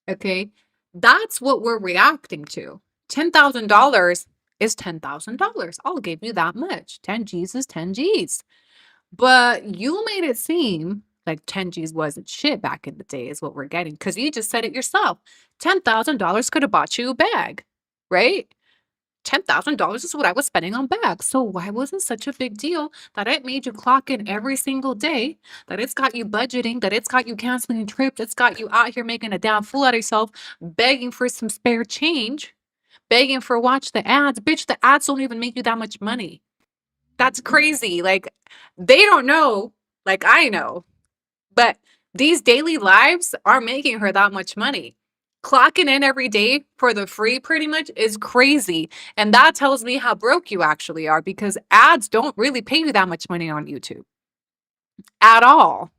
Okay? That's what we're reacting to. $10,000 is $10,000. I'll give you that much. 10 G's is 10 G's. But you made it seem like 10 G's wasn't shit back in the day is what we're getting. Because you just said it yourself. $10,000 could have bought you a bag, right? $10,000 is what I was spending on bags. So why was it such a big deal that it made you clock in every single day, that it's got you budgeting, that it's got you canceling trips, it's got you out here making a damn fool out of yourself, begging for some spare change, begging for watch the ads. Bitch, the ads don't even make you that much money. That's crazy. Like, they don't know, like I know, but these daily lives are making her that much money. Clocking in every day for the free pretty much is crazy. And that tells me how broke you actually are, because ads don't really pay you that much money on YouTube at all.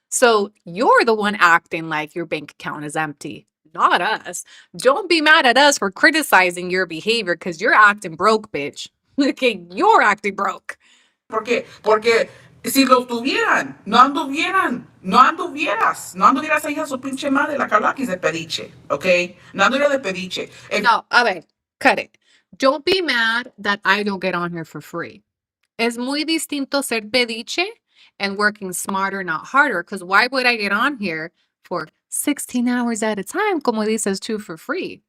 So you're the one acting like your bank account is empty, not us. Don't be mad at us for criticizing your behavior because you're acting broke, bitch. Okay, you're acting broke. ¿Por qué? Porque si lo tuvieran, no anduvieras ahí a su pinche madre la calaquis de pediche, ¿ok? No anduviera de pediche. No, okay, cut it. Don't be mad that I don't get on here for free. Es muy distinto ser pediche and working smarter, not harder. Because why would I get on here for 16 hours at a time, como dices too, for free?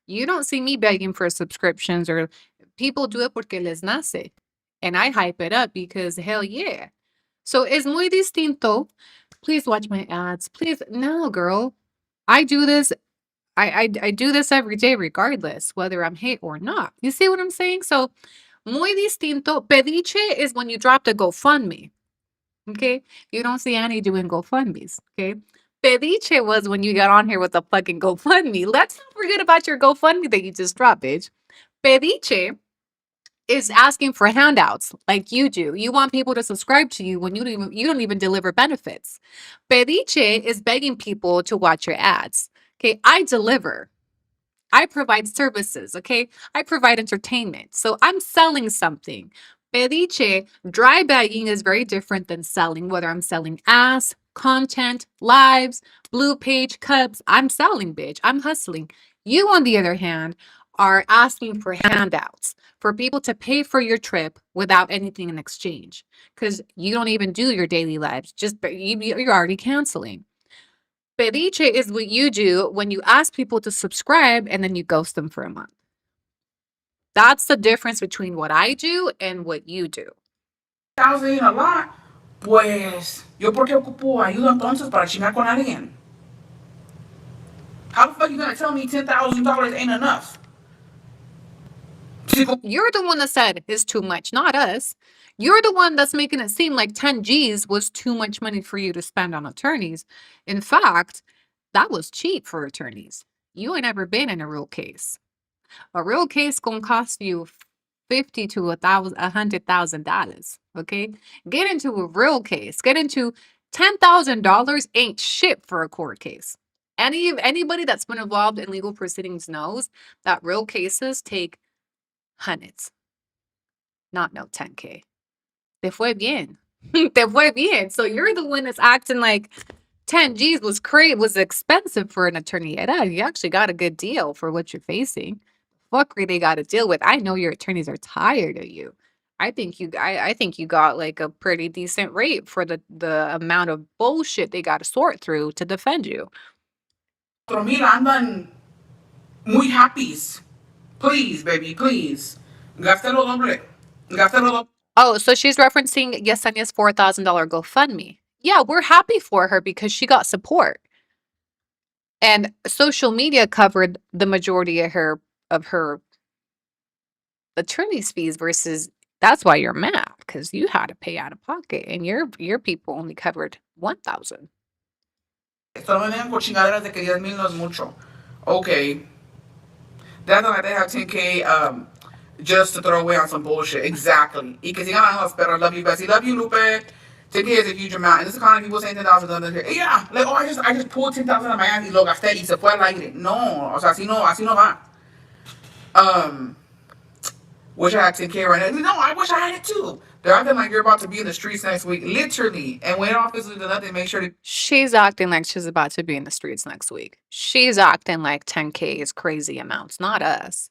You don't see me begging for subscriptions, or people do it porque les nace. And I hype it up because hell yeah. So es muy distinto. Please watch my ads. Please. No, girl. I do this. I do this every day regardless, whether I'm hate or not. You see what I'm saying? So muy distinto. Pediche is when you drop the GoFundMe. Okay? You don't see Annie doing GoFundMes. Okay? Pediche was when you got on here with the fucking GoFundMe. Let's not forget about your GoFundMe that you just dropped, bitch. Pediche is asking for handouts like you do. You want people to subscribe to you when you don't even deliver benefits. Pediche is begging people to watch your ads. Okay? I deliver. I provide services, okay? I provide entertainment. So I'm selling something. Pediche, dry bagging is very different than selling, whether I'm selling ass, content, lives, blue page, cups. I'm selling, bitch. I'm hustling. You, on the other hand, are asking for handouts, for people to pay for your trip without anything in exchange, because you don't even do your daily lives. You're already canceling. Pediche is what you do when you ask people to subscribe and then you ghost them for a month. That's the difference between what I do and what you do. $10,000 a lot. Pues, ¿yo por qué ocupo ayuda entonces para chingar con alguien? How the fuck you gonna tell me $10,000 ain't enough? You're the one that said it's too much, not us. You're the one that's making it seem like 10 G's was too much money for you to spend on attorneys. In fact, that was cheap for attorneys. You ain't ever been in a real case. A real case gonna cost you $50,000 to $100,000. Okay, get into a real case. Get into $10,000 ain't shit for a court case. Anybody that's been involved in legal proceedings knows that real cases take hundreds, not no 10K. Te fue bien. Te fue bien. So you're the one that's acting like 10 G's was expensive for an attorney. You actually got a good deal for what you're facing. Fuckery they got to deal with. I know your attorneys are tired of you. I think you got like a pretty decent rate for the amount of bullshit they got to sort through to defend you. Mira, andan muy happies. Please, baby, please. Gástalo doble. Oh, so she's referencing Yesenia's $4,000 GoFundMe. Yeah, we're happy for her because she got support. And social media covered the majority of her attorney's fees versus that's why you're mad because you had to pay out of pocket and your people only covered 1,000. Solo me dejan con chingaderas de que 10,000 no es mucho. Okay. That's why they have 10K just to throw away on some bullshit. Exactly. Y que sigan a los perros. Love you, Bessie. Love you, Lupe. 10K is a huge amount. And this is kind of people saying 10,000. Yeah, like, oh, I just pulled 10,000 out of my ass y lo gasté y se fue al aire. No, o sea, así no va. Wish I had 10K right now. No, I wish I had it too. They're acting like you're about to be in the streets next week. Literally. And when officers do nothing, make sure to. She's acting like she's about to be in the streets next week. She's acting like 10K is crazy amounts, not us.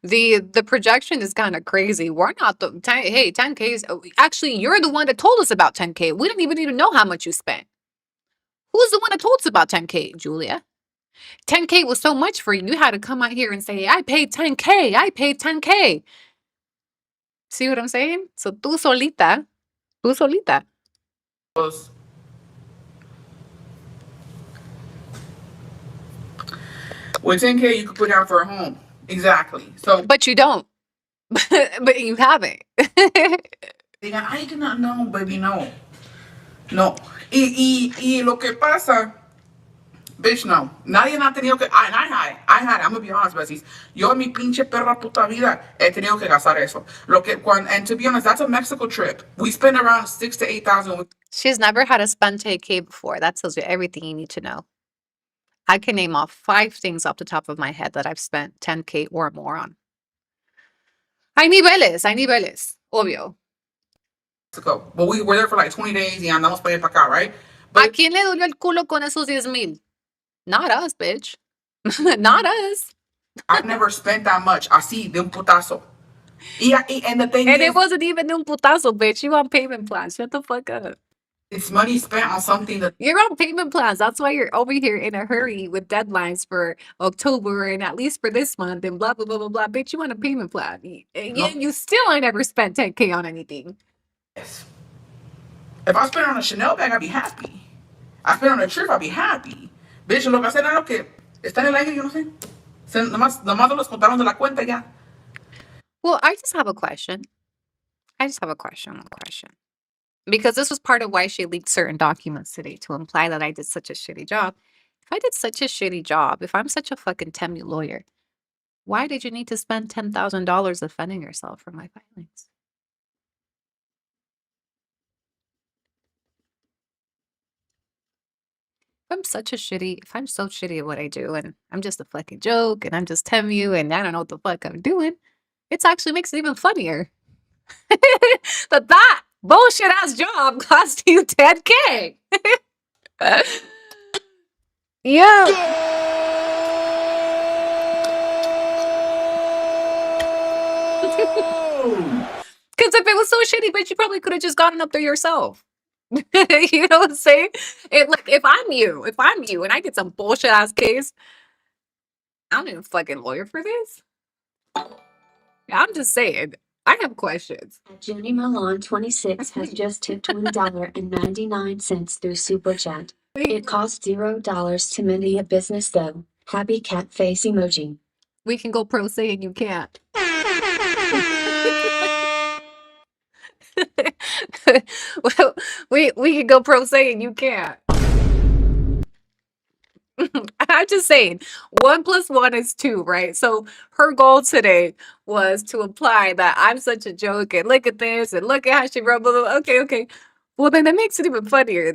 The projection is kind of crazy. We're not the 10K is actually you're the one that told us about 10K. We didn't even know how much you spent. Who's the one that told us about 10K, Julia? 10K was so much for you. You had to come out here and say, I paid 10K. I paid 10K. See what I'm saying? So tú solita. With 10K, you could put down for a home. Exactly. So, But you don't. But you haven't. digan, I did not know, baby, no. No. Y lo que pasa, bitch, no. Nadie ha tenido que. I had, I'm gonna be honest, Bessie. Yo en mi pinche perra puta vida he tenido que gastar eso. And to be honest, that's a Mexico trip. We spend around 6,000 to 8,000. She's never had to spend 10K before. That tells you everything you need to know. I can name off 5 things off the top of my head that I've spent 10K or more on. Hay niveles, obvio. Mexico. But we were there for like 20 days y andamos para allá para acá, right? ¿A But quién le dolió el culo con esos 10,000? Not us, bitch. Not us. I've never spent that much. Así, de un putazo. And the thing And is, it wasn't even un putazo, bitch. You on payment plans. Shut the fuck up. it's money spent on something that You're on payment plans. That's why you're over here in a hurry with deadlines for October and at least for this month and blah, blah, blah, blah, blah. Bitch, you on a payment plan. You still ain't ever spent 10K on anything. Yes. If I spend on a Chanel bag, I'd be happy. I spend on a trip, I'd be happy. Bitch, lo que hacen era que está en el aire, yo no sé. Nomás los contaron de la cuenta ya. Well, I just have a question. One question. Because this was part of why she leaked certain documents today to imply that I did such a shitty job. If I did such a shitty job, if I'm such a fucking Temu lawyer, why did you need to spend $10,000 defending yourself for my filings? If I'm so shitty at what I do and I'm just a fucking joke and I'm just Temu and I don't know what the fuck I'm doing, it actually makes it even funnier. that bullshit ass job cost you 10K. Yeah. Because if it was so shitty, bitch, you probably could have just gotten up there yourself. You know what I'm saying? If I'm you and I get some bullshit ass case, I don't need a fucking lawyer for this. I'm just saying. I have questions. Junie Milan 26 has just tipped $1.99 through Super Chat. It costs $0 to mend a business though. Happy cat face emoji. We can go pro se and you can't. Well, we can go pro se and you can't. I'm just saying, 1 + 1 is 2, right? So her goal today was to imply that I'm such a joke and look at this and look at how she wrote, blah, blah, blah. Okay. Well, then that makes it even funnier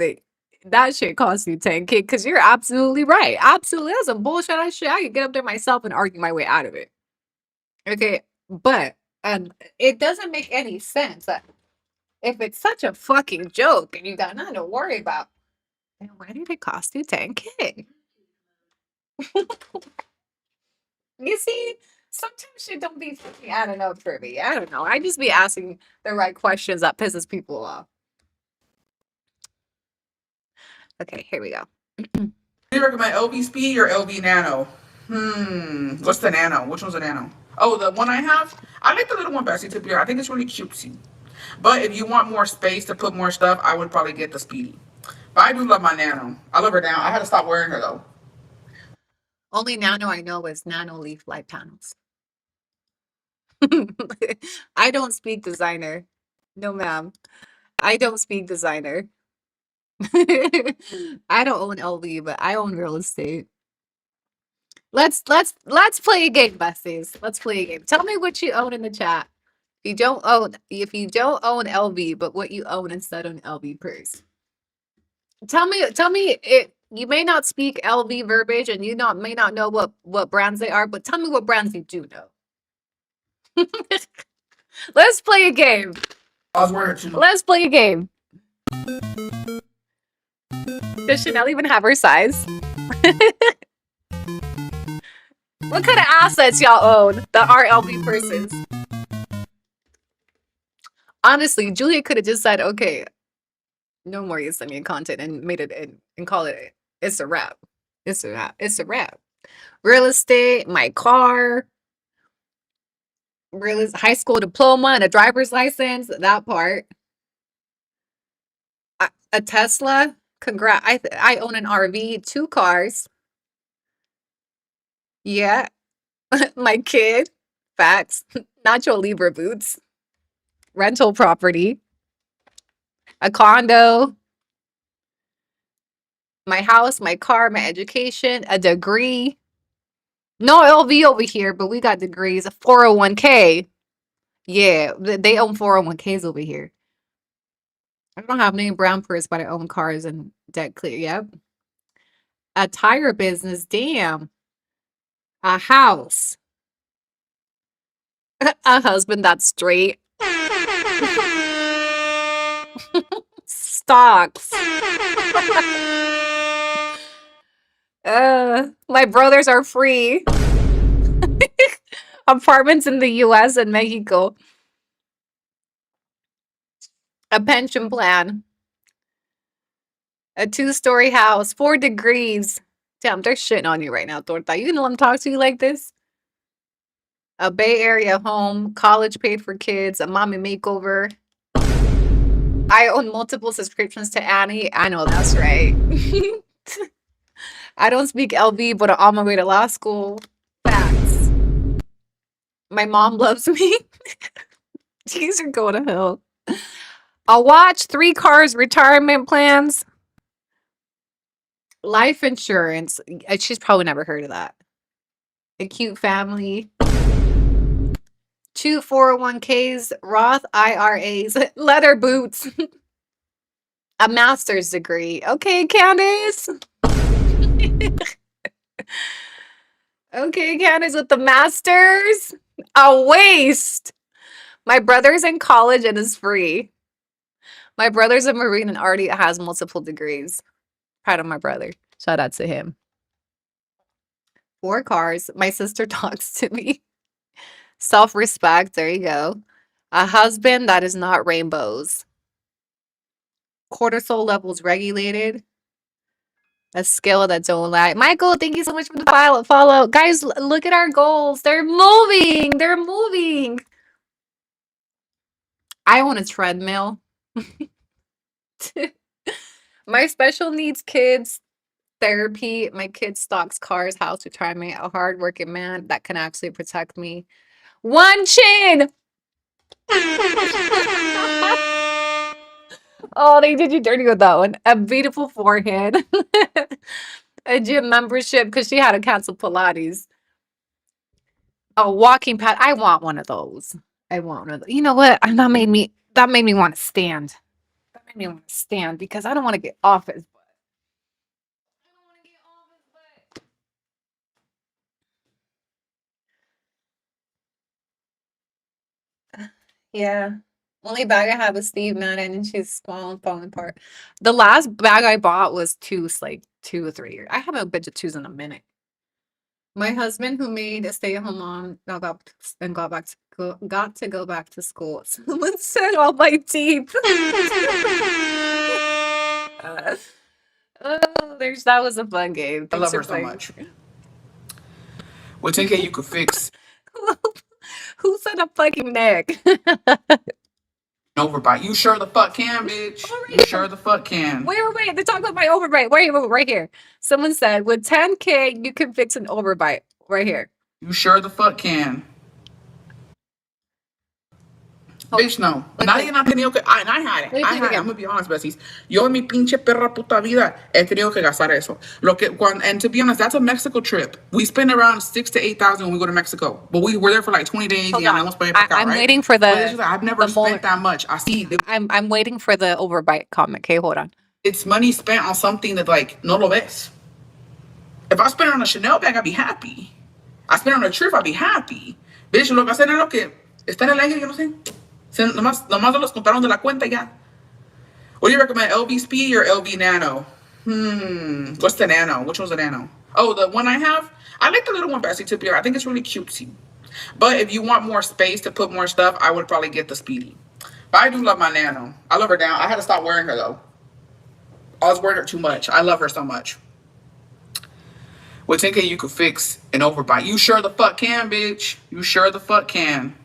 that shit costs you 10K because you're absolutely right. Absolutely. That's some bullshit ass shit. I could get up there myself and argue my way out of it. Okay. But it doesn't make any sense that if it's such a fucking joke and you got nothing to worry about, then why did it cost you 10K? You see, sometimes shit don't be fucking adding up for me. I don't know. I just be asking the right questions that pisses people off. Okay, here we go. Do you recommend LV Speed or LV Nano? What's the Nano? Which one's the Nano? Oh, the one I have? I like the little one, Bessie, to be honest. I think it's really cutesy. But if you want more space to put more stuff, I would probably get the Speedy. But I do love my Nano. I love her down. I had to stop wearing her, though. Only nano I know is nano leaf light panels. I don't speak designer. No, ma'am. I don't speak designer. I don't own LV, but I own real estate. Let's play a game, besties. Let's play a game. Tell me what you own in the chat. If you don't own LV, but what you own instead of an LV purse. Tell me it. You may not speak LV verbiage, and you may not know what brands they are, but tell me what brands you do know. Let's play a game. I was wearing two. Let's play a game. Does Chanel even have her size? What kind of assets y'all own that are LV purses? Honestly, Julia could have just said, okay, no more Yesenian content and made it and call it, it's a wrap. It's a wrap. It's a wrap. Real estate, my car, high school diploma and a driver's license, that part. A Tesla, congrats. I own an RV, 2 cars. Yeah. My kid, facts. Nacho Libre boots, rental property, a condo, my house, my car, my education, a degree. No LV over here, but we got degrees. A 401k. Yeah, they own 401ks over here. I don't have any brown purse, but I own cars and debt clear. Yep. A tire business. Damn. A house. A husband that's straight. Stocks. My brothers are free. Apartments in the US and Mexico. A pension plan. A 2-story house. 4 degrees. Damn, they're shitting on you right now, Torta. You gonna let them talk to you like this? A Bay Area home. College paid for kids. A mommy makeover. I own multiple subscriptions to Annie. I know that's right. I don't speak LV, but I'm on my way to law school. Facts. My mom loves me. These are going to hell. A watch, 3 cars, retirement plans, life insurance. She's probably never heard of that. A cute family. 2 401ks, Roth IRAs, leather boots. A master's degree. Okay, Candace. Okay, Candace with the masters. A waste. My brother's in college and is free. My brother's a Marine and already has multiple degrees. Proud of my brother. Shout out to him. 4 cars. My sister talks to me. Self-respect. There you go. A husband that is not rainbows. Cortisol levels regulated. A skill that don't lie. Michael, thank you so much for the follow. Guys, look at our goals. They're moving. They're moving. I want a treadmill. My special needs kids, therapy. My kid stocks cars, house, retirement. A hardworking man that can actually protect me. 1 chin. Oh, they did you dirty with that one. A beautiful forehead. A gym membership because she had to cancel Pilates. A walking pad. I want one of those. I want one of those. You know what? That made me want to stand. That made me want to stand because I don't want to get off his butt. I don't want to get off his butt. Yeah. Only bag I have is Steve Madden, and she's small and falling apart. The last bag I bought was 2 or 3 years. I haven't a bunch of 2s in a minute. My husband, who made a stay-at-home mom, now got to go back to school. Someone said all my teeth. That was a fun game. I love her so much. With 10K, you could fix. Who said a fucking neck? Overbite. You sure the fuck can, bitch. You sure the fuck can. Wait. They're talking about my overbite. Wait, right here. Someone said with 10K, you can fix an overbite. Right here. You sure the fuck can. Bitch, no. Nadie ha tenido que. I had it. I had it. I'm gonna be honest, besties. Yo en mi pinche perra puta vida he tenido que gastar eso. And to be honest, that's a Mexico trip. We spend around 6,000 to 8,000 when we go to Mexico. But we were there for like 20 days. I'm waiting for the. I've never spent that much. I'm waiting for the overbite comment. Okay, hold on. It's money spent on something that like no lo ves. If I spend it on a Chanel bag, I'd be happy. I spend it on a trip, I'd be happy. Bitch, lo que hacen es lo que está en el aire, yo no sé. Nomás los contaron de la cuenta ya. What do you recommend, LV Speedy or LV Nano? What's the Nano? Which one's the Nano? Oh, the one I have? I like the little one, Bessie, to be honest. I think it's really cutesy. But if you want more space to put more stuff, I would probably get the Speedy. But I do love my Nano. I love her down. I had to stop wearing her, though. I was wearing her too much. I love her so much. With 10K, you could fix an overbite. You sure the fuck can, bitch. You sure the fuck can.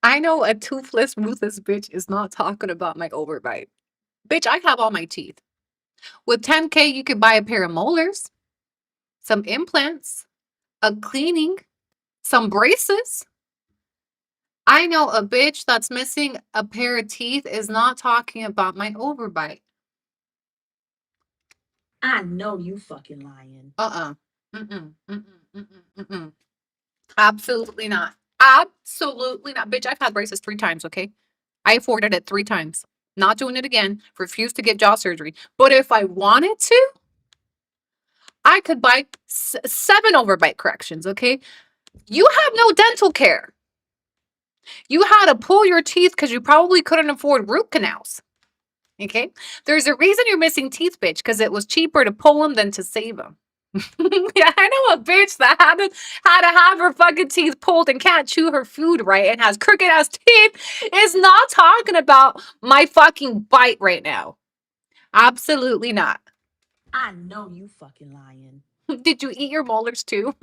I know a toothless, ruthless bitch is not talking about my overbite. Bitch, I have all my teeth. With 10K, you could buy a pair of molars, some implants, a cleaning, some braces. I know a bitch that's missing a pair of teeth is not talking about my overbite. I know you fucking lying. Absolutely not. Absolutely not. Bitch, I've had braces 3 times, okay? I afforded it 3 times. Not doing it again. Refused to get jaw surgery. But if I wanted to, I could buy 7 overbite corrections, okay? You have no dental care. You had to pull your teeth because you probably couldn't afford root canals. Okay? There's a reason you're missing teeth, bitch, because it was cheaper to pull them than to save them. Yeah, I know a bitch that had to have her fucking teeth pulled and can't chew her food right and has crooked ass teeth is not talking about my fucking bite right now. Absolutely not. I know you fucking lying. Did you eat your molars too?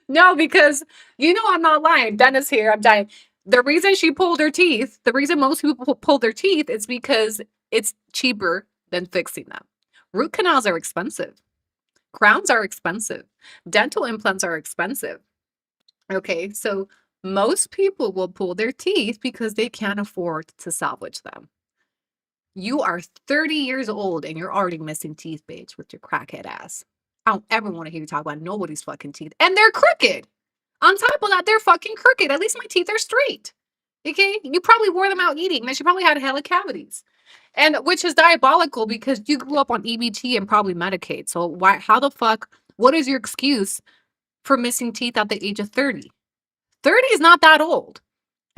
No, because you know I'm not lying. Dennis here, I'm dying. The reason she pulled her teeth, the reason most people pull their teeth is because it's cheaper than fixing them. Root canals are expensive. Crowns are expensive. Dental implants are expensive. Okay, so most people will pull their teeth because they can't afford to salvage them. You are 30 years old and you're already missing teeth, bitch, with your crackhead ass. I don't ever want to hear you talk about nobody's fucking teeth. And they're crooked. On top of that, they're fucking crooked. At least my teeth are straight. Okay? You probably wore them out eating. Then she probably had hella cavities. And which is diabolical because you grew up on EBT and probably Medicaid. So why? How the fuck? What is your excuse for missing teeth at the age of 30? 30 is not that old.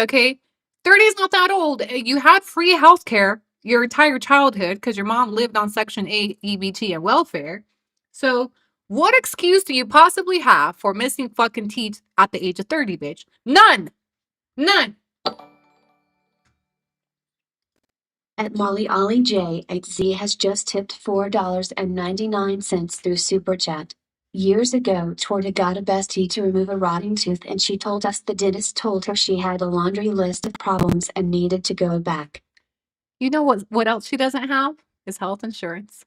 Okay? 30 is not that old. You had free healthcare your entire childhood because your mom lived on Section 8 EBT and welfare. So what excuse do you possibly have for missing fucking teeth at the age of 30, bitch? None. None. At Molly Ollie J8Z has just tipped $4.99 through Super Chat. Years ago, Torta got a bestie to remove a rotting tooth and she told us the dentist told her she had a laundry list of problems and needed to go back. You know what else she doesn't have? Is health insurance.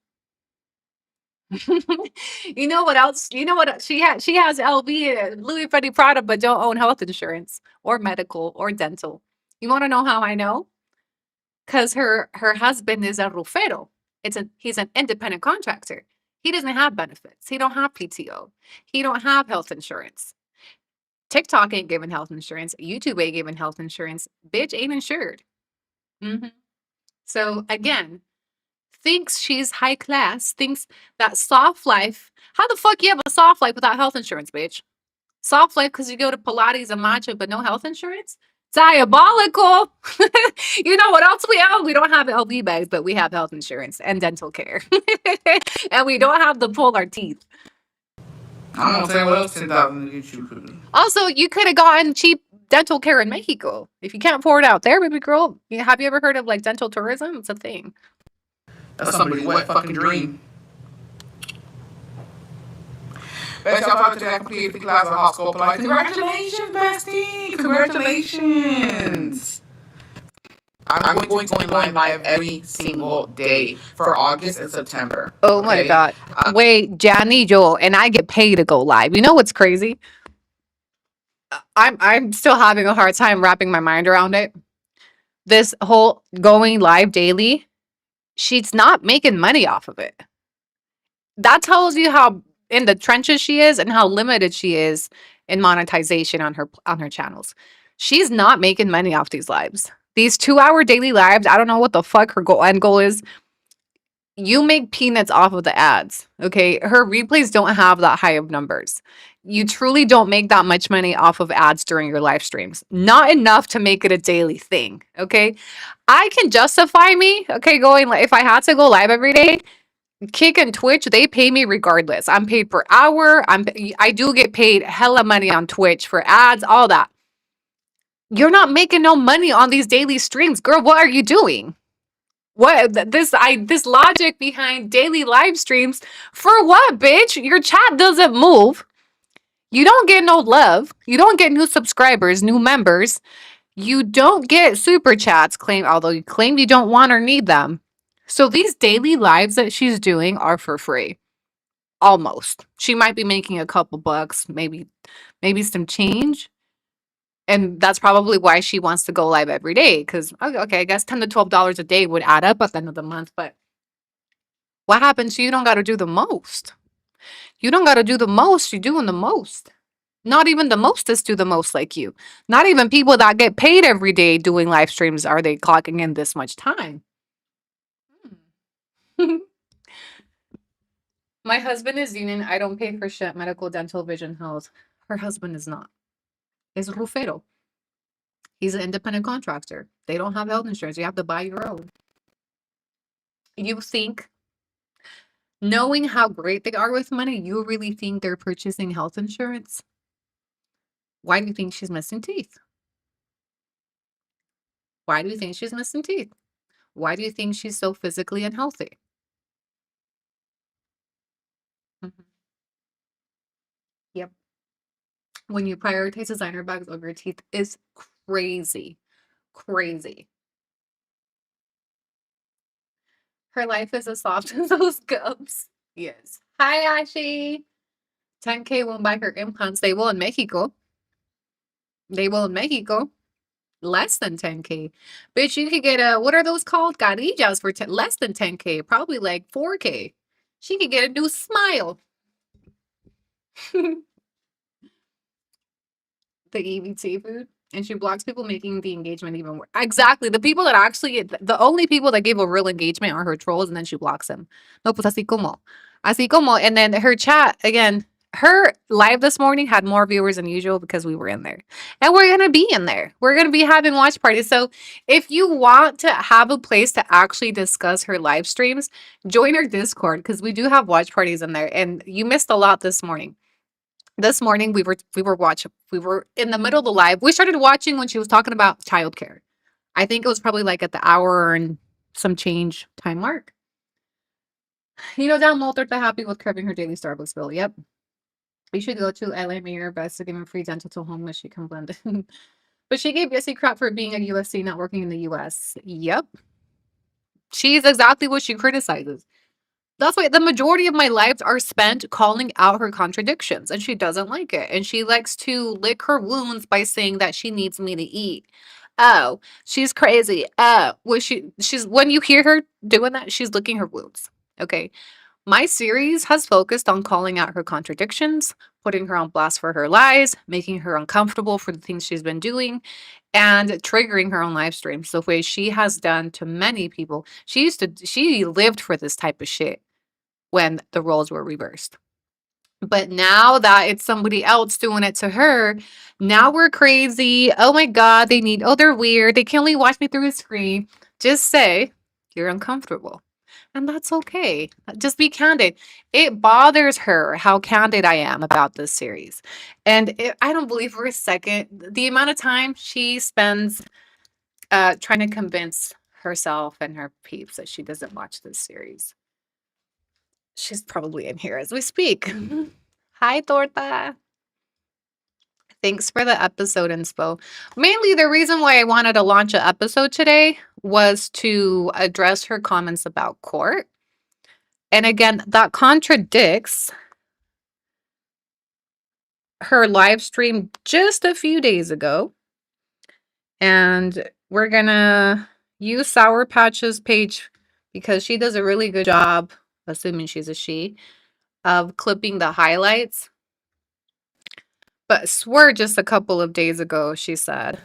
You know what else? You know what she has? She has LV and Louis Vuitton Prada, but don't own health insurance or medical or dental. You want to know how I know? Because her husband is a rufero. He's an independent contractor. He doesn't have benefits. He don't have PTO. He don't have health insurance. TikTok ain't giving health insurance. YouTube ain't giving health insurance. Bitch ain't insured. So again, thinks she's high class, thinks that soft life. How the fuck you have a soft life without health insurance, bitch? Soft life because you go to Pilates and matcha, but no health insurance? Diabolical. You know what else we have? We don't have LV bags, but we have health insurance and dental care. And we don't have to pull our teeth. I'm gonna say what else 10,000 to get you. Also, you could have gotten cheap dental care in Mexico. If you can't afford it out there, baby girl, have you ever heard of like dental tourism? It's a thing. That's somebody's wet fucking dream. Bestie, I'll talk today. I completed 50 classes of hot school polite. Congratulations, bestie! Congratulations! I'm going live every single day for August and September. Oh my Okay? God. Wait, Johnny Joel, and I get paid to go live. You know what's crazy? I'm still having a hard time wrapping my mind around it. This whole going live daily, she's not making money off of it. That tells you how in the trenches she is and how limited she is in monetization on her channels. She's not making money off these lives. These 2-hour daily lives, I don't know what the fuck her end goal is. You make peanuts off of the ads, okay? Her replays don't have that high of numbers. You truly don't make that much money off of ads during your live streams. Not enough to make it a daily thing, okay? I can justify me, okay, going if I had to go live every day, Kick and Twitch, they pay me regardless. I'm paid per hour. I do get paid hella money on Twitch for ads, all that. You're not making no money on these daily streams, girl. What are you doing? What this logic behind daily live streams for what, bitch? Your chat doesn't move. You don't get no love. You don't get new subscribers, new members. You don't get super chats, although you claim you don't want or need them. So these daily lives that she's doing are for free. Almost. She might be making a couple bucks, maybe some change. And that's probably why she wants to go live every day. Because, okay, I guess $10 to $12 a day would add up at the end of the month. But what happens? You don't got to do the most. You don't got to do the most. You're doing the most. Not even the mostest do the most like you. Not even people that get paid every day doing live streams are they clocking in this much time. My husband is union. I don't pay for shit. Medical, dental, vision, health. Her husband is not. Es rufero. He's an independent contractor. They don't have health insurance. You have to buy your own. You think, knowing how great they are with money, you really think they're purchasing health insurance? Why do you think she's missing teeth? Why do you think she's missing teeth? Why do you think she's so physically unhealthy? Mhm. Yep. When you prioritize designer bags over your teeth is crazy. Crazy. Her life is as soft as those gums. Yes. Hi, Ashi. 10K won't buy her implants. They will in Mexico. They will in Mexico. Less than 10K. Bitch, you could get what are those called? Carillas for less than 10K. Probably like 4K. She could get a new smile. The EBT food. And she blocks people, making the engagement even worse. Exactly. The people that actually, the only people that give a real engagement are her trolls, and then she blocks them. No, pues así como. Así como. And then her chat, again, her live this morning had more viewers than usual because we were in there. And we're going to be in there. We're going to be having watch parties. So if you want to have a place to actually discuss her live streams, join her Discord because we do have watch parties in there. And you missed a lot this morning. This morning we were in the middle of the live. We started watching when she was talking about childcare. I think it was probably like at the hour and some change time mark. You know, down Walter to happy with curbing her daily Starbucks bill. Yep. You should go to LA Mayor Best to give him free dental to homeless. She can blend it. But she gave USC crap for being a USC, not working in the US. Yep. She's exactly what she criticizes. That's why the majority of my lives are spent calling out her contradictions, and she doesn't like it. And she likes to lick her wounds by saying that she needs me to eat. Oh, she's crazy. Oh, she's when you hear her doing that, she's licking her wounds. Okay. My series has focused on calling out her contradictions, putting her on blast for her lies, making her uncomfortable for the things she's been doing, and triggering her on live streams the way she has done to many people. She lived for this type of shit when the roles were reversed. But now that it's somebody else doing it to her, now we're crazy. Oh my God, they're weird. They can only watch me through a screen. Just say you're uncomfortable. And that's okay. Just be candid. It bothers her how candid I am about this series. And I don't believe for a second the amount of time she spends trying to convince herself and her peeps that she doesn't watch this series. She's probably in here as we speak. Hi, Torta. Thanks for the episode inspo. Mainly, the reason why I wanted to launch an episode today was to address her comments about court. And again, that contradicts her live stream just a few days ago. And we're going to use Sour Patch's page because she does a really good job, assuming she's a she, of clipping the highlights. But swear just a couple of days ago, she said,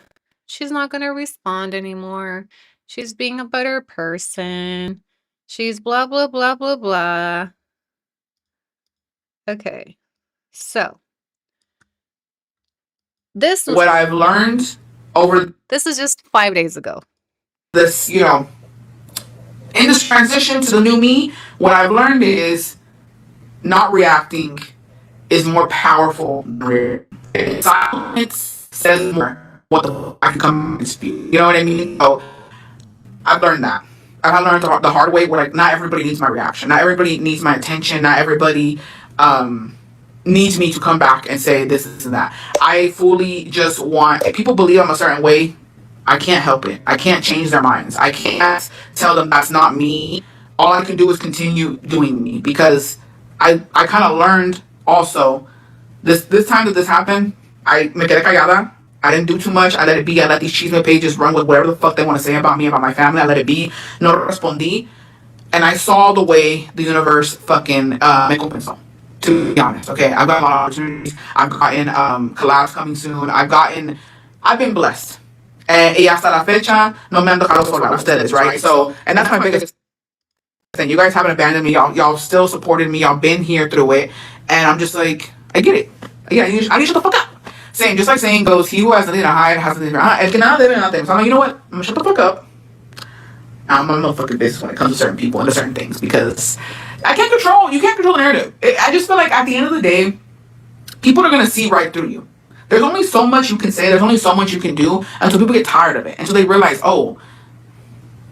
she's not going to respond anymore. She's being a better person. She's blah, blah, blah, blah, blah. Okay. So, this What I've learned over this is just 5 days ago. this, you know, in this transition to the new me, what I've learned is not reacting is more powerful than reacting. Silence says more. What the fuck? I can come and speak. You know what I mean? So I've learned that. I've learned the hard way where like not everybody needs my reaction. Not everybody needs my attention. Not everybody needs me to come back and say this and that. I fully just want, if people believe I'm a certain way, I can't help it. I can't change their minds. I can't tell them that's not me. All I can do is continue doing me because I kind of learned also this time that this happened, I me quedé callada. I didn't do too much. I let it be. I let these chisme pages run with whatever the fuck they want to say about me, about my family. I let it be. No respondí. And I saw the way the universe fucking me compensó. To be honest, okay? I've got a lot of opportunities. I've gotten collabs coming soon. I've been blessed. Y hasta la fecha, no me han dejado sola ustedes, right? So, and that's my biggest thing. You guys haven't abandoned me. Y'all still supported me. Y'all been here through it. And I'm just like, I get it. Yeah, I need to shut the fuck up. Saying, just like saying goes, he who has nothing to hide has nothing to hide. El que nada debe, nada teme. So I'm like, you know what? I'm gonna shut the fuck up. I'm a motherfucking bitch when it comes to certain people and to certain things because you can't control the narrative. I just feel like at the end of the day, people are going to see right through you. There's only so much you can say, there's only so much you can do until people get tired of it, until they realize, oh,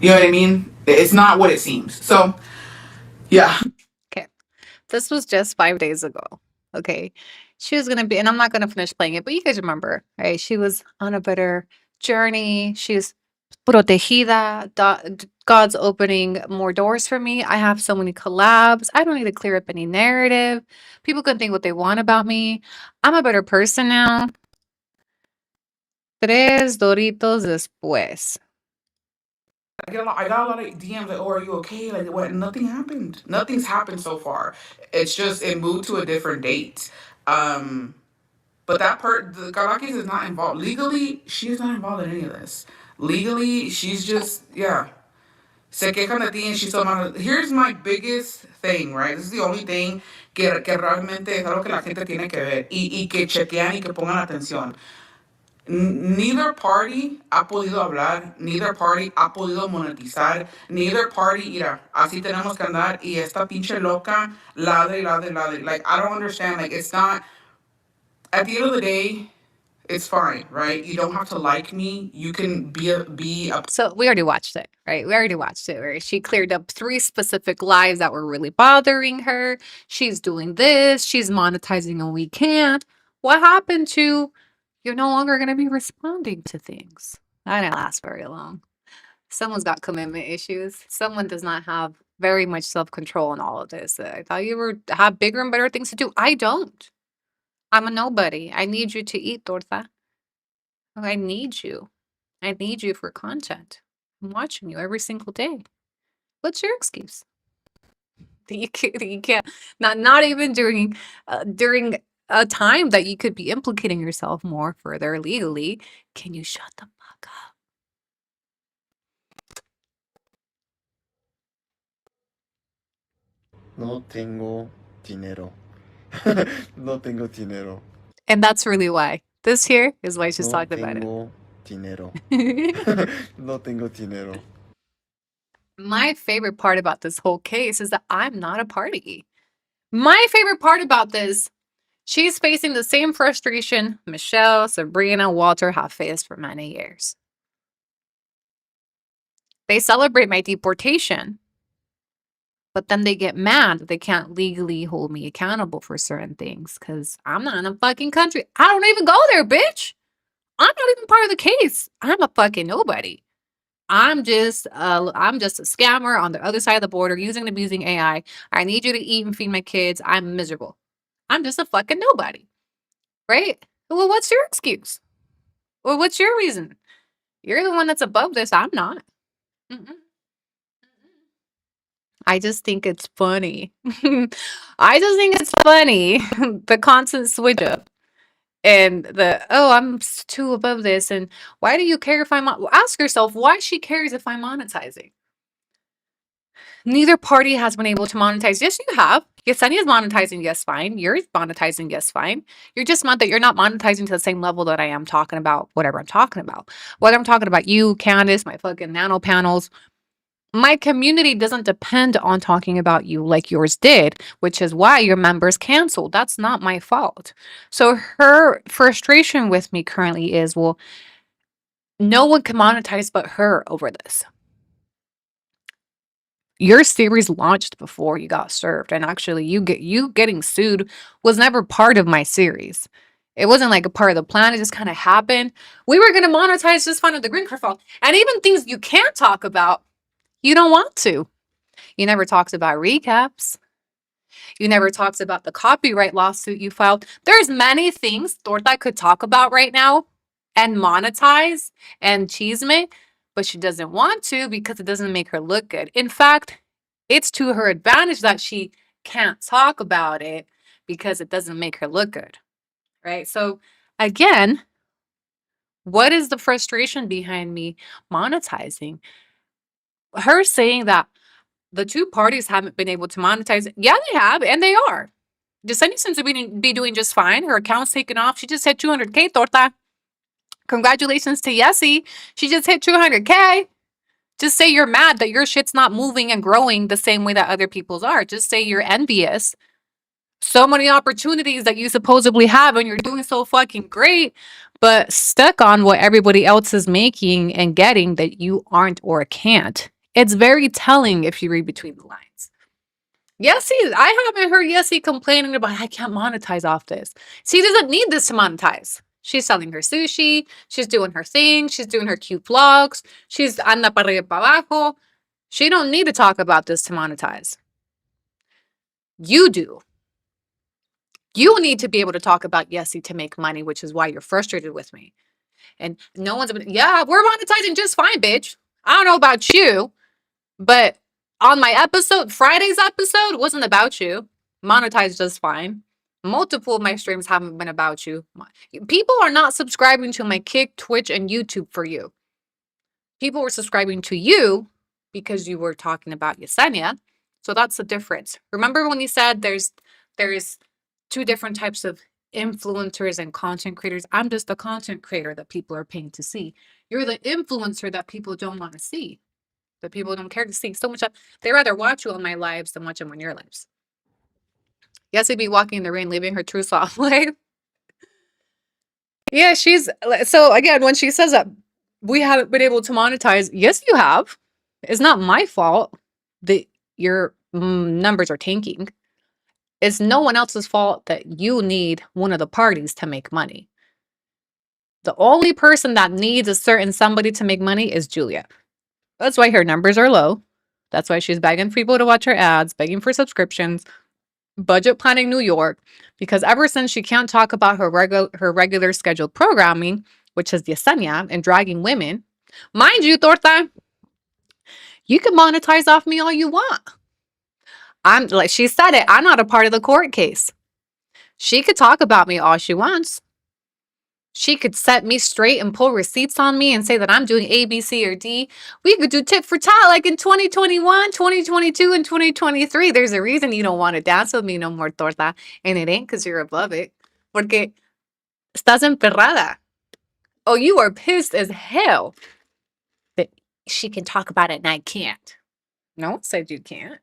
you know what I mean? It's not what it seems. So, yeah. Okay. This was just 5 days ago. Okay. She was going to be, and I'm not going to finish playing it, but you guys remember, right? She was on a better journey. She's protegida. God's opening more doors for me. I have so many collabs. I don't need to clear up any narrative. People can think what they want about me. I'm a better person now. 3 Doritos después. I got a lot of DMs like, oh, are you okay? Like, what? Nothing happened. Nothing's happened so far. It's just, it moved to a different date. But the Galakis is not involved. Legally, she's not involved in any of this. Legally, she's just, yeah. Se quejan de ti and she's so mad. Here's my biggest thing, right? This is the only thing que realmente es algo que la gente tiene que ver y que chequean y que pongan atención. Neither party ha podido hablar, neither party ha podido monetizar, neither party, mira, así tenemos que andar y esta pinche loca ladre. Like, I don't understand. Like, it's not, at the end of the day, it's fine, right? You don't have to like me. You can be a So we already watched it, right? We already watched it where she cleared up 3 specific lives that were really bothering her. She's doing this. She's monetizing and we can't. What happened to you're no longer going to be responding to things? That didn't last very long. Someone's got commitment issues. Someone does not have very much self-control in all of this. I thought you have bigger and better things to do. I don't. I'm a nobody. I need you to eat, Torta. I need you. I need you for content. I'm watching you every single day. What's your excuse? That you can't not even during a time that you could be implicating yourself more further legally. Can you shut the fuck up? No tengo dinero. No tengo dinero. And that's really why. This here is why she's No talking about it. tengo dinero. No tengo dinero. My favorite part about this whole case is that I'm not a party. My favorite part about this, she's facing the same frustration Michelle, Sabrina, Walter have faced for many years. They celebrate my deportation. But then they get mad that they can't legally hold me accountable for certain things because I'm not in a fucking country. I don't even go there, bitch. I'm not even part of the case. I'm a fucking nobody. I'm just a scammer on the other side of the border using and abusing AI. I need you to eat and feed my kids. I'm miserable. I'm just a fucking nobody. Right? Well, what's your excuse? Well, what's your reason? You're the one that's above this. I'm not. Mm-mm. I just think it's funny. I just think it's funny. The constant switch up and I'm too above this. And why do you care if ask yourself why she cares if I'm monetizing? Neither party has been able to monetize. Yes, you have. Yesenia is monetizing. Yes, fine. You're monetizing. Yes, fine. You're just mad that you're not monetizing to the same level that I am talking about whatever I'm talking about. Whether I'm talking about you, Candace, my fucking nano panels, my community doesn't depend on talking about you like yours did, which is why your members canceled. That's not my fault. So her frustration with me currently is, well, no one can monetize but her over this. Your series launched before you got served, and actually you getting sued was never part of my series. It wasn't like a part of the plan. It just kind of happened. We were going to monetize just fine with the green card file. And even things you can't talk about, you don't want to. You never talks about recaps. You never talks about the copyright lawsuit you filed. There's many things Torta could talk about right now and monetize and chisme, but she doesn't want to because it doesn't make her look good. In fact, it's to her advantage that she can't talk about it because it doesn't make her look good, right? So again, what is the frustration behind me monetizing? Her saying that the two parties haven't been able to monetize. Yeah, they have, and they are. Yesenia seems to be doing just fine. Her account's taken off. She just hit 200K, Torta. Congratulations to Yessie. She just hit 200K. Just say you're mad that your shit's not moving and growing the same way that other people's are. Just say you're envious. So many opportunities that you supposedly have and you're doing so fucking great, but stuck on what everybody else is making and getting that you aren't or can't. It's very telling if you read between the lines. Yessie, I haven't heard Yessie complaining about I can't monetize off this. She doesn't need this to monetize. She's selling her sushi. She's doing her thing. She's doing her cute vlogs. She's anda para arriba para abajo. She don't need to talk about this to monetize. You do. You need to be able to talk about Yessie to make money, which is why you're frustrated with me. And no one's been, yeah, we're monetizing just fine, bitch. I don't know about you, but on my episode, Friday's episode wasn't about you. Monetized just fine. Multiple of my streams haven't been about you. People are not subscribing to my Kick, Twitch, and YouTube for you. People were subscribing to you because you were talking about Yesenia. So that's the difference. Remember when you said there's two different types of influencers and content creators? I'm just the content creator that people are paying to see. You're the influencer that people don't want to see. That people don't care to see so much. They rather watch you on my lives than watch them on your lives. Yes, I'd be walking in the rain, living her true soft life. Yeah, so again, when she says that we haven't been able to monetize, yes, you have. It's not my fault that your numbers are tanking. It's no one else's fault that you need one of the parties to make money. The only person that needs a certain somebody to make money is Julia. That's why her numbers are low. That's why she's begging people to watch her ads, begging for subscriptions, budget planning New York, because ever since she can't talk about her regular scheduled programming, which is Yesenia, and dragging women, mind you, Torta, you can monetize off me all you want. I'm like she said it, I'm not a part of the court case. She could talk about me all she wants. She could set me straight and pull receipts on me and say that I'm doing A, B, C, or D. We could do tit for tat like in 2021, 2022, and 2023. There's a reason you don't want to dance with me no more, Torta. And it ain't because you're above it. Porque estás emperrada. Oh, you are pissed as hell that she can talk about it and I can't. No one said you can't.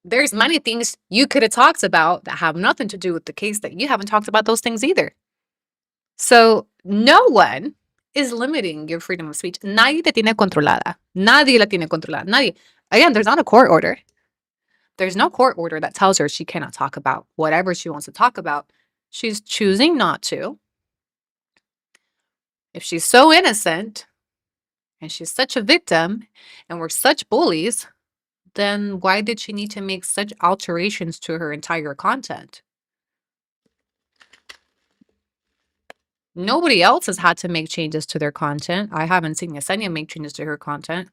There's many things you could have talked about that have nothing to do with the case that you haven't talked about those things either. So no one is limiting your freedom of speech. Nadie te tiene controlada. Nadie la tiene controlada. Nadie. Again, there's not a court order. There's no court order that tells her she cannot talk about whatever she wants to talk about. She's choosing not to. If she's so innocent and she's such a victim and we're such bullies, then why did she need to make such alterations to her entire content? Nobody else has had to make changes to their content. I haven't seen Yesenia make changes to her content.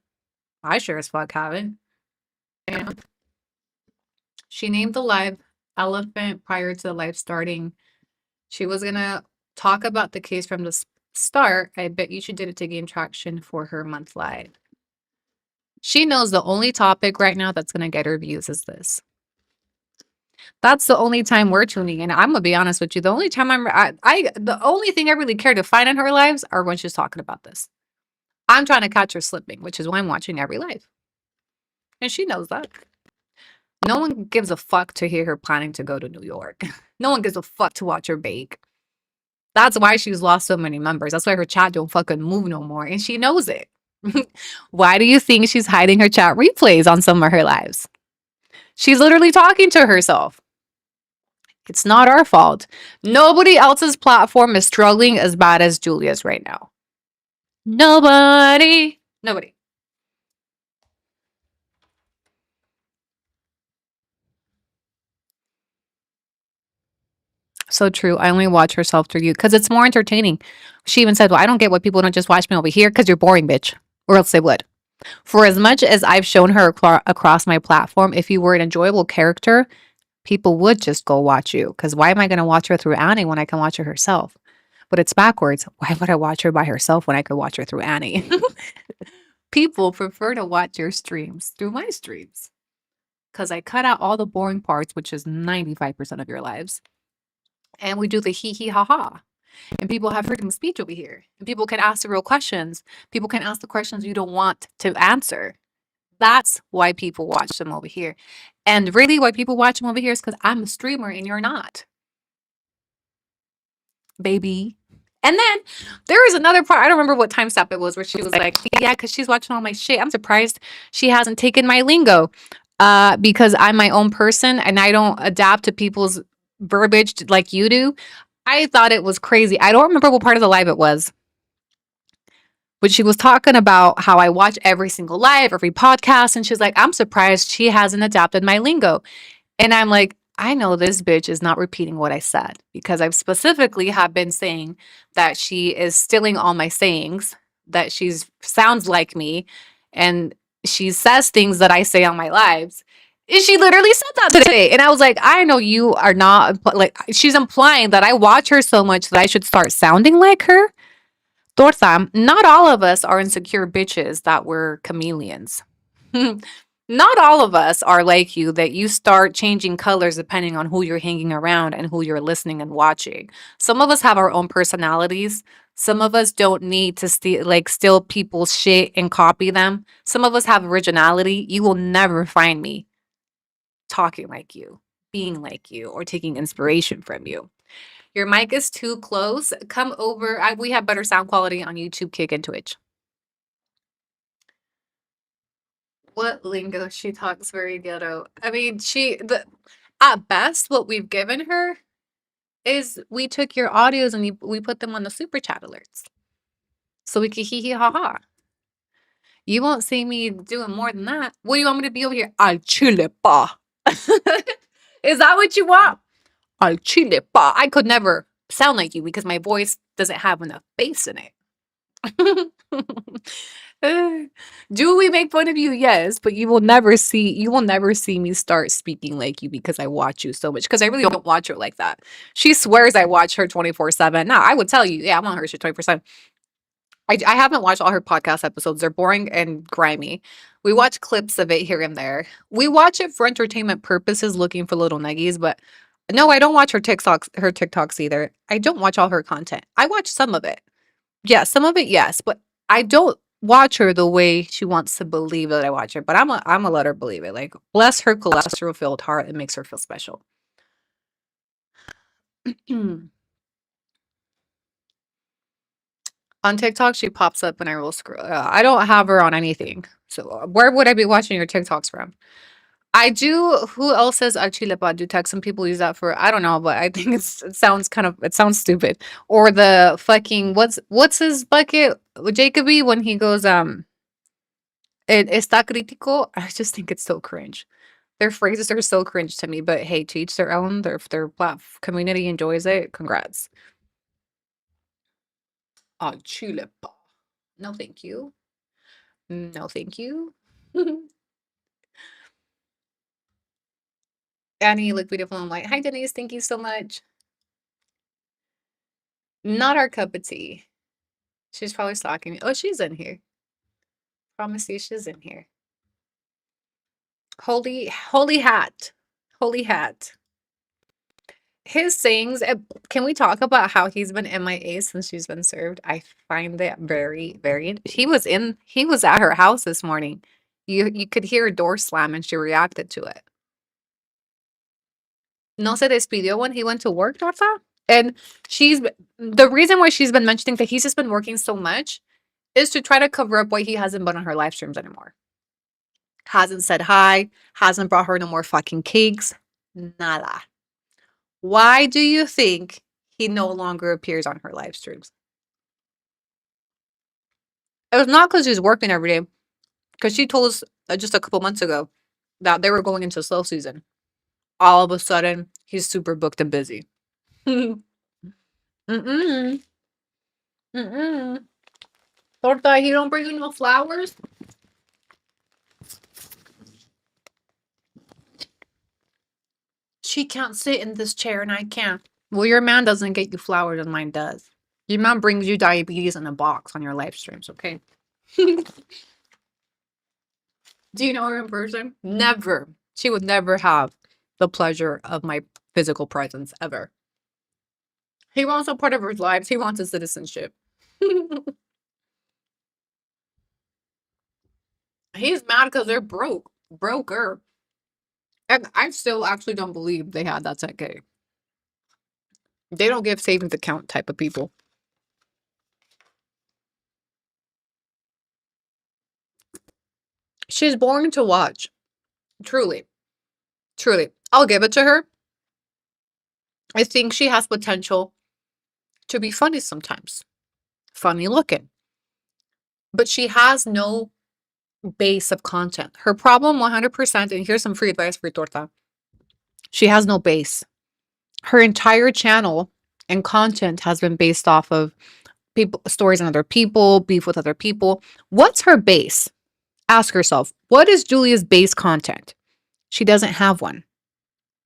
I sure as fuck haven't. And she named the live elephant prior to the live starting. She was going to talk about the case from the start. I bet you she did it to gain traction for her month live. She knows the only topic right now that's going to get her views is this. That's the only time we're tuning in. I'm gonna be honest with you. The only time the only thing I really care to find in her lives are when she's talking about this. I'm trying to catch her slipping, which is why I'm watching every live. And she knows that. No one gives a fuck to hear her planning to go to New York. No one gives a fuck to watch her bake. That's why she's lost so many members. That's why her chat don't fucking move no more. And she knows it. Why do you think she's hiding her chat replays on some of her lives? She's literally talking to herself. It's not our fault. Nobody else's platform is struggling as bad as Julia's right now. Nobody. So true. I only watch herself through you because it's more entertaining. She even said, well, I don't get why people don't just watch me over here because you're boring, bitch. Or else they would. For as much as I've shown her across my platform, if you were an enjoyable character, people would just go watch you. Because why am I going to watch her through Annie when I can watch her herself? But it's backwards. Why would I watch her by herself when I could watch her through Annie? People prefer to watch your streams through my streams. Because I cut out all the boring parts, which is 95% of your lives. And we do the hee hee ha ha. And people have freedom of speech over here. And people can ask the real questions. People can ask the questions you don't want to answer. That's why people watch them over here. And really why people watch them over here is because I'm a streamer and you're not. Baby. And then there is another part. I don't remember what time step it was where she was like, yeah, because she's watching all my shit. I'm surprised she hasn't taken my lingo. Because I'm my own person and I don't adapt to people's verbiage like you do. I thought it was crazy. I don't remember what part of the live it was. But she was talking about how I watch every single live, every podcast. And she's like, I'm surprised she hasn't adapted my lingo. And I'm like, I know this bitch is not repeating what I said because I've specifically have been saying that she is stealing all my sayings, that she's sounds like me, and she says things that I say on my lives. And she literally said that today. And I was like, I know you are not, like, she's implying that I watch her so much that I should start sounding like her. Torta, not all of us are insecure bitches that we're chameleons. Not all of us are like you, that you start changing colors depending on who you're hanging around and who you're listening and watching. Some of us have our own personalities. Some of us don't need to steal people's shit and copy them. Some of us have originality. You will never find me talking like you, being like you, or taking inspiration from you. Your mic is too close. Come over. We have better sound quality on YouTube, Kick, and Twitch. What lingo? She talks very ghetto. I mean, at best, what we've given her is we took your audios and we put them on the super chat alerts. So we could hee hee ha ha. You won't see me doing more than that. What do you want me to be over here? Al chile pa. Is that what you want? Al chile pa. I could never sound like you because my voice doesn't have enough bass in it. Do we make fun of you? Yes, but you will never see me start speaking like you because I watch you so much. Because I really don't watch her like that. She swears I watch her 24/7. Now I would tell you, yeah, I'm on her shit 24/7. I haven't watched all her podcast episodes. They're boring and grimy. We watch clips of it here and there. We watch it for entertainment purposes, looking for little nuggies. But no, I don't watch her TikToks either. I don't watch all her content. I watch some of it. Yeah, some of it, yes, but I don't watch her the way she wants to believe that I watch her. But I'm a let her believe it. Like, bless her cholesterol-filled heart. It makes her feel special. On TikTok, she pops up and I will scroll. I don't have her on anything. So where would I be watching your TikToks from? I do. Who else says Archilepa? Do text some people use that for? I don't know, but I think it sounds it sounds stupid. Or the fucking what's his bucket Jacoby when he goes está crítico. I just think it's so cringe. Their phrases are so cringe to me. But hey, to each their own. Their community enjoys it. Congrats. Archilepa. No, thank you. No, thank you. Annie, look beautiful and white. Hi, Denise. Thank you so much. Not our cup of tea. She's probably stalking me. Oh, she's in here. Promise you, she's in here. Holy hat. Holy hat. His sayings, can we talk about how he's been MIA since she's been served? I find it very, very. He was at her house this morning. You could hear a door slam and she reacted to it. No se despidió when he went to work, Dorfa? And the reason why she's been mentioning that he's just been working so much is to try to cover up why he hasn't been on her live streams anymore. Hasn't said hi, hasn't brought her no more fucking cakes, nada. Why do you think he no longer appears on her live streams? It was not because he's working every day, because she told us just a couple months ago that they were going into slow season. All of a sudden, he's super booked and busy. Mm-mm. Mm-mm. Torta, he don't bring you no flowers? She can't sit in this chair and I can. Well, your man doesn't get you flowers and mine does. Your man brings you diabetes in a box on your live streams, okay? Do you know her in person? Never. She would never have the pleasure of my physical presence ever. He wants a part of her lives. He wants a citizenship. He's mad because they're broker. And I still actually don't believe they had that 10K. They don't give savings account type of people. She's boring to watch. Truly. Truly. I'll give it to her. I think she has potential to be funny sometimes. Funny looking. But she has no base of content. Her problem 100%, and here's some free advice for Torta. She has no base. Her entire channel and content has been based off of people, stories on other people, beef with other people. What's her base? Ask herself, what is Julia's base content? She doesn't have one,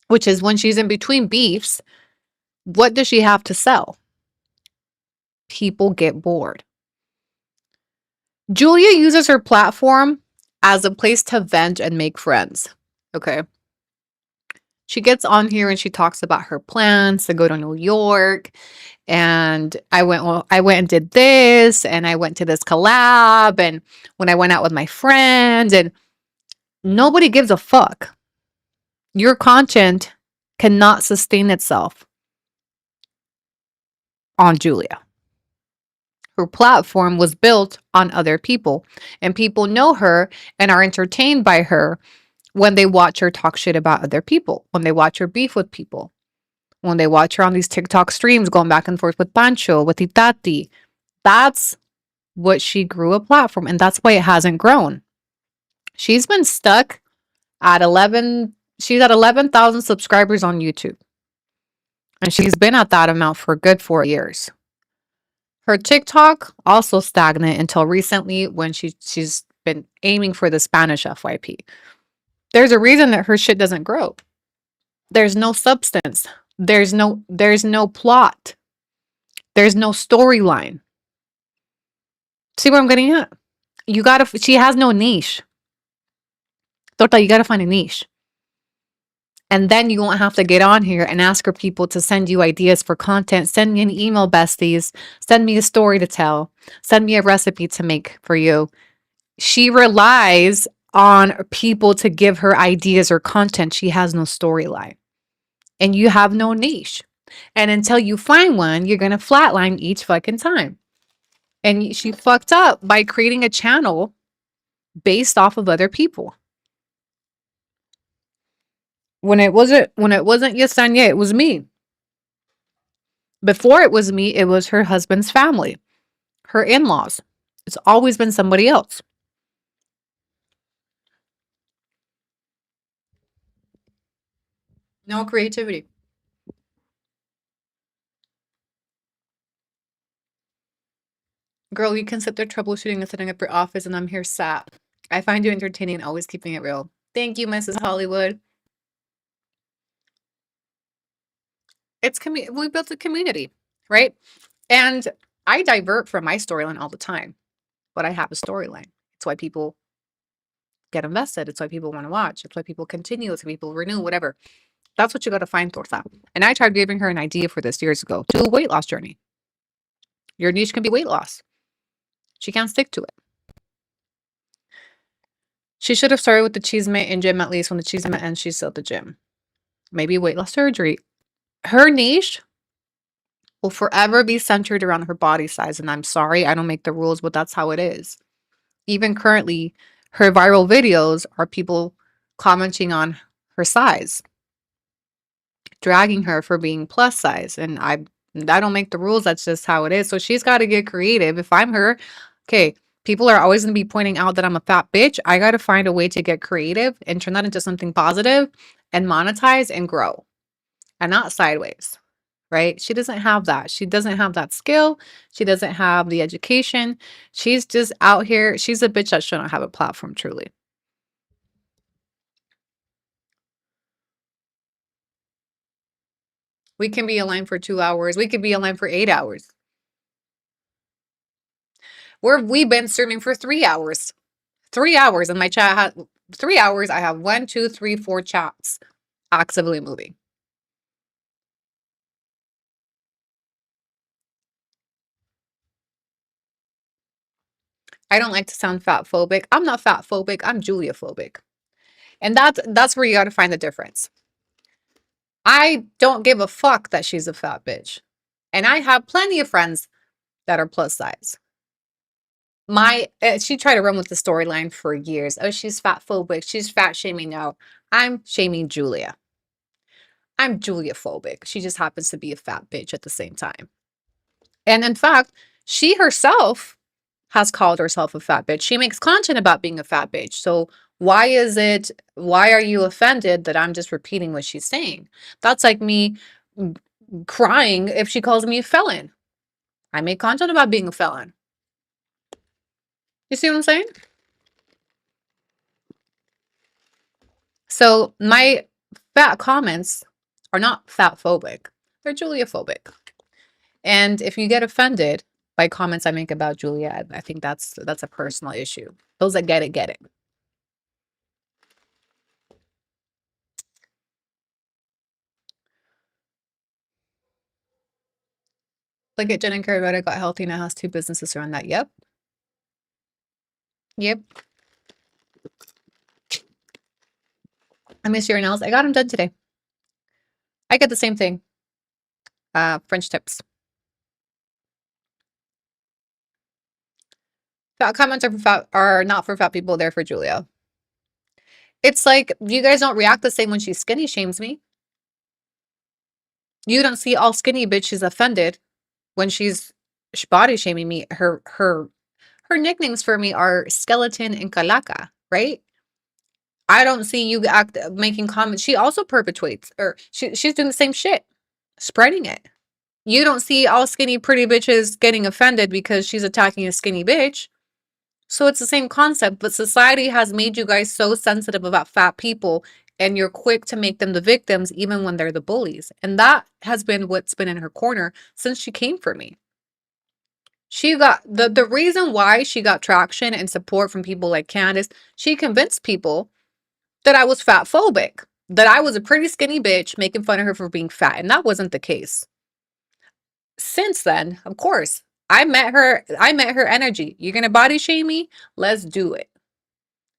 which is when she's in between beefs, what does she have to sell? People get bored. Julia uses her platform as a place to vent and make friends. Okay. She gets on here and she talks about her plans to go to New York. And I went and did this, and I went to this collab, and when I went out with my friend, and nobody gives a fuck. Your content cannot sustain itself on Julia. Her platform was built on other people, and people know her and are entertained by her when they watch her talk shit about other people, when they watch her beef with people, when they watch her on these TikTok streams going back and forth with Pancho, with Itati. That's what she grew a platform, and that's why it hasn't grown. She's been stuck at 11. She's at 11,000 subscribers on YouTube, and she's been at that amount for a good 4 years. Her TikTok also stagnant until recently when she's been aiming for the Spanish FYP. There's a reason that her shit doesn't grow. There's no substance. There's no plot. There's no storyline. See what I'm getting at? She has no niche. Torta, you gotta find a niche. And then you won't have to get on here and ask her people to send you ideas for content. Send me an email, besties. Send me a story to tell. Send me a recipe to make for you. She relies on people to give her ideas or content. She has no storyline. And you have no niche. And until you find one, you're going to flatline each fucking time. And she fucked up by creating a channel based off of other people. When it wasn't Yesenia, it was me. Before it was me, it was her husband's family, her in-laws. It's always been somebody else. No creativity. Girl, you can sit there troubleshooting and setting up your office, and I'm here sat. I find you entertaining and always keeping it real. Thank you, Mrs. Hollywood. We built a community, right? And I divert from my storyline all the time, but I have a storyline. It's why people get invested. It's why people want to watch. It's why people continue. It's why people renew, whatever. That's what you got to find, Torsa. And I tried giving her an idea for this years ago. Do a weight loss journey. Your niche can be weight loss. She can't stick to it. She should have started with the cheesemate and gym at least. When the cheesemate ends, she's still at the gym. Maybe weight loss surgery. Her niche will forever be centered around her body size. And I'm sorry, I don't make the rules, but that's how it is. Even currently, her viral videos are people commenting on her size, dragging her for being plus size. And I don't make the rules. That's just how it is. So she's got to get creative. If I'm her, okay, people are always going to be pointing out that I'm a fat bitch. I got to find a way to get creative and turn that into something positive and monetize and grow, and not sideways, right? She doesn't have that. She doesn't have that skill. She doesn't have the education. She's just out here. She's a bitch that shouldn't have a platform, truly. We can be aligned for 2 hours. We could be aligned for 8 hours. We've been streaming for 3 hours. 3 hours, and my chat had 3 hours. I have 1, 2, 3, 4 chats actively moving. I don't like to sound fat phobic. I'm not fat phobic. I'm Julia phobic. And that's where you got to find the difference. I don't give a fuck that she's a fat bitch. And I have plenty of friends that are plus size. She tried to run with the storyline for years. Oh, she's fat phobic. She's fat shaming. No, I'm shaming Julia. I'm Julia phobic. She just happens to be a fat bitch at the same time. And in fact, she herself has called herself a fat bitch. She makes content about being a fat bitch. So why are you offended that I'm just repeating what she's saying? That's like me crying if she calls me a felon. I make content about being a felon. You see what I'm saying? So my fat comments are not fat phobic. They're Julia phobic. And if you get offended by comments I make about Julia, I think that's a personal issue. Those that get it, get it. Look at Jen and Carrera got healthy now, has 2 businesses around that. Yep. Yep. I miss your nails. I got them done today. I get the same thing. French tips. Fat comments are not for fat people. They're for Julia. It's like you guys don't react the same when she skinny shames me. You don't see all skinny bitches offended when she's body shaming me. Her nicknames for me are skeleton and calaca, right? I don't see you making comments. She also perpetuates, or she's doing the same shit, spreading it. You don't see all skinny pretty bitches getting offended because she's attacking a skinny bitch. So it's the same concept, but society has made you guys so sensitive about fat people, and you're quick to make them the victims even when they're the bullies. And that has been what's been in her corner since she came for me. She got the reason why she got traction and support from people like Candace. She convinced people that I was fat phobic, that I was a pretty skinny bitch making fun of her for being fat. And that wasn't the case. Since then, of course, I met her energy. You're going to body shame me? Let's do it.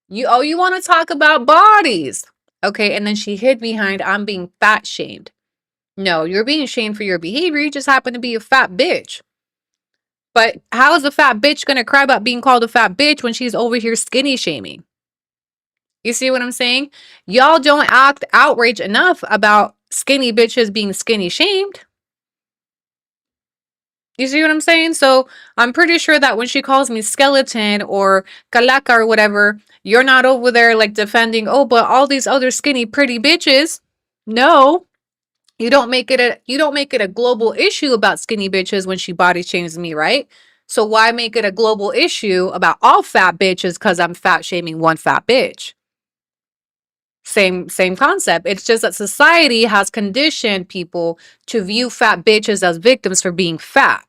You want to talk about bodies. Okay. And then she hid behind, I'm being fat shamed. No, you're being shamed for your behavior. You just happen to be a fat bitch. But how is a fat bitch going to cry about being called a fat bitch when she's over here skinny shaming? You see what I'm saying? Y'all don't act outraged enough about skinny bitches being skinny shamed. You see what I'm saying? So I'm pretty sure that when she calls me skeleton or calaca or whatever, you're not over there like defending, oh, but all these other skinny pretty bitches. No. You don't make it a global issue about skinny bitches when she body shames me, right? So why make it a global issue about all fat bitches because I'm fat shaming one fat bitch? Same concept. It's just that society has conditioned people to view fat bitches as victims for being fat.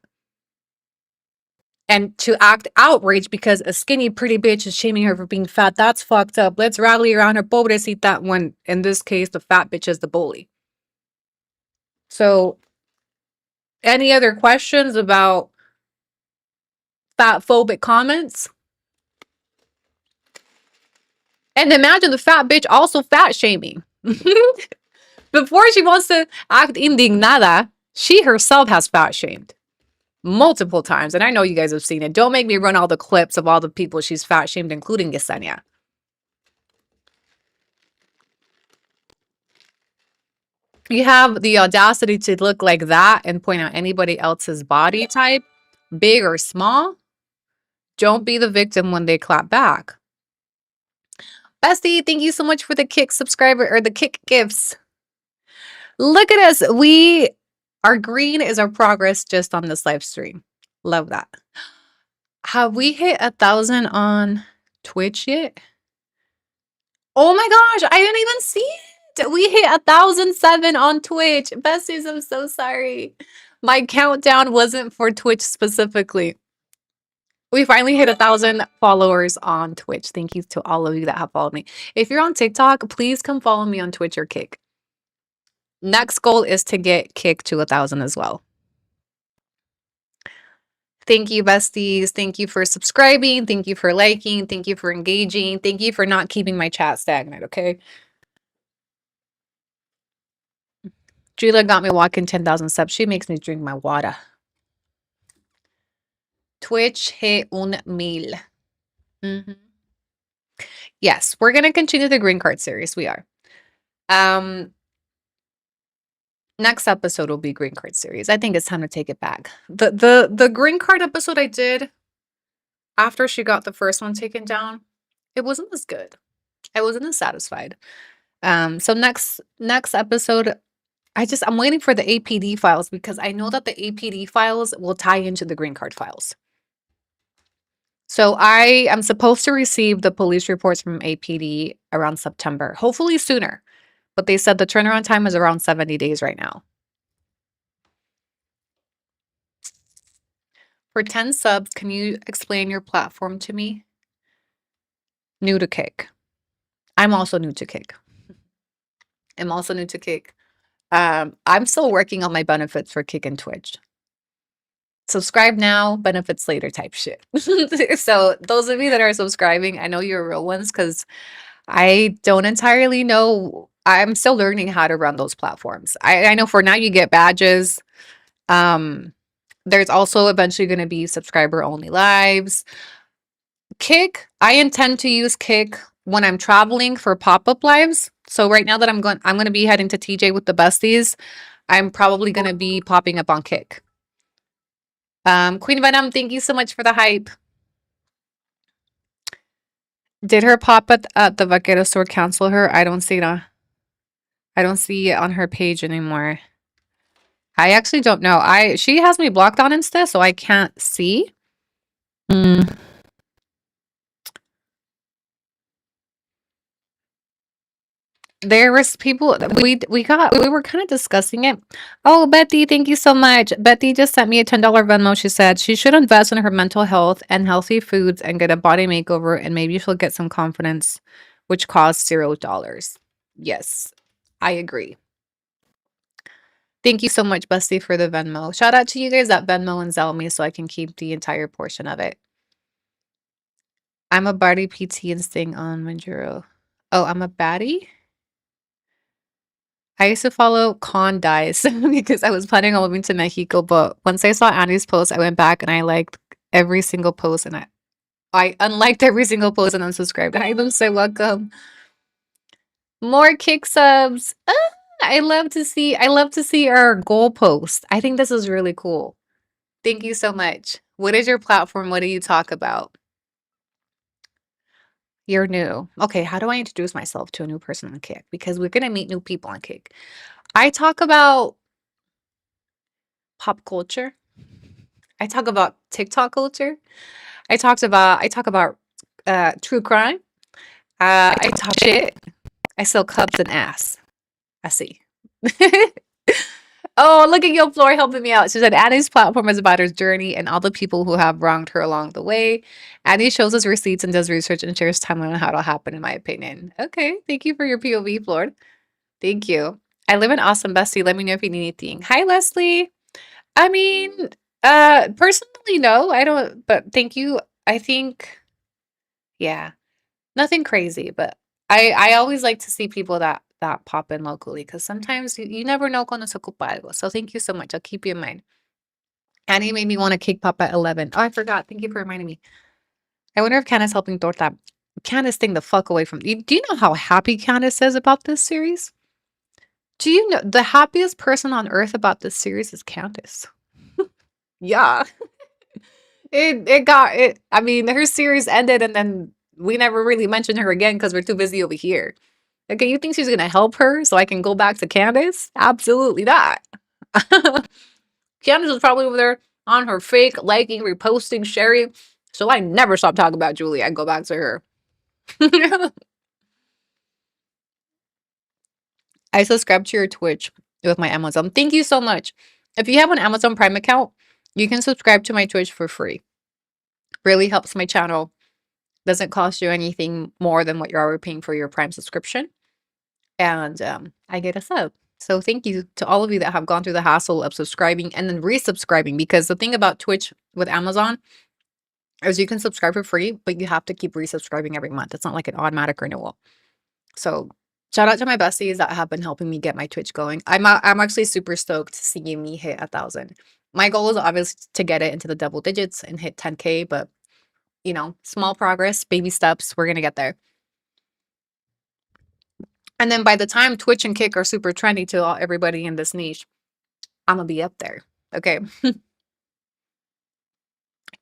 And to act outraged because a skinny pretty bitch is shaming her for being fat. That's fucked up. Let's rally around her pobrecita when in this case the fat bitch is the bully. So any other questions about fat phobic comments? And imagine the fat bitch also fat shaming. Before she wants to act indignada, she herself has fat shamed multiple times. And I know you guys have seen it. Don't make me run all the clips of all the people she's fat shamed, including Yesenia. You have the audacity to look like that and point out anybody else's body type, big or small. Don't be the victim when they clap back. Bestie, thank you so much for the kick subscriber or the kick gifts. Look at us. Our green is our progress just on this live stream. Love that. Have we hit 1,000 on Twitch yet? Oh my gosh, I didn't even see it. We hit 1,007 on Twitch. Besties, I'm so sorry. My countdown wasn't for Twitch specifically. We finally hit 1,000 followers on Twitch. Thank you to all of you that have followed me. If you're on TikTok, please come follow me on Twitch or Kick. Next goal is to get Kick to 1,000 as well. Thank you, besties. Thank you for subscribing. Thank you for liking. Thank you for engaging. Thank you for not keeping my chat stagnant, okay? Julia got me walking 10,000 steps. She makes me drink my water. Twitch hit 1,000. Yes, we're going to continue the green card series. We are. Next episode will be green card series. I think it's time to take it back. The green card episode I did after she got the first one taken down, it wasn't as good. I wasn't as satisfied. So next episode, I'm waiting for the APD files because I know that the APD files will tie into the green card files. So I am supposed to receive the police reports from APD around September, hopefully sooner. But they said the turnaround time is around 70 days right now. For 10 subs, can you explain your platform to me? New to Kick. I'm also new to Kick. I'm still working on my benefits for Kick and Twitch. Subscribe now, benefits later type shit. So those of you that are subscribing, I know you're real ones because I don't entirely know. I'm still learning how to run those platforms. I know for now you get badges. There's also eventually going to be subscriber only lives. Kick, I intend to use Kick when I'm traveling for pop-up lives. So right now that I'm going to be heading to TJ with the besties, I'm probably going to be popping up on Kick. Queen Venom, thank you so much for the hype. Did her pop at the Vaquero store cancel her? I don't see it. I don't see it on her page anymore. I actually don't know. She has me blocked on Insta, so I can't see. There was people we were kind of discussing it. Oh, Betty, thank you so much. Betty just sent me a $10 Venmo. She said she should invest in her mental health and healthy foods and get a body makeover, and maybe she'll get some confidence, which costs $0. Yes, I agree. Thank you so much, Bestie, for the Venmo. Shout out to you guys that Venmo and Zelle me so I can keep the entire portion of it. I'm a body PT and staying on Manjuro. Oh, I'm a baddie? I used to follow Con Dice because I was planning on moving to Mexico, but once I saw Annie's post, I went back and I liked every single post and I unliked every single post and unsubscribed. Hi, I'm so welcome. More kick subs. Ah, I love to see our goalpost. I think this is really cool. Thank you so much. What is your platform? What do you talk about? You're new. Okay, how do I introduce myself to a new person on Kick? Because we're gonna meet new people on Kick. I talk about pop culture. I talk about TikTok culture. I talk about true crime. I talk shit. I sell cups and ass. I see. Oh, look at Yo Floor helping me out. She said Annie's platform is about her journey and all the people who have wronged her along the way. Annie shows us receipts and does research and shares timeline on how it'll happen, in my opinion. Okay, thank you for your POV, Floor. Thank you. I live in Austin, Bestie. Let me know if you need anything. Hi, Leslie. I mean, personally, no, I don't, but thank you. I think, yeah, nothing crazy, but I always like to see people that pop in locally because sometimes you never know cuando se ocupa algo. So thank you so much. I'll keep you in mind. Annie made me want to kick pop at 11. Oh, I forgot. Thank you for reminding me. I wonder if Candace helping Torta. Candace, staying the fuck away from. Do you know how happy Candace is about this series? Do you know the happiest person on earth about this series is Candace? Yeah. It got it. I mean, her series ended and then we never really mentioned her again because we're too busy over here. Okay, you think she's gonna help her so I can go back to Candace? Absolutely not. Candace was probably over there on her fake liking, reposting, sharing. So I never stop talking about Julie. I go back to her. I subscribe to your Twitch with my Amazon. Thank you so much. If you have an Amazon Prime account, you can subscribe to my Twitch for free. Really helps my channel. Doesn't cost you anything more than what you're already paying for your Prime subscription. And I get a sub. So thank you to all of you that have gone through the hassle of subscribing and then resubscribing. Because the thing about Twitch with Amazon is you can subscribe for free, but you have to keep resubscribing every month. It's not like an automatic renewal. So shout out to my besties that have been helping me get my Twitch going. I'm actually super stoked to see me hit 1,000. My goal is obviously to get it into the double digits and hit 10K, but you know, small progress, baby steps. We're gonna get there. And then by the time Twitch and Kick are super trendy to everybody in this niche, I'm gonna be up there. Okay.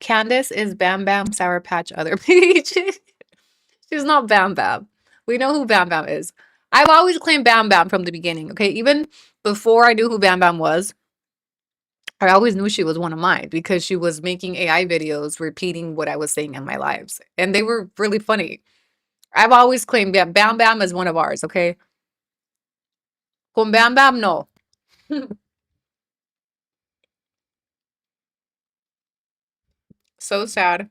Candace is Bam Bam Sour Patch other page. She's not Bam Bam. We know who Bam Bam is. I've always claimed Bam Bam from the beginning. Okay. Even before I knew who Bam Bam was, I always knew she was one of mine because she was making AI videos repeating what I was saying in my lives. And they were really funny. I've always claimed Bam Bam is one of ours. Okay. Con Bam Bam, no. So sad.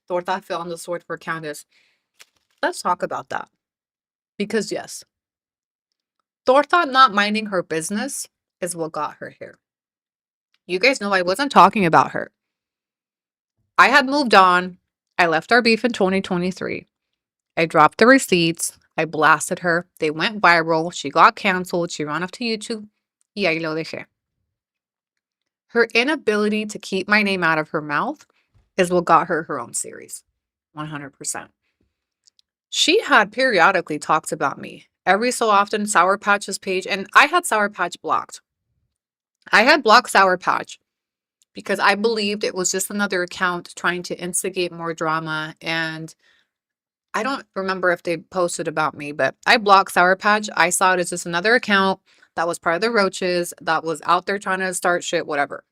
Torta fell on the sword for Candace. Let's talk about that. Because yes, Torta not minding her business is what got her here. You guys know I wasn't talking about her. I had moved on. I left our beef in 2023. I dropped the receipts. I blasted her. They went viral. She got canceled. She ran off to YouTube. Y ahí lo dejé. Her inability to keep my name out of her mouth is what got her her own series. 100%. She had periodically talked about me. Every so often, Sour Patch's page, and I had Sour Patch blocked. I had blocked Sour Patch because I believed it was just another account trying to instigate more drama. And I don't remember if they posted about me, but I blocked Sour Patch. I saw it as just another account that was part of the Roaches that was out there trying to start shit, whatever.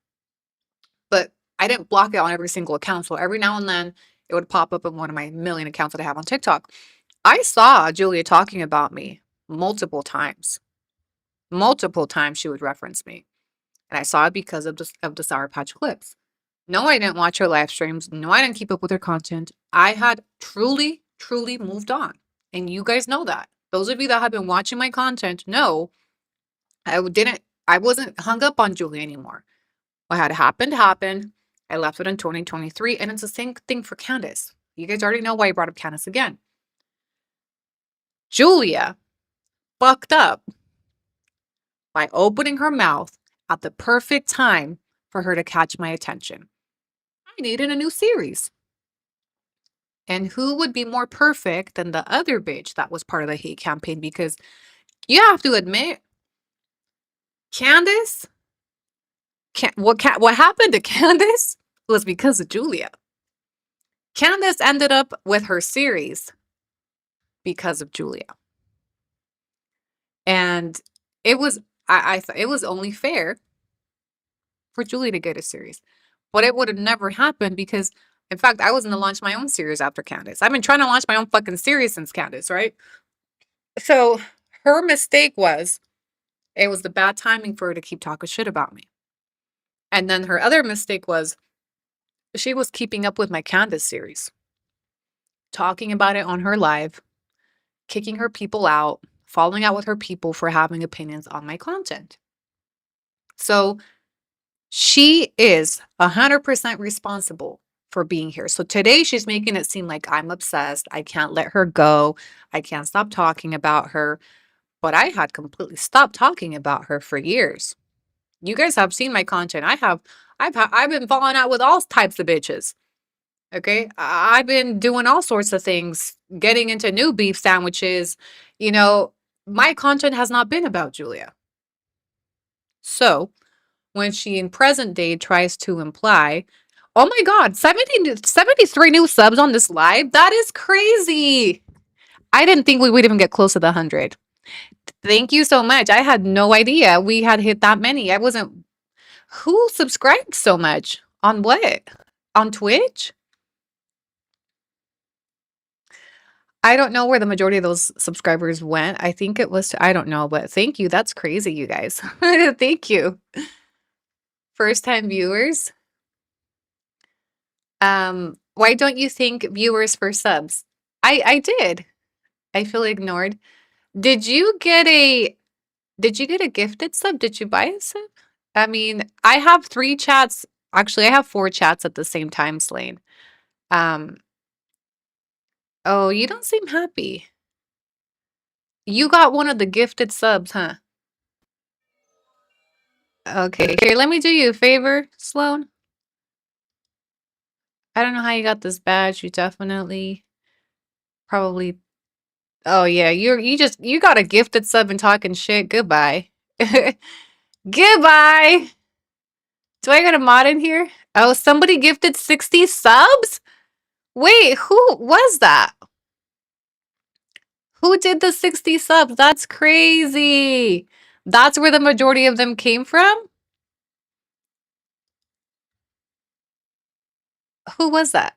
But I didn't block it on every single account. So every now and then it would pop up in one of my million accounts that I have on TikTok. I saw Julia talking about me multiple times. Multiple times she would reference me. And I saw it because of the Sour Patch clips. No, I didn't watch her live streams. No, I didn't keep up with her content. I had truly moved on. And you guys know that. Those of you that have been watching my content know I wasn't hung up on Julia anymore. What had happened. I left it in 2023. And it's the same thing for Candace. You guys already know why I brought up Candace again. Julia fucked up by opening her mouth at the perfect time for her to catch my attention. I needed a new series. And who would be more perfect than the other bitch that was part of the hate campaign? Because you have to admit, Candace, what happened to Candace was because of Julia. Candace ended up with her series because of Julia. And it was it was only fair for Julia to get a series. But it would have never happened because, in fact, I was going to launch my own series after Candace. I've been trying to launch my own fucking series since Candace, right? So her mistake was, it was the bad timing for her to keep talking shit about me. And then her other mistake was, she was keeping up with my Candace series, talking about it on her live, kicking her people out, falling out with her people for having opinions on my content. So she is 100% responsible for being here. So today she's making it seem like I'm obsessed. I can't let her go. I can't stop talking about her. But I had completely stopped talking about her for years. You guys have seen my content. I've been falling out with all types of bitches. Okay? I've been doing all sorts of things, getting into new beef sandwiches. You know, my content has not been about Julia. So when she in present day tries to imply, oh my God, 73 new subs on this live? That is crazy. I didn't think we would even get close to the 100. Thank you so much. I had no idea we had hit that many. I wasn't. Who subscribed so much? On what? On Twitch? I don't know where the majority of those subscribers went. I think it was, I don't know, but thank you. That's crazy, you guys. Thank you. First time viewers. Why don't you thank viewers for subs? I did. I feel ignored. Did you get a gifted sub? Did you buy a sub? I mean, I have 3 chats. Actually, I have 4 chats at the same time, Slane. Oh, you don't seem happy. You got one of the gifted subs, huh? Okay, here, let me do you a favor, Sloan. I don't know how you got this badge. You definitely probably. Oh yeah, you got a gifted sub and talking shit. Goodbye. Goodbye. Do I got a mod in here? Oh, somebody gifted 60 subs? Wait, who was that? Who did the 60 subs? That's crazy. That's where the majority of them came from? Who was that?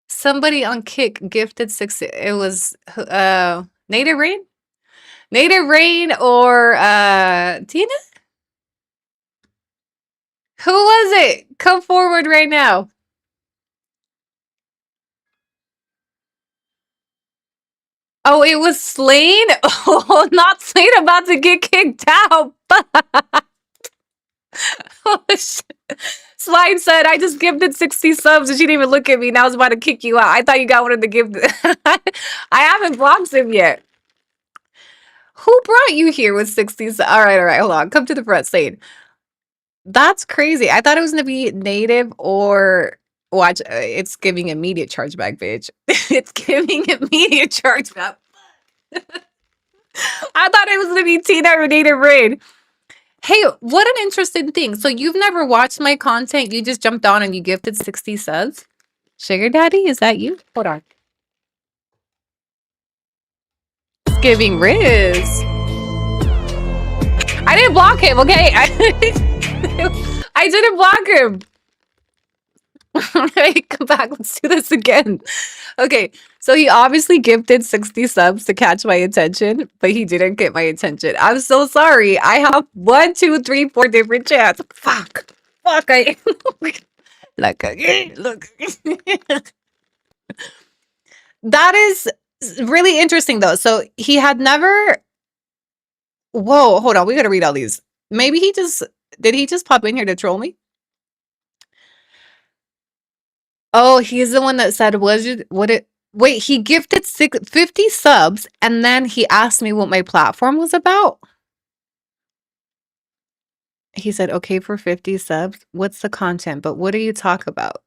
Somebody on Kick gifted 60. It was Native Rain? Native Rain or Tina? Who was it? Come forward right now. Oh, it was Slane? Oh, not Slane about to get kicked out. Oh, shit. Slide said, I just gifted 60 subs and she didn't even look at me. Now I was about to kick you out. I thought you got one of the gifted. I haven't blocked him yet. Who brought you here with 60 subs? All right. Hold on. Come to the front, Slade. That's crazy. I thought it was going to be native or watch. It's giving immediate chargeback, bitch. It's giving immediate chargeback. I thought it was going to be Tina or Native Rain. Hey, what an interesting thing. So you've never watched my content. You just jumped on and you gifted 60 subs. Sugar Daddy, is that you? Hold on. It's giving Riz. I didn't block him, okay? I didn't block him. Alright, come back. Let's do this again. Okay, so he obviously gifted 60 subs to catch my attention, but he didn't get my attention. I'm so sorry. I have 1, 2, 3, 4 different chats. Fuck. I look again. Look. That is really interesting though. So he had never. Whoa, hold on. We gotta read all these. Maybe did he just pop in here to troll me? Oh, he's the one that said, wait, he gifted 50 subs and then he asked me what my platform was about. He said, okay, for 50 subs, what's the content? But what do you talk about?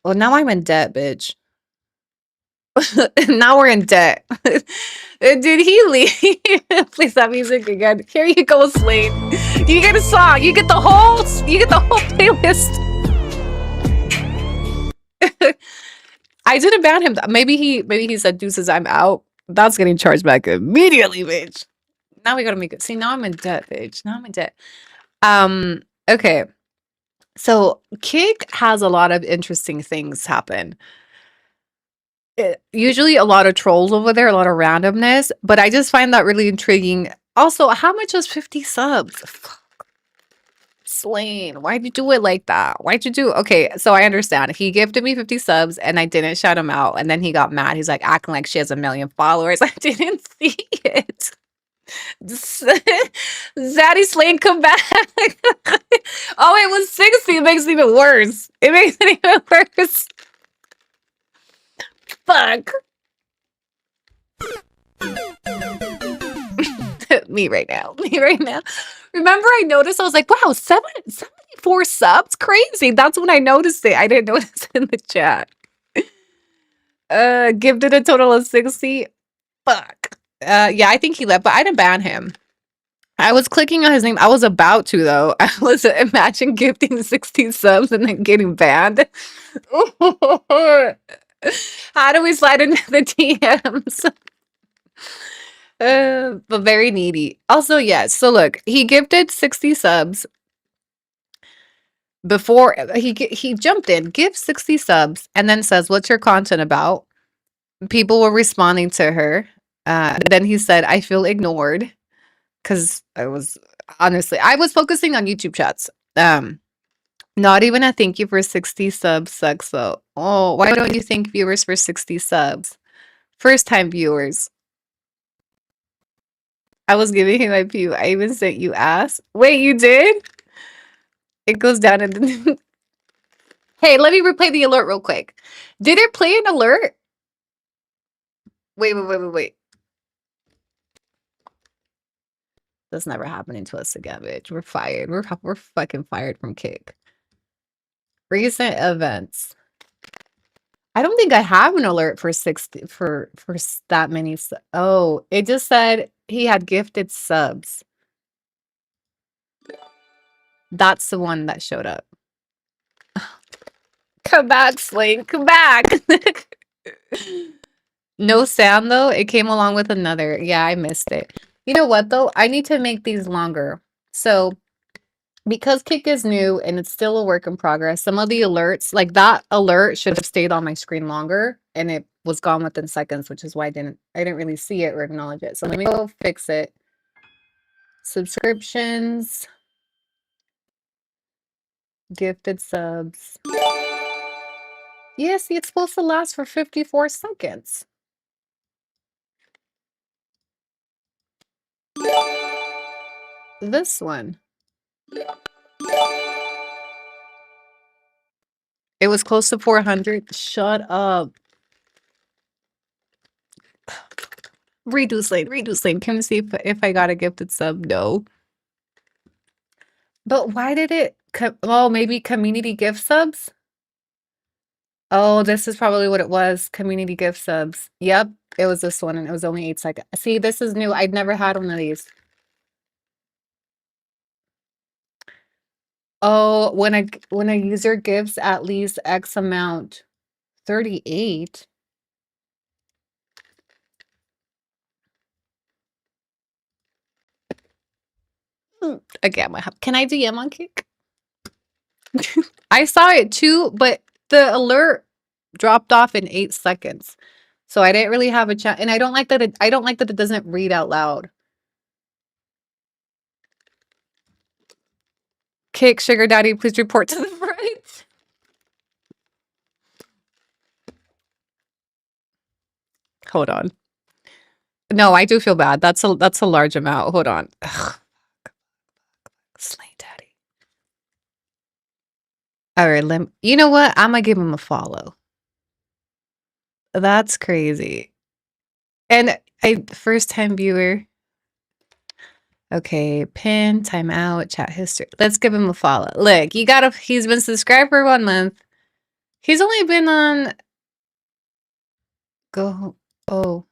Well, now I'm in debt, bitch. Now we're in debt. Did he leave? Please stop music again. Here you go, Slade. You get a song. You get the whole playlist. I didn't ban him. Maybe he said deuces, I'm out. That's getting charged back immediately, bitch. Now we gotta make it. See, now I'm in debt, bitch. Now I'm in debt. Okay. So Kick has a lot of interesting things happen. Usually a lot of trolls over there, a lot of randomness, but I just find that really intriguing. Also, how much was 50 subs? Fuck. Slane, why'd you do it like that? Why'd you do? Okay, so I understand. He gifted me 50 subs and I didn't shout him out. And then he got mad. He's like acting like she has 1 million followers. I didn't see it. Zaddy Slane, come back. Oh, it was 60. It makes it even worse. It makes it even worse. Fuck. Me right now. Me right now. Remember, I noticed, I was like, wow, 74 subs? Crazy. That's when I noticed it. I didn't notice it in the chat. Gifted a total of 60. Fuck. Yeah, I think he left, but I didn't ban him. I was clicking on his name. I was about to, though. I was imagine gifting 60 subs and then getting banned. How do we slide into the DMs? But very needy. Also, yes. So look, he gifted 60 subs before he jumped in, gives 60 subs, and then says, "What's your content about?" People were responding to her. Then he said, "I feel ignored," because I was focusing on YouTube chats. Not even a thank you for 60 subs sucks though. Oh, why don't you thank viewers for 60 subs? First time viewers. I was giving him my pew. I even sent you ass. Wait, you did? It goes down in the Hey, let me replay the alert real quick. Did it play an alert? Wait. That's never happening to us again, bitch. We're fired. We're fucking fired from Kick. Recent events. I don't think I have an alert for 60 for that many. Oh, it just said he had gifted subs. That's the one that showed up. Come back, Slane. Come back. No sound though. It came along with another. Yeah, I missed it. You know what though? I need to make these longer. So because Kick is new and it's still a work in progress, some of the alerts, like that alert should have stayed on my screen longer and it was gone within seconds, which is why I didn't really see it or acknowledge it. So let me go fix it. Subscriptions. Gifted subs. Yeah, see, it's supposed to last for 54 seconds. This one. It was close to 400. Shut up. Redo Slane. Can we see if I got a gifted sub? No. But why did it... Oh, maybe community gift subs? Oh, this is probably what it was. Community gift subs. Yep, it was this one, and it was only 8 seconds. See, this is new. I'd never had one of these. Oh, when a user gives at least X amount, 38. Again, can I DM on Kick? I saw it too, but the alert dropped off in 8 seconds. So I didn't really have a chat, and I don't like that it doesn't read out loud. Kick, sugar daddy, please report to the front. Hold on. No, I do feel bad. That's a large amount. Hold on. Ugh. Slay daddy. All right, you know what? I'm gonna give him a follow. That's crazy. And first time viewer. Okay, pin, timeout, chat history. Let's give him a follow. Look, he's been subscribed for 1 month. He's only been on go. Oh,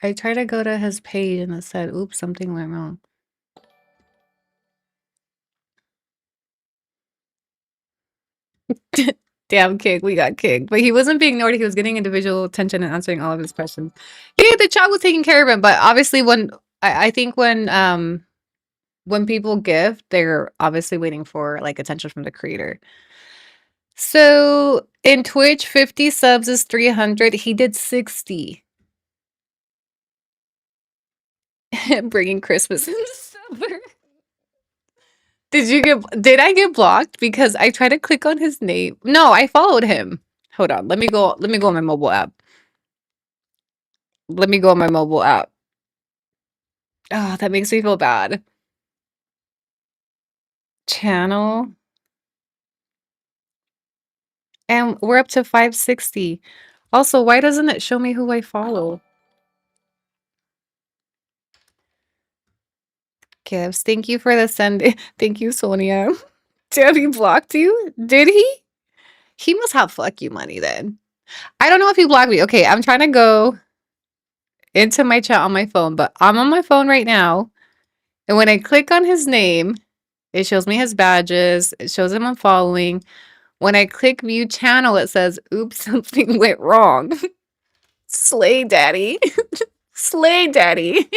I tried to go to his page and it said, "Oops, something went wrong." Damn, kick. We got kicked, but he wasn't being ignored. He was getting individual attention and answering all of his questions. Yeah, the chat was taking care of him, but obviously, I think when people give, they're obviously waiting for like attention from the creator. So in Twitch, 50 subs is 300. He did 60. Bringing Christmas in December. Did I get blocked? Because I tried to click on his name. No, I followed him. Hold on. Let me go on my mobile app. Let me go on my mobile app. Oh, that makes me feel bad. Channel. And we're up to 560. Also, why doesn't it show me who I follow? Gifts. Thank you for the send. Thank you, Sonia. Did he blocked you? Did he? He must have fuck you money then. I don't know if he blocked me. Okay, I'm trying to go into my chat on my phone, but I'm on my phone right now. And when I click on his name, it shows me his badges. It shows him I'm following. When I click view channel, it says, oops, something went wrong. Slay daddy. Slay daddy.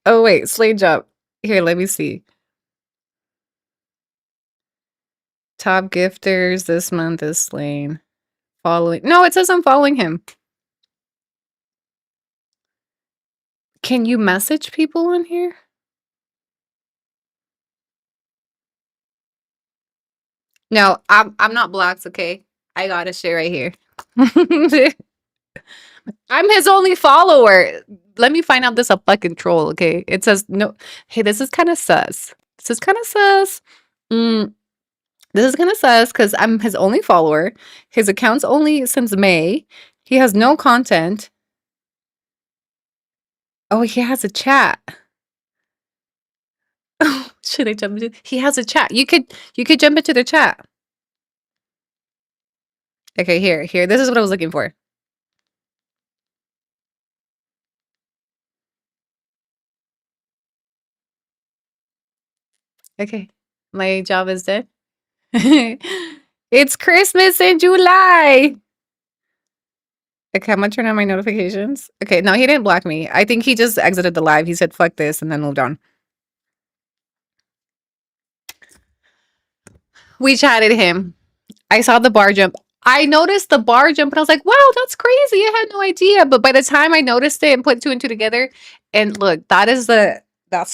Oh, wait, Slay jump. Here, let me see. Top gifters this month is Slain. Following. No, it says I'm following him. Can you message people on here? No, I'm not blocked, okay? I got a shit right here. I'm his only follower. Let me find out this a fucking troll, okay? It says no. Hey, this is kind of sus. This is kind of sus. This is kind of sus because I'm his only follower. His account's only since May. He has no content. Oh, he has a chat. Oh, should I jump into? He has a chat. You could jump into the chat. Okay, here. This is what I was looking for. Okay, my job is done. It's Christmas in July. Okay, I'm gonna turn on my notifications. Okay, no, he didn't block me. I think he just exited the live. He said, fuck this, and then moved on. We chatted him. I saw the bar jump. I noticed the bar jump, and I was like, wow, that's crazy. I had no idea. But by the time I noticed it and put two and two together, and look, that's the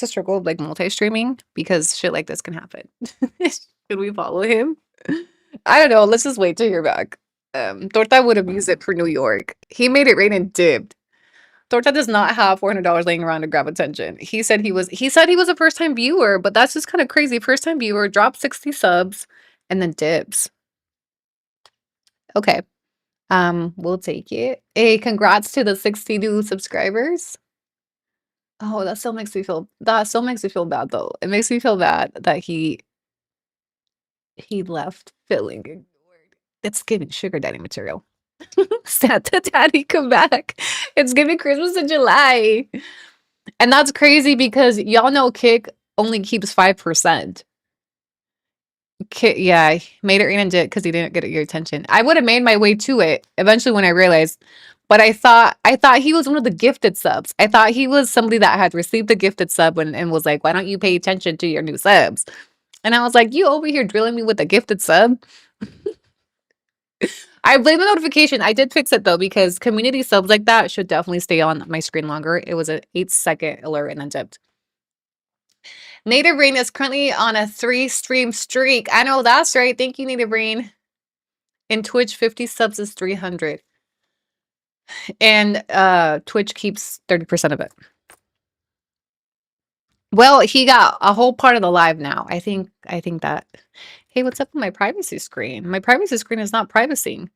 struggle of like multi-streaming, because shit like this can happen. Should we follow him? I don't know. Let's just wait to hear back. Torta would have used it for New York. He made it rain and dipped. Torta does not have $400 laying around to grab attention. He said he was a first-time viewer, but that's just kind of crazy. First-time viewer, dropped 60 subs, and then dips. Okay. We'll take it. Hey, congrats to the 60 new subscribers. Oh, that still makes me feel bad though. It makes me feel bad that he left feeling ignored. It's giving sugar daddy material. Santa daddy, come back. It's giving Christmas in July. And that's crazy because y'all know Kick only keeps 5%. Yeah, made it rain and did because he didn't get your attention. I would have made my way to it eventually when I realized, but I thought he was one of the gifted subs. I thought he was somebody that had received the gifted sub and was like, why don't you pay attention to your new subs? And I was like, you over here drilling me with a gifted sub? I blame the notification. I did fix it though, because community subs like that should definitely stay on my screen longer. It was an 8-second alert and then dipped. Native Rain is currently on a 3-stream streak. I know that's right. Thank you, Native Rain. In Twitch, 50 subs is 300. And Twitch keeps 30% of it. Well, he got a whole part of the live now. I think that. Hey, what's up with my privacy screen? My privacy screen is not privacing.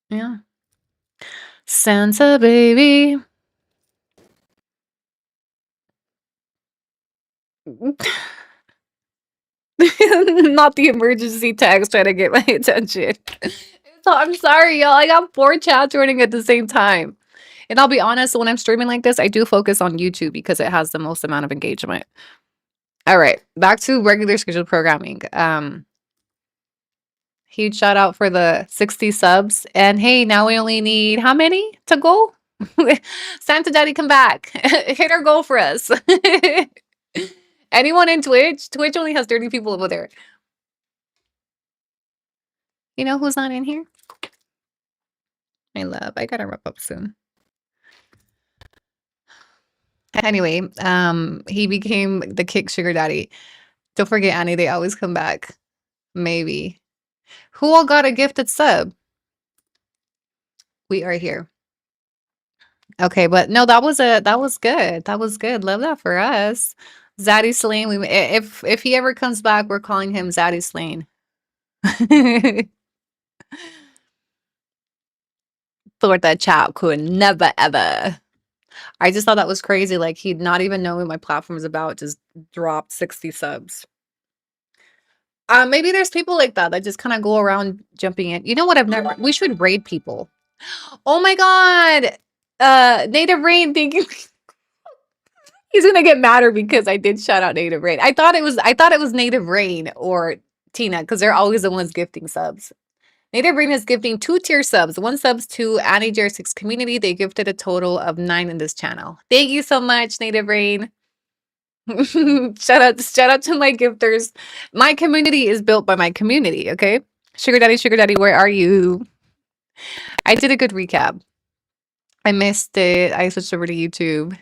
Yeah. Santa baby. Not the emergency text trying to get my attention. So I'm sorry, y'all. I got 4 chats running at the same time. And I'll be honest, when I'm streaming like this, I do focus on YouTube because it has the most amount of engagement. All right, back to regular scheduled programming. Huge shout out for the 60 subs. And hey, now we only need how many to go? Santa Daddy, come back. Hit our goal for us. Anyone in Twitch? Twitch only has 30 people over there. You know who's not in here? My love. I gotta wrap up soon. Anyway, he became the kick sugar daddy. Don't forget, Annie, they always come back. Maybe. Who all got a gifted sub? We are here. Okay, but no, that was good. That was good. Love that for us. Zaddy Slane. If he ever comes back, we're calling him Zaddy Slane. Thought that chat could never ever. I just thought that was crazy. Like he'd not even know what my platform is about, just dropped 60 subs. Maybe there's people like that just kind of go around jumping in. You know what? We should raid people. Oh my god. Native Rain, thank you. He's gonna get madder because I did shout out Native Rain. I thought it was Native Rain or Tina, because they're always the ones gifting subs. Native Rain is gifting 2 tier subs. 1 subs to AnniGRC community. They gifted a total of 9 in this channel. Thank you so much, Native Rain. shout out to my gifters. My community is built by my community, okay? Sugar Daddy, where are you? I did a good recap. I missed it. I switched over to YouTube.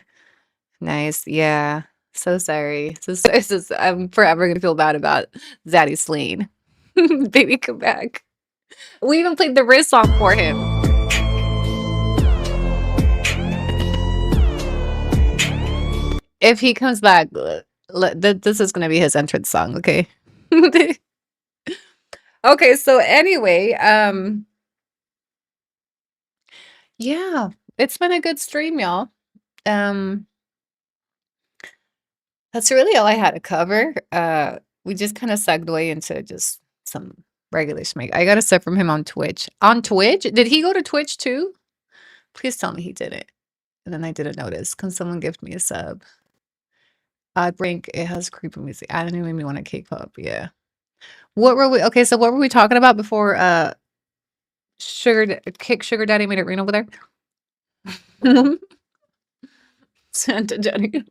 Nice. Yeah. So sorry. I'm forever gonna feel bad about Zaddy Slane. Baby, come back. We even played the Riz song for him. If he comes back, this is gonna be his entrance song, okay? Okay, so anyway, yeah, it's been a good stream, y'all. That's really all I had to cover. We just kind of segued into just some regular schmake. I got a sub from him on Twitch. On Twitch? Did he go to Twitch too? Please tell me he didn't. And then I didn't notice. Can someone give me a sub? Brink, it has creepy music. I don't even make me want to cake pop. Yeah. What were we? Okay, so what were we talking about before? Sugar Daddy made it rain over there. Santa Daddy.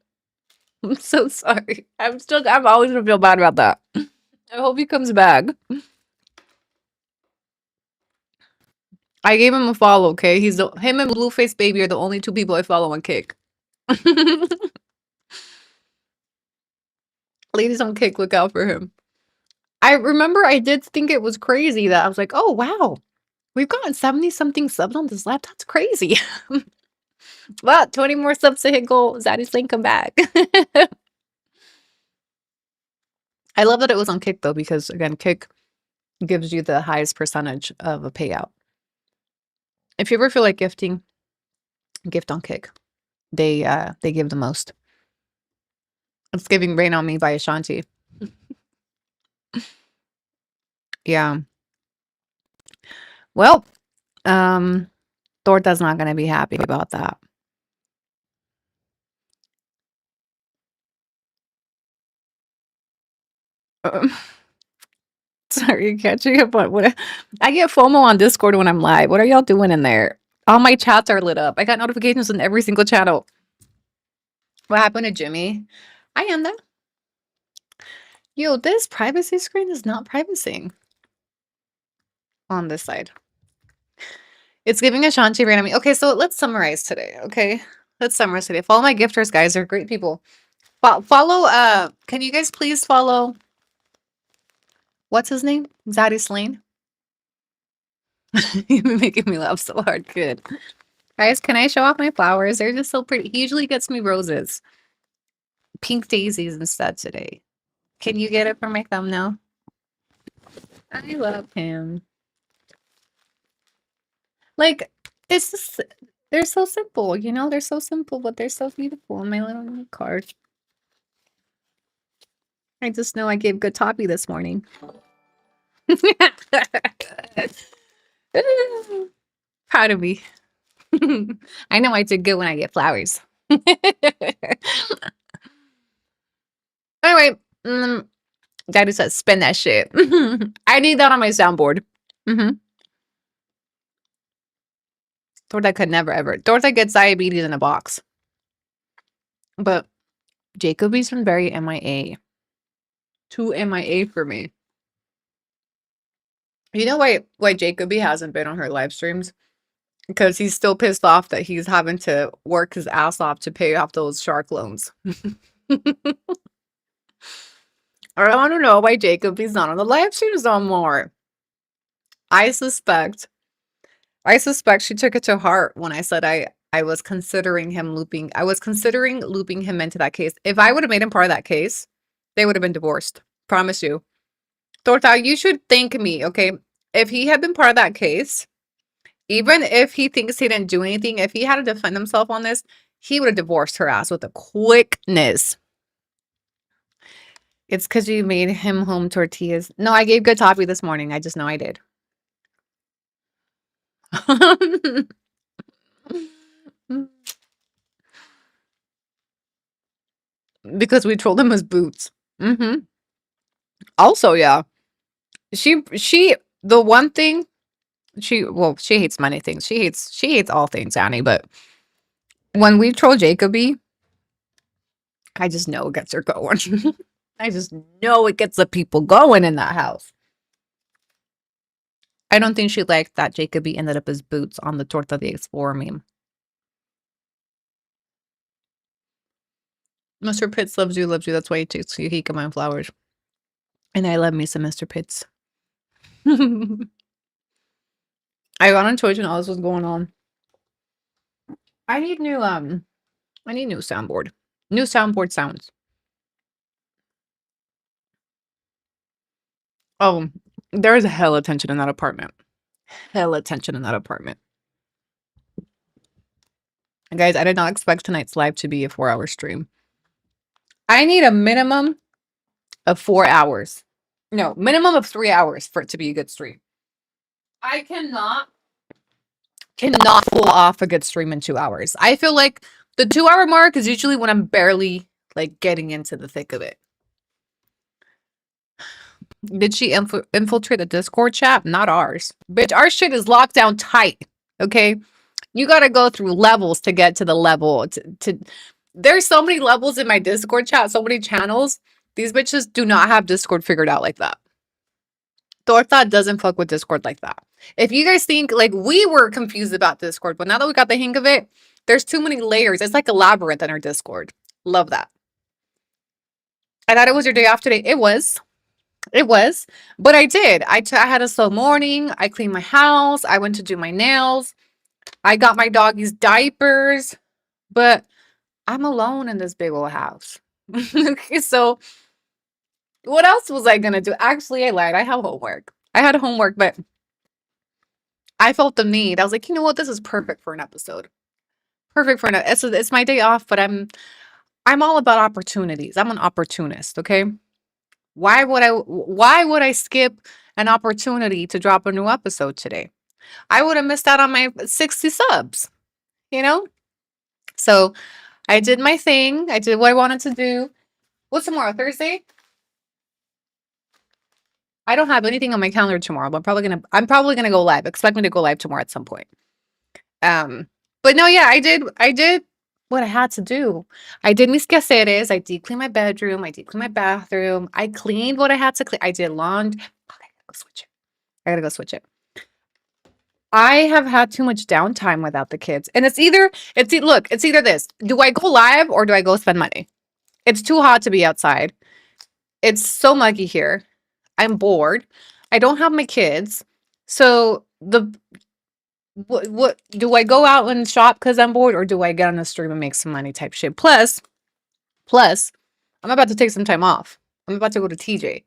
I'm so sorry. I'm always gonna feel bad about that. I hope he comes back. I gave him a follow, okay? Him and Blueface Baby are the only 2 people I follow on Kick. Ladies on Kick, look out for him. I remember I did think it was crazy that I was like, oh wow, we've gotten 70-something subs on this lap. That's crazy. Well, 20 more subs to hit goal. Zaddy Slane, come back. I love that it was on Kick though, because again, Kick gives you the highest percentage of a payout. If you ever feel like gifting, gift on Kick. They give the most. It's giving Rain on Me by Ashanti. Yeah. Well, Thorta's not gonna be happy about that. Sorry, catching up on what I get FOMO on Discord when I'm live. What are y'all doing in there? All my chats are lit up. I got notifications on every single channel. What happened to Jimmy? I am that. Yo, this privacy screen is not privacing on this side. It's giving Ashanti Rain on Me. Okay, so let's summarize today. Okay, let's summarize today. Follow my gifters, guys. They're great people. Follow. Can you guys please follow? What's his name? Zaddy Slane. You've been making me laugh so hard. Good. Guys, can I show off my flowers? They're just so pretty. He usually gets me roses. Pink daisies instead today. Can you get it for my thumbnail? I love him. Like, it's just, they're so simple, you know? They're so simple, but they're so beautiful. And my little card. I just know I gave good toppy this morning. Proud of me. I know I did good when I get flowers. Anyway, Daddy says spin that shit. I need that on my soundboard. Torta could never ever. Torta gets diabetes in a box. But Jacoby's been very MIA. Too MIA for me. You know why Jacoby hasn't been on her live streams? Because he's still pissed off that he's having to work his ass off to pay off those shark loans. I want to know why Jacoby's not on the live streams no more. I suspect she took it to heart when I said I was considering looping him into that case. If I would have made him part of that case, they would have been divorced. Promise you. Torta, you should thank me, okay? If he had been part of that case, even if he thinks he didn't do anything, if he had to defend himself on this, he would have divorced her ass with a quickness. It's because you made him home tortillas. No, I gave good toppy this morning. I just know I did. Because we trolled him as boots. Also, yeah. The one thing she hates many things. She hates all things, Annie, but when we troll Jacoby, I just know it gets her going. I just know it gets the people going in that house. I don't think she liked that Jacoby ended up as boots on the Torta the Explorer meme. Mr. Pitts loves you. That's why he takes you my flowers. And I love me some Mr. Pitts. I got on Twitch and all this was going on. I need new soundboard. New soundboard sounds. Oh, there's hella tension in that apartment. Hella tension in that apartment. And guys, I did not expect tonight's live to be a 4-hour stream. I need a minimum of 4 hours. No, minimum of 3 hours for it to be a good stream. I cannot pull off a good stream in 2 hours. I feel like the 2-hour mark is usually when I'm barely like getting into the thick of it. Did she infiltrate the Discord chat? Not ours. Bitch, our shit is locked down tight. Okay? You gotta go through levels to get to the level. There's so many levels in my Discord chat, so many channels. These bitches do not have Discord figured out like that. Torta doesn't fuck with Discord like that. If you guys think, like, we were confused about Discord, but now that we got the hang of it, there's too many layers. It's like a labyrinth in our Discord. Love that. I thought it was your day off today. It was. But I did. I had a slow morning. I cleaned my house. I went to do my nails. I got my doggies diapers. But I'm alone in this big old house. Okay, so what else was I gonna do? Actually, I lied. I have homework. I had homework, but I felt the need. I was like, you know what? This is perfect for an episode. Perfect for it's my day off, but I'm all about opportunities. I'm an opportunist, okay? Why would I skip an opportunity to drop a new episode today? I would have missed out on my 60 subs, you know? So I did my thing. I did what I wanted to do. What's tomorrow? Thursday? I don't have anything on my calendar tomorrow, but I'm probably gonna go live. Expect me to go live tomorrow at some point. But no, yeah, I did what I had to do. I did mis quehaceres. I deep cleaned my bedroom. I deep cleaned my bathroom. I cleaned what I had to clean. I did laundry. Oh, I gotta go switch it. I have had too much downtime without the kids. And it's either this. Do I go live or do I go spend money? It's too hot to be outside. It's so muggy here. I'm bored. I don't have my kids. So what do I go out and shop because I'm bored, or do I get on the stream and make some money type shit? Plus, I'm about to take some time off. I'm about to go to TJ.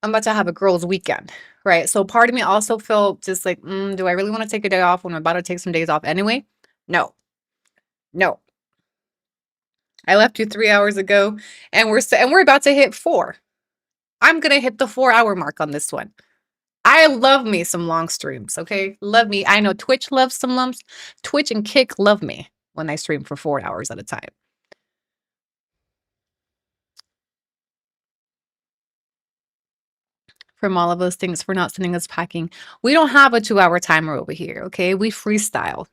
I'm about to have a girls' weekend, right? So part of me also feel just like, do I really want to take a day off when I'm about to take some days off anyway? No. I left you 3 hours ago, and we're about to hit 4. I'm going to hit the 4-hour mark on this one. I love me some long streams, okay? Love me. I know Twitch loves some lumps. Twitch and Kick love me when I stream for 4 hours at a time. From all of us, thanks for not sending us packing. We don't have a 2-hour timer over here, okay? We freestyle.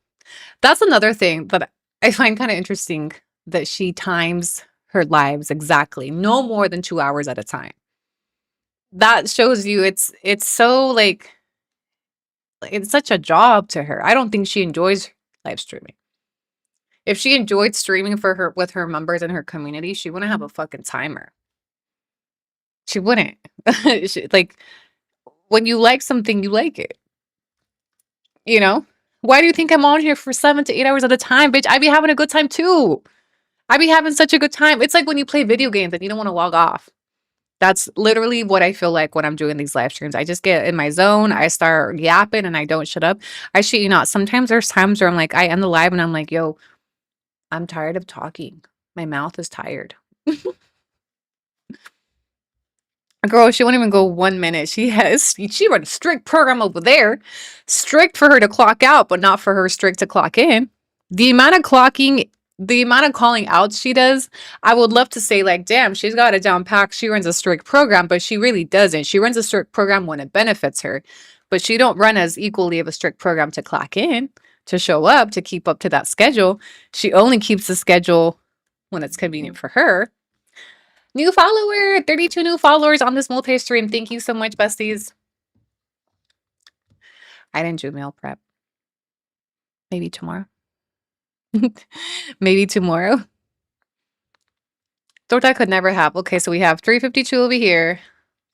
That's another thing that I find kind of interesting, that she times her lives exactly, no more than 2 hours at a time. That shows you it's so like, it's such a job to her. I don't think she enjoys live streaming. If she enjoyed streaming for her with her members in her community, she wouldn't have a fucking timer. She wouldn't. Like, when you like something, you like it. You know? Why do you think I'm on here for 7 to 8 hours at a time, bitch? I be having a good time too. I be having such a good time. It's like when you play video games and you don't want to log off. That's literally what I feel like when I'm doing these live streams. I just get in my zone. I start yapping and I don't shut up. I shit you not. Sometimes there's times where I'm like, I end the live and I'm like, yo, I'm tired of talking. My mouth is tired. Girl, she won't even go 1 minute. She run a strict program over there. Strict for her to clock out, but not for her strict to clock in. The amount of calling out she does, I would love to say like, damn, she's got it down packed. She runs a strict program, but she really doesn't. She runs a strict program when it benefits her, but she don't run as equally of a strict program to clock in, to show up, to keep up to that schedule. She only keeps the schedule when it's convenient for her. New follower, 32 new followers on this multi-stream. Thank you so much, besties. I didn't do meal prep. Maybe tomorrow. Maybe tomorrow. Torta could never have. Okay, so we have 352 over here,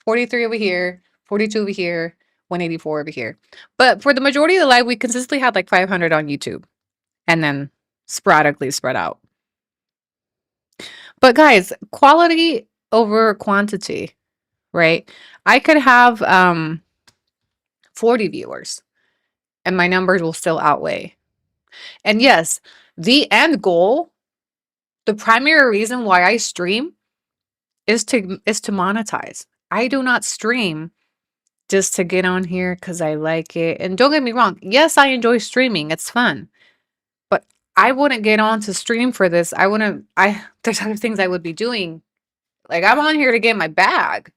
43 over here, 42 over here, 184 over here. But for the majority of the live, we consistently had like 500 on YouTube and then sporadically spread out. But guys, quality over quantity, right? I could have 40 viewers and my numbers will still outweigh. And yes, the end goal, the primary reason why I stream is to monetize. I do not stream just to get on here because I like it. And don't get me wrong, yes, I enjoy streaming. It's fun. But I wouldn't get on to stream for this. There's other things I would be doing. Like, I'm on here to get my bag.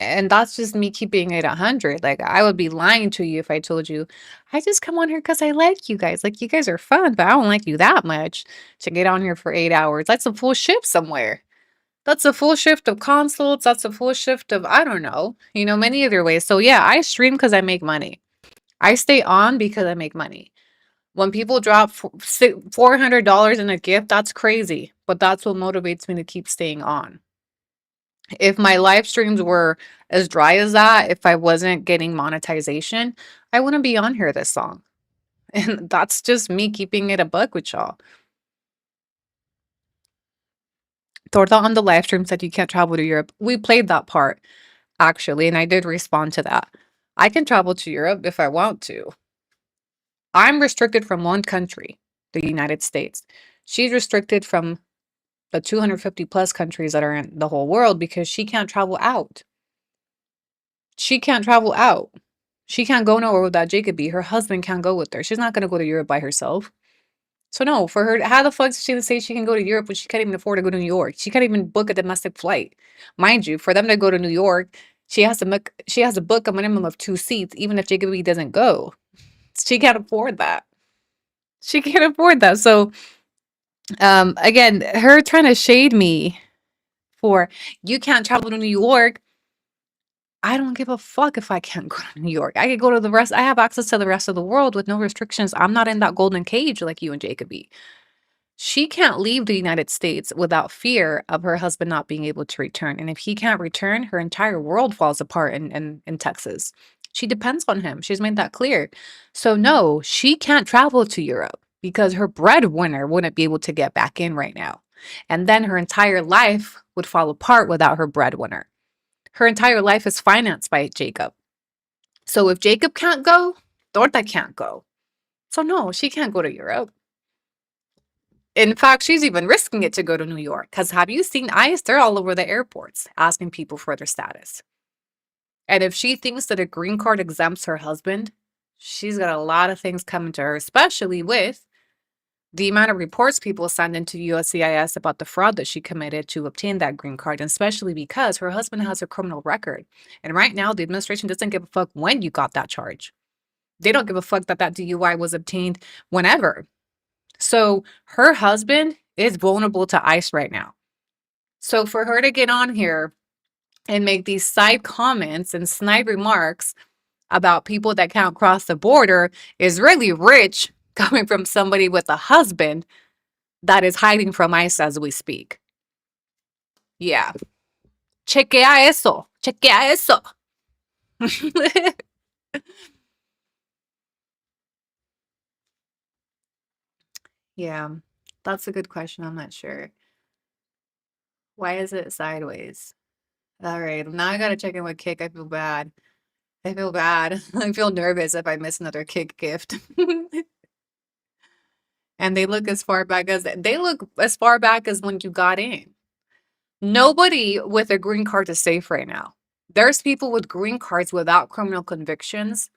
And that's just me keeping it 100. Like, I would be lying to you if I told you, I just come on here because I like you guys. Like, you guys are fun, but I don't like you that much to get on here for 8 hours. That's a full shift somewhere. That's a full shift of consults. That's a full shift of, I don't know, many other ways. So yeah, I stream because I make money. I stay on because I make money. When people drop $400 in a gift, that's crazy. But that's what motivates me to keep staying on. If my live streams were as dry as that, if I wasn't getting monetization, I wouldn't be on here this long. And that's just me keeping it a buck with y'all. Torta on the live stream said you can't travel to Europe. We played that part, actually, and I did respond to that. I can travel to Europe if I want to. I'm restricted from one country, the United States. She's restricted from the 250 plus countries that are in the whole world because she can't travel out. She can't travel out. She can't go nowhere without Jacoby. Her husband can't go with her. She's not going to go to Europe by herself. So no, for her, how the fuck does she say she can go to Europe when she can't even afford to go to New York? She can't even book a domestic flight. Mind you, for them to go to New York, she has to book a minimum of 2 seats, even if Jacoby doesn't go. She can't afford that. She can't afford that. So again, her trying to shade me for you can't travel to New York. I don't give a fuck if I can't go to New York. I could go to the rest. I have access to the rest of the world with no restrictions. I'm not in that golden cage like you and Jacoby. She can't leave the United States without fear of her husband not being able to return. And if he can't return, her entire world falls apart in Texas. She depends on him. She's made that clear. So no, she can't travel to Europe because her breadwinner wouldn't be able to get back in right now. And then her entire life would fall apart without her breadwinner. Her entire life is financed by Jacob. So if Jacob can't go, Torta can't go. So no, she can't go to Europe. In fact, she's even risking it to go to New York. Because have you seen ICE? They're all over the airports asking people for their status. And if she thinks that a green card exempts her husband, she's got a lot of things coming to her, especially with the amount of reports people send into USCIS about the fraud that she committed to obtain that green card, and especially because her husband has a criminal record. And right now, the administration doesn't give a fuck when you got that charge. They don't give a fuck that that DUI was obtained whenever. So her husband is vulnerable to ICE right now. So for her to get on here and make these side comments and snide remarks about people that can't cross the border is really rich coming from somebody with a husband that is hiding from ICE as we speak. Yeah. Chequea eso. Chequea eso. Yeah, that's a good question. I'm not sure. Why is it sideways? All right, now I gotta check in with Kick. I feel bad. I feel bad. I feel nervous if I miss another Kick gift. And they look as far back as when you got in. Nobody with a green card is safe right now. There's people with green cards without criminal convictions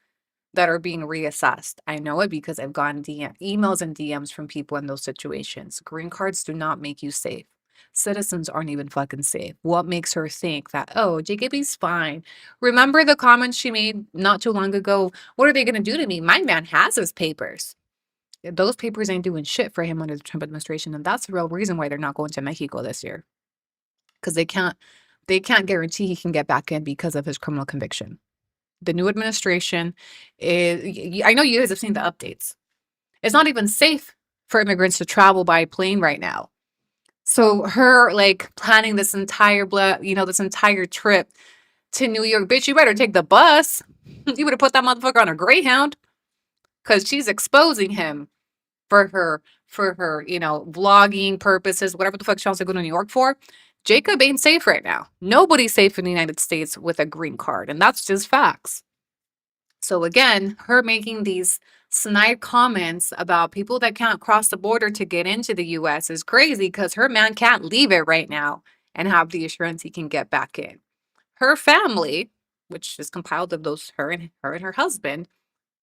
that are being reassessed. I know it because I've gotten emails and DMs from people in those situations. Green cards do not make you safe. Citizens aren't even fucking safe. What makes her think that, oh, JKB's fine? Remember the comments she made not too long ago? What are they going to do to me? My man has his papers. Those papers ain't doing shit for him under the Trump administration. And that's the real reason why they're not going to Mexico this year. Because they can't guarantee he can get back in because of his criminal conviction. The new administration is, I know you guys have seen the updates. It's not even safe for immigrants to travel by plane right now. So her like planning this entire trip to New York, bitch, you better take the bus. You would have put that motherfucker on a Greyhound, because she's exposing him for her, vlogging purposes, whatever the fuck she wants to go to New York for. Jacob ain't safe right now. Nobody's safe in the United States with a green card, and that's just facts. So again, her making these snide comments about people that can't cross the border to get into the US is crazy, because her man can't leave it right now and have the assurance he can get back in. Her family, which is compiled of those her and her husband,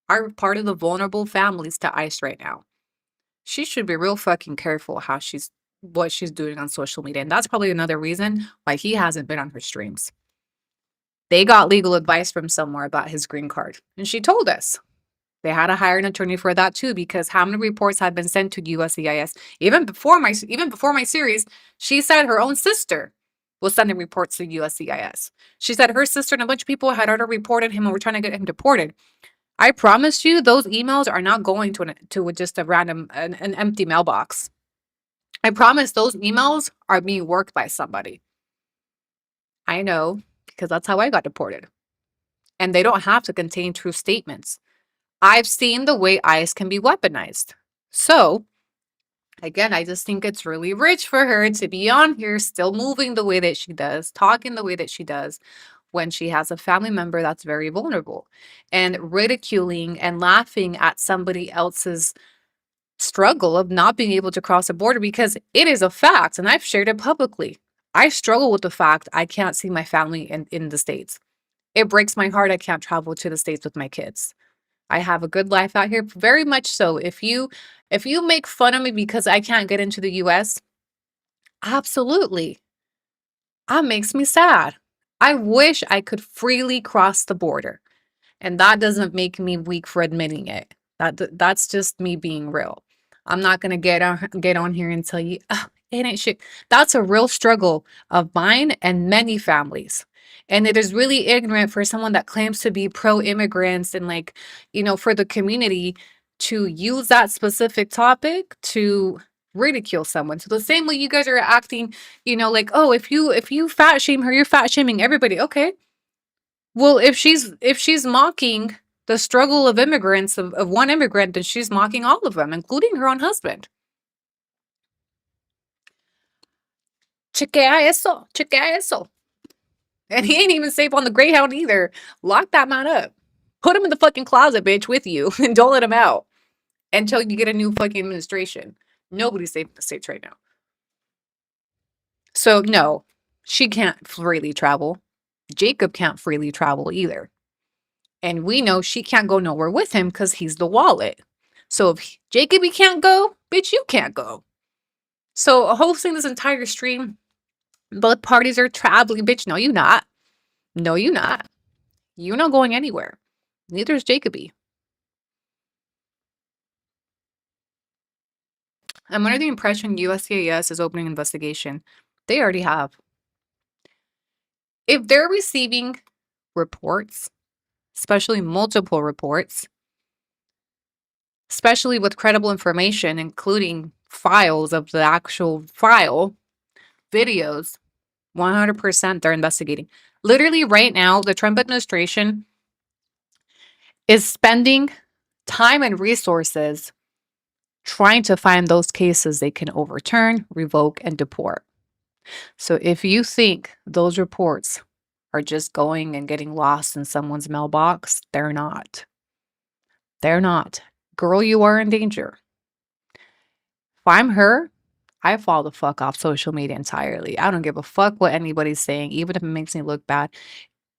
are part of the vulnerable families to ICE right now. She should be real fucking careful what she's doing on social media. And that's probably another reason why he hasn't been on her streams. They got legal advice from somewhere about his green card. And she told us they had to hire an attorney for that too, because how many reports had been sent to USCIS? Even before my series, she said her own sister was sending reports to USCIS. She said her sister and a bunch of people had already reported him and were trying to get him deported. I promise you, those emails are not going to just a random, an empty mailbox. I promise those emails are being worked by somebody. I know, because that's how I got deported. And they don't have to contain true statements. I've seen the way ICE can be weaponized. So, again, I just think it's really rich for her to be on here still moving the way that she does, talking the way that she does, when she has a family member that's very vulnerable, and ridiculing and laughing at somebody else's struggle of not being able to cross a border, because it is a fact, and I've shared it publicly. I struggle with the fact I can't see my family in the States. It breaks my heart I can't travel to the States with my kids. I have a good life out here, very much so. If you make fun of me because I can't get into the US, absolutely. That makes me sad. I wish I could freely cross the border. And that doesn't make me weak for admitting it. That's just me being real. I'm not going to get on here and tell you, oh, it ain't shit. That's a real struggle of mine and many families. And it is really ignorant for someone that claims to be pro-immigrants and for the community to use that specific topic to ridicule someone. So the same way you guys are acting, oh, if you fat shame her, you're fat shaming everybody. Okay. Well, if she's mocking the struggle of immigrants, of one immigrant, then she's mocking all of them, including her own husband. Chequea eso. Chequea eso. And he ain't even safe on the Greyhound either. Lock that man up. Put him in the fucking closet, bitch, with you, and don't let him out until you get a new fucking administration. Nobody's safe in the States right now. So no, she can't freely travel. Jacob can't freely travel either. And we know she can't go nowhere with him because he's the wallet. So if Jacob can't go, bitch, you can't go. So hosting this entire stream, both parties are traveling. Bitch, no, you not. No, you not. You're not going anywhere. Neither is Jacoby. I'm under the impression USCIS is opening investigation. They already have. If they're receiving reports, especially multiple reports, especially with credible information, including files of the actual file, videos, 100% they're investigating. Literally right now, the Trump administration is spending time and resources trying to find those cases they can overturn, revoke, and deport. So if you think those reports are just going and getting lost in someone's mailbox, they're not. They're not. Girl, you are in danger. If I'm her, I fall the fuck off social media entirely. I don't give a fuck what anybody's saying, even if it makes me look bad.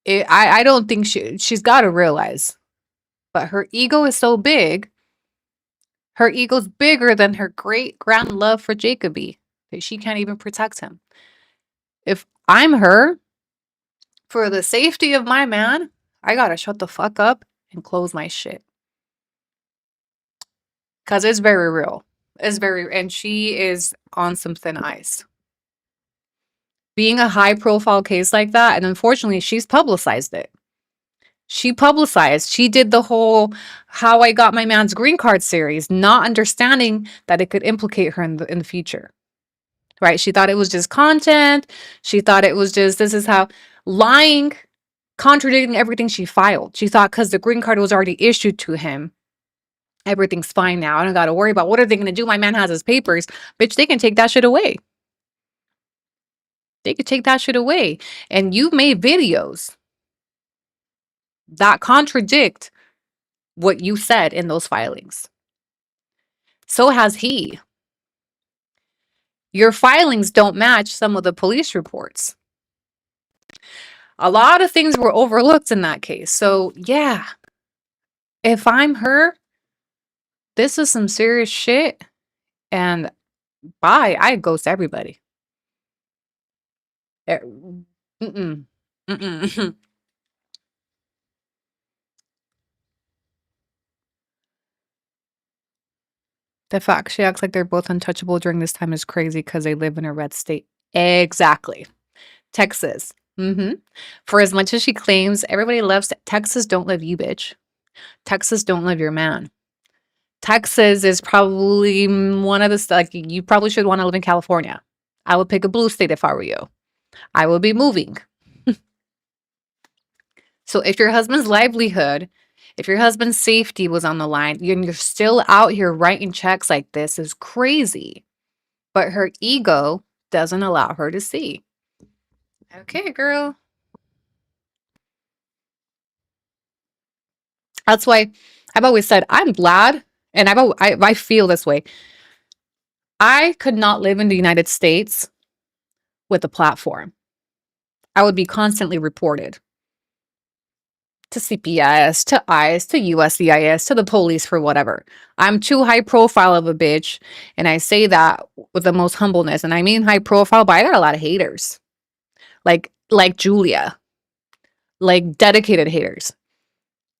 I don't think she's got to realize. But her ego is so big. Her ego's bigger than her great grand love for Jacoby that she can't even protect him. If I'm her, for the safety of my man, I gotta shut the fuck up and close my shit. Because it's very real. And she is on some thin ice. Being a high profile case like that, and unfortunately, she's publicized it. She did the whole How I Got My Man's Green Card series, not understanding that it could implicate her in the future. Right? She thought it was just content. She thought it was just, this is how, lying, contradicting everything she filed. She thought because the green card was already issued to him, everything's fine now. I don't got to worry about what are they going to do. My man has his papers. Bitch, they can take that shit away. They could take that shit away. And you've made videos that contradict what you said in those filings. So has he. Your filings don't match some of the police reports. A lot of things were overlooked in that case. So, yeah, if I'm her, this is some serious shit. And bye, I ghost everybody. Mm-mm. Mm-mm. The fact she acts like they're both untouchable during this time is crazy because they live in a red state. Exactly. Texas. For as much as she claims everybody loves Texas, don't love you, bitch. Texas don't love your man. Texas is probably one of the, like, you probably should want to live in California. I would pick a blue state if I were you. I would be moving. So if your husband's livelihood, if your husband's safety was on the line, and you're still out here writing checks like this, is crazy. But her ego doesn't allow her to see. Okay, girl. That's why I've always said I'm glad, and I feel this way. I could not live in the United States with a platform. I would be constantly reported to CPS, to ICE, to USCIS, to the police for whatever. I'm too high profile of a bitch, and I say that with the most humbleness. And I mean high profile, but I got a lot of haters. Like Juliaa. Like dedicated haters.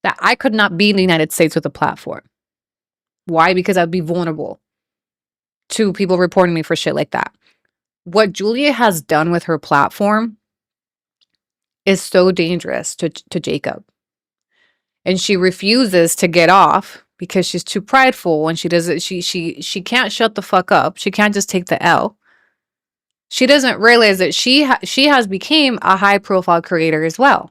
That I could not be in the United States with a platform. Why? Because I'd be vulnerable to people reporting me for shit like that. What Juliaa has done with her platform is so dangerous to Jacob. And she refuses to get off because she's too prideful, and she doesn't, she can't shut the fuck up. She can't just take the L. She doesn't realize that she has become a high profile creator as well.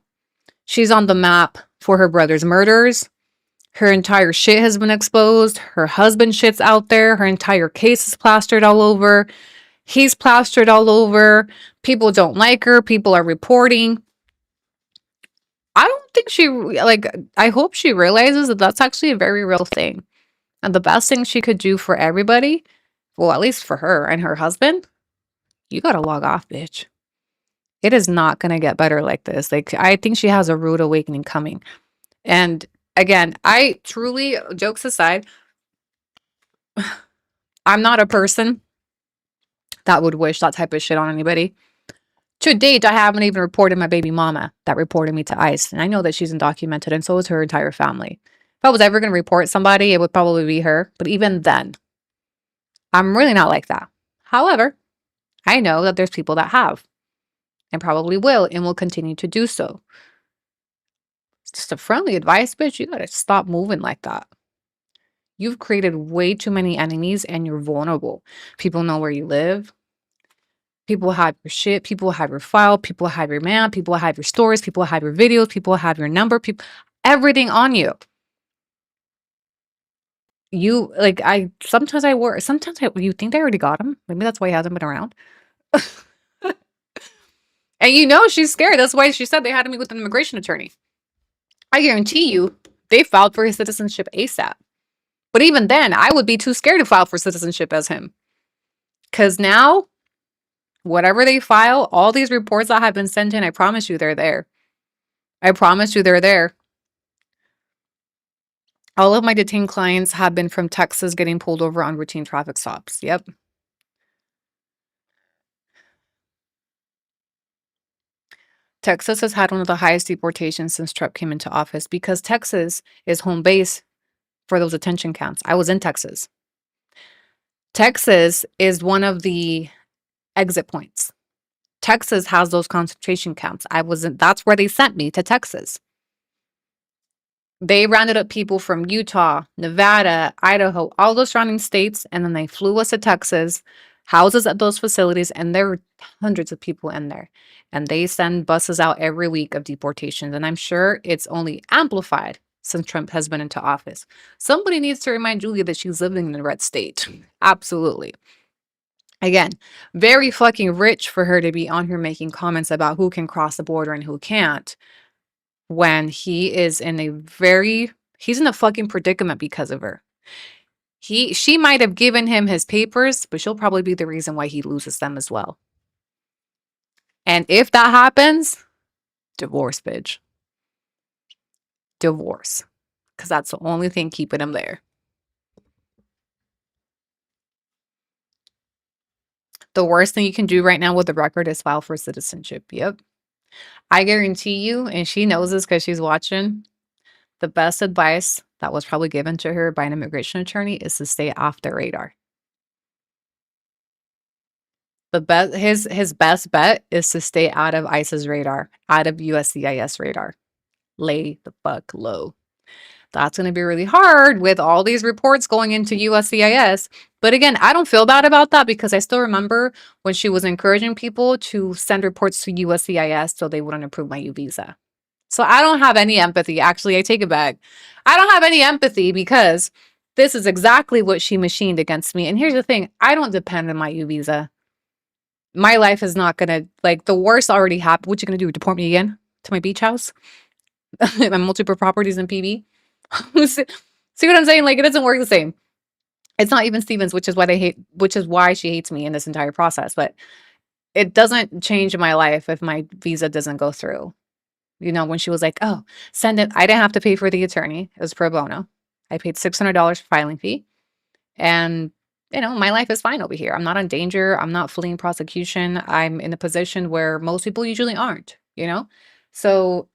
She's on the map for her brother's murders. Her entire shit has been exposed. Her husband's shit's out there. Her entire case is plastered all over. He's plastered all over. People don't like her. People are reporting. I don't think I hope she realizes that that's actually a very real thing. And the best thing she could do for everybody Well, at least for her and her husband, you gotta log off, bitch. It is not gonna get better like this. Like, I think she has a rude awakening coming. And again, I truly, jokes aside, I'm not a person that would wish that type of shit on anybody. To date, I haven't even reported my baby mama that reported me to ICE. And I know that she's undocumented, and so is her entire family. If I was ever going to report somebody, it would probably be her. But even then, I'm really not like that. However, I know that there's people that have and probably will and will continue to do so. It's just a friendly advice, bitch. You got to stop moving like that. You've created way too many enemies and you're vulnerable. People know where you live. People have your shit. People have your file. People have your man. People have your stories. People have your videos. People have your number. People, everything on you. You like sometimes I work. Sometimes you think they already got him. Maybe that's why he hasn't been around. And you know she's scared. That's why she said they had to meet with an immigration attorney. I guarantee you, they filed for his citizenship ASAP. But even then, I would be too scared to file for citizenship as him. Because now, whatever they file, all these reports that have been sent in, I promise you they're there. I promise you they're there. All of my detained clients have been from Texas getting pulled over on routine traffic stops. Yep. Texas has had one of the highest deportations since Trump came into office because Texas is home base for those detention camps. I was in Texas. Texas is one of the exit points. Texas has those concentration camps. That's where they sent me, to Texas. They rounded up people from Utah, Nevada, Idaho, all those surrounding states, and then they flew us to Texas, houses at those facilities, and there were hundreds of people in there. And they send buses out every week of deportations, and I'm sure it's only amplified since Trump has been into office. Somebody needs to remind Julia that she's living in a red state. Absolutely. Again, very fucking rich for her to be on here making comments about who can cross the border and who can't, when he's in a fucking predicament because of her. She might have given him his papers, but she'll probably be the reason why he loses them as well. And if that happens, divorce, bitch. Divorce. Because that's the only thing keeping him there. The worst thing you can do right now with the record is file for citizenship. Yep. I guarantee you, and she knows this because she's watching, the best advice that was probably given to her by an immigration attorney is to stay off the radar. His best bet is to stay out of ICE's radar, out of USCIS radar. Lay the fuck low. That's going to be really hard with all these reports going into USCIS. But again, I don't feel bad about that because I still remember when she was encouraging people to send reports to USCIS so they wouldn't approve my U visa. So I don't have any empathy. Actually, I take it back. I don't have any empathy because this is exactly what she machined against me. And here's the thing. I don't depend on my U visa. My life is not going to, like, the worst already happened. What you going to do? Deport me again to my beach house? My multiple properties in PB? See what I'm saying? Like, it doesn't work the same. It's not even Stevens, which is why she hates me in this entire process. But it doesn't change my life if my visa doesn't go through. You know, when she was like, oh, send it. I didn't have to pay for the attorney. It was pro bono. I paid $600 for filing fee. And, you know, my life is fine over here. I'm not in danger. I'm not fleeing prosecution. I'm in a position where most people usually aren't, you know? So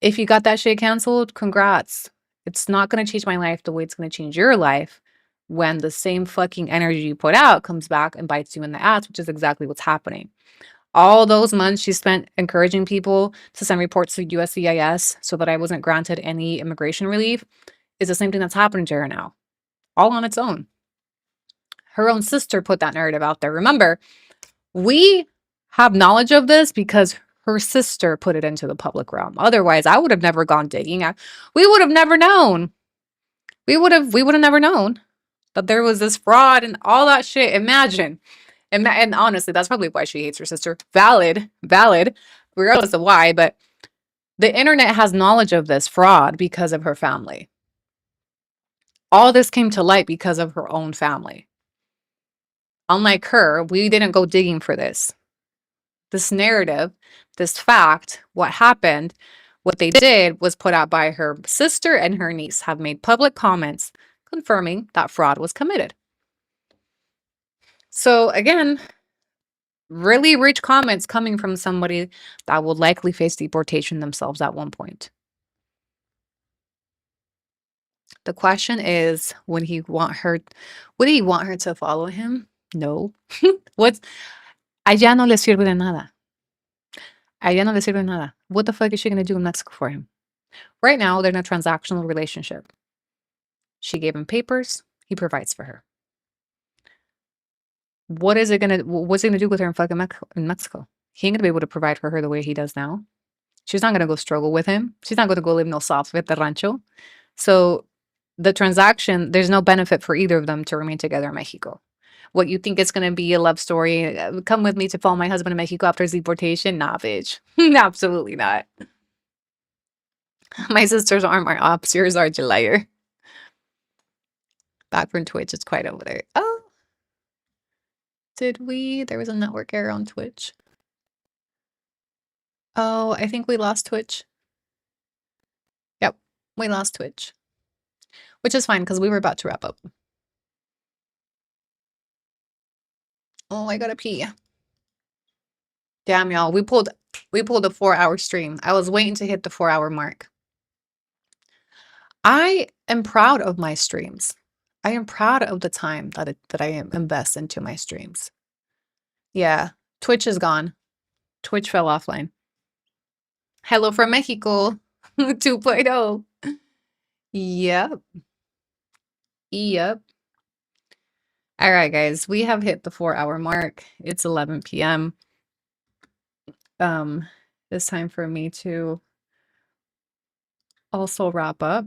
if you got that shit canceled, congrats. It's not going to change my life the way it's going to change your life when the same fucking energy you put out comes back and bites you in the ass, which is exactly what's happening. All those months she spent encouraging people to send reports to USCIS so that I wasn't granted any immigration relief is the same thing that's happening to her now, all on its own. Her own sister put that narrative out there. Remember, we have knowledge of this because her sister put it into the public realm. Otherwise, I would have never gone digging. We would have never known. We would have never known that there was this fraud and all that shit. Imagine. And honestly, that's probably why she hates her sister. Valid, regardless of why. But the internet has knowledge of this fraud because of her family. All this came to light because of her own family. Unlike her, we didn't go digging for this. This narrative, this fact, what happened, what they did was put out by her sister and her niece have made public comments confirming that fraud was committed. So again, really rich comments coming from somebody that will likely face deportation themselves at one point. The question is, would he want her to follow him? No. A ella no le sirve de nada. A ella no le sirve de nada. What the fuck is she going to do in Mexico for him? Right now, they're in a transactional relationship. She gave him papers. He provides for her. What's he gonna do with her in fucking Mexico? He ain't gonna be able to provide for her the way he does now. She's not gonna go struggle with him. She's not gonna go live no soft with the rancho. So the transaction, there's no benefit for either of them to remain together in Mexico. What you think is gonna be a love story? Come with me to follow my husband in Mexico after his deportation? Nah, bitch. Absolutely not. My sisters aren't my ops. Yours are, Juliaag. Back from Twitch, it's quite over there. Oh. Did we? There was a network error on Twitch. Oh, I think we lost Twitch. Yep, we lost Twitch. Which is fine because we were about to wrap up. Oh, I gotta pee. Damn, y'all. We pulled a 4-hour stream. I was waiting to hit the 4-hour mark. I am proud of my streams. I am proud of the time that I invest into my streams. Yeah, Twitch is gone. Twitch fell offline. Hello from Mexico 2.0. Yep. Yep. All right, guys, we have hit the 4-hour mark. It's 11 p.m. It's time for me to also wrap up.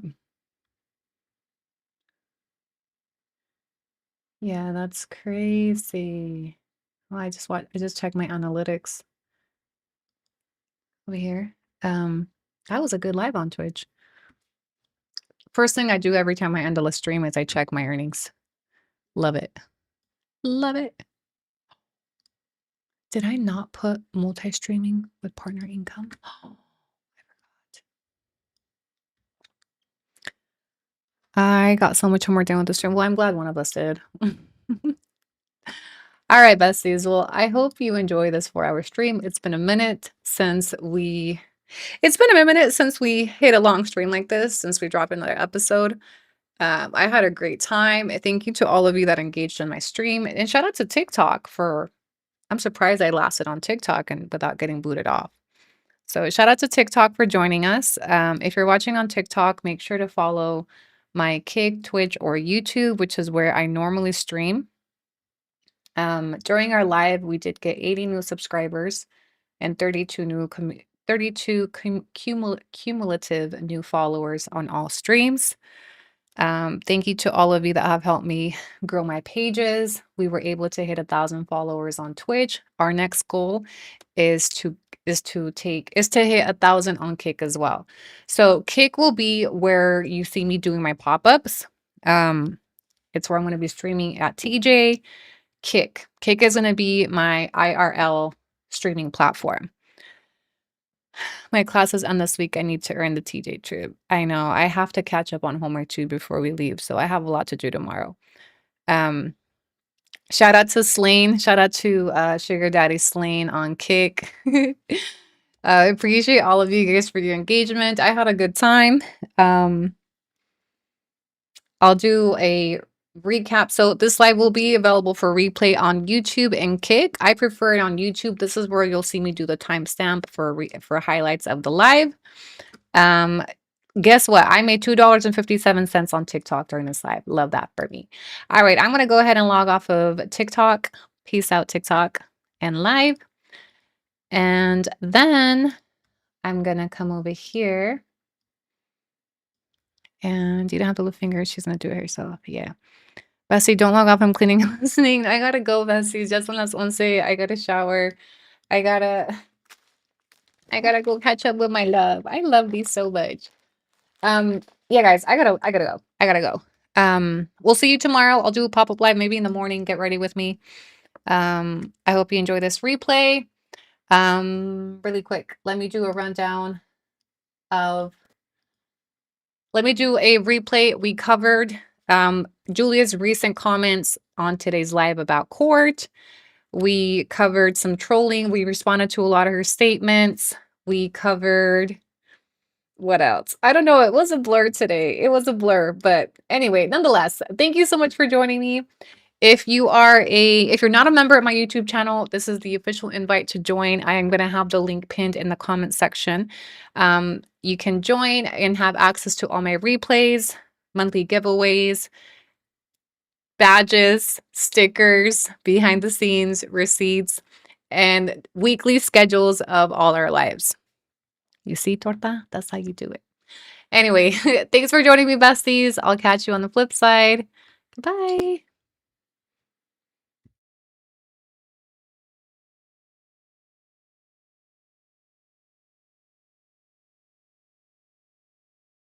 Yeah, that's crazy. Oh, I just checked my analytics over here. That was a good live on Twitch. First thing I do every time I end a stream is I check my earnings. Love it. Love it. Did I not put multi-streaming with partner income? Oh, I forgot. I got so much homework done with the stream. Well, I'm glad one of us did. All right, besties. Well, I hope you enjoy this 4-hour stream. It's been a minute since we hit a long stream like this, since we dropped another episode. I had a great time. Thank you to all of you that engaged in my stream. And shout out to TikTok I'm surprised I lasted on TikTok and without getting booted off. So shout out to TikTok for joining us. If you're watching on TikTok, make sure to follow my Kick, Twitch, or YouTube, which is where I normally stream. During our live, we did get 80 new subscribers and 32 cumulative new followers on all streams. Thank you to all of you that have helped me grow my pages. We were able to hit 1,000 followers on Twitch. Our next goal is to hit 1,000 on Kick as well. So Kick will be where you see me doing my pop-ups. It's where I'm going to be streaming at TJ. Kick is going to be my IRL streaming platform. My classes end this week. I need to earn the TJ trip. I know. I have to catch up on homework too before we leave, so I have a lot to do tomorrow. Shout out to Slane. Shout out to Sugar Daddy Slane on Kick. I appreciate all of you guys for your engagement. I had a good time. I'll do a recap. So this live will be available for replay on YouTube and Kick. I prefer it on YouTube. This is where you'll see me do the timestamp for highlights of the live. Guess what? I made $2.57 on TikTok during this live. Love that for me. All right, I'm going to go ahead and log off of TikTok. Peace out, TikTok and live. And then I'm going to come over here. And you don't have to lift fingers. She's going to do it herself. Yeah. Bessie, don't log off. I'm cleaning and listening. I got to go, Bessie. Just son las 11. I got to shower. I gotta go catch up with my love. I love these so much. Yeah, guys, I gotta go. We'll see you tomorrow. I'll do a pop-up live maybe in the morning. Get ready with me. I hope you enjoy this replay. Really quick, let me do a rundown of, let me do a replay. We covered Julia's recent comments on today's live about court. We covered some trolling. We responded to a lot of her statements. We covered, what else? I don't know. It was a blur today. It was a blur. But anyway, nonetheless, thank you so much for joining me. If you're not a member of my YouTube channel, this is the official invite to join. I am going to have the link pinned in the comment section. You can join and have access to all my replays, monthly giveaways, badges, stickers, behind the scenes, receipts, and weekly schedules of all our lives. You see, Torta? That's how you do it. Anyway, thanks for joining me, besties. I'll catch you on the flip side. Bye.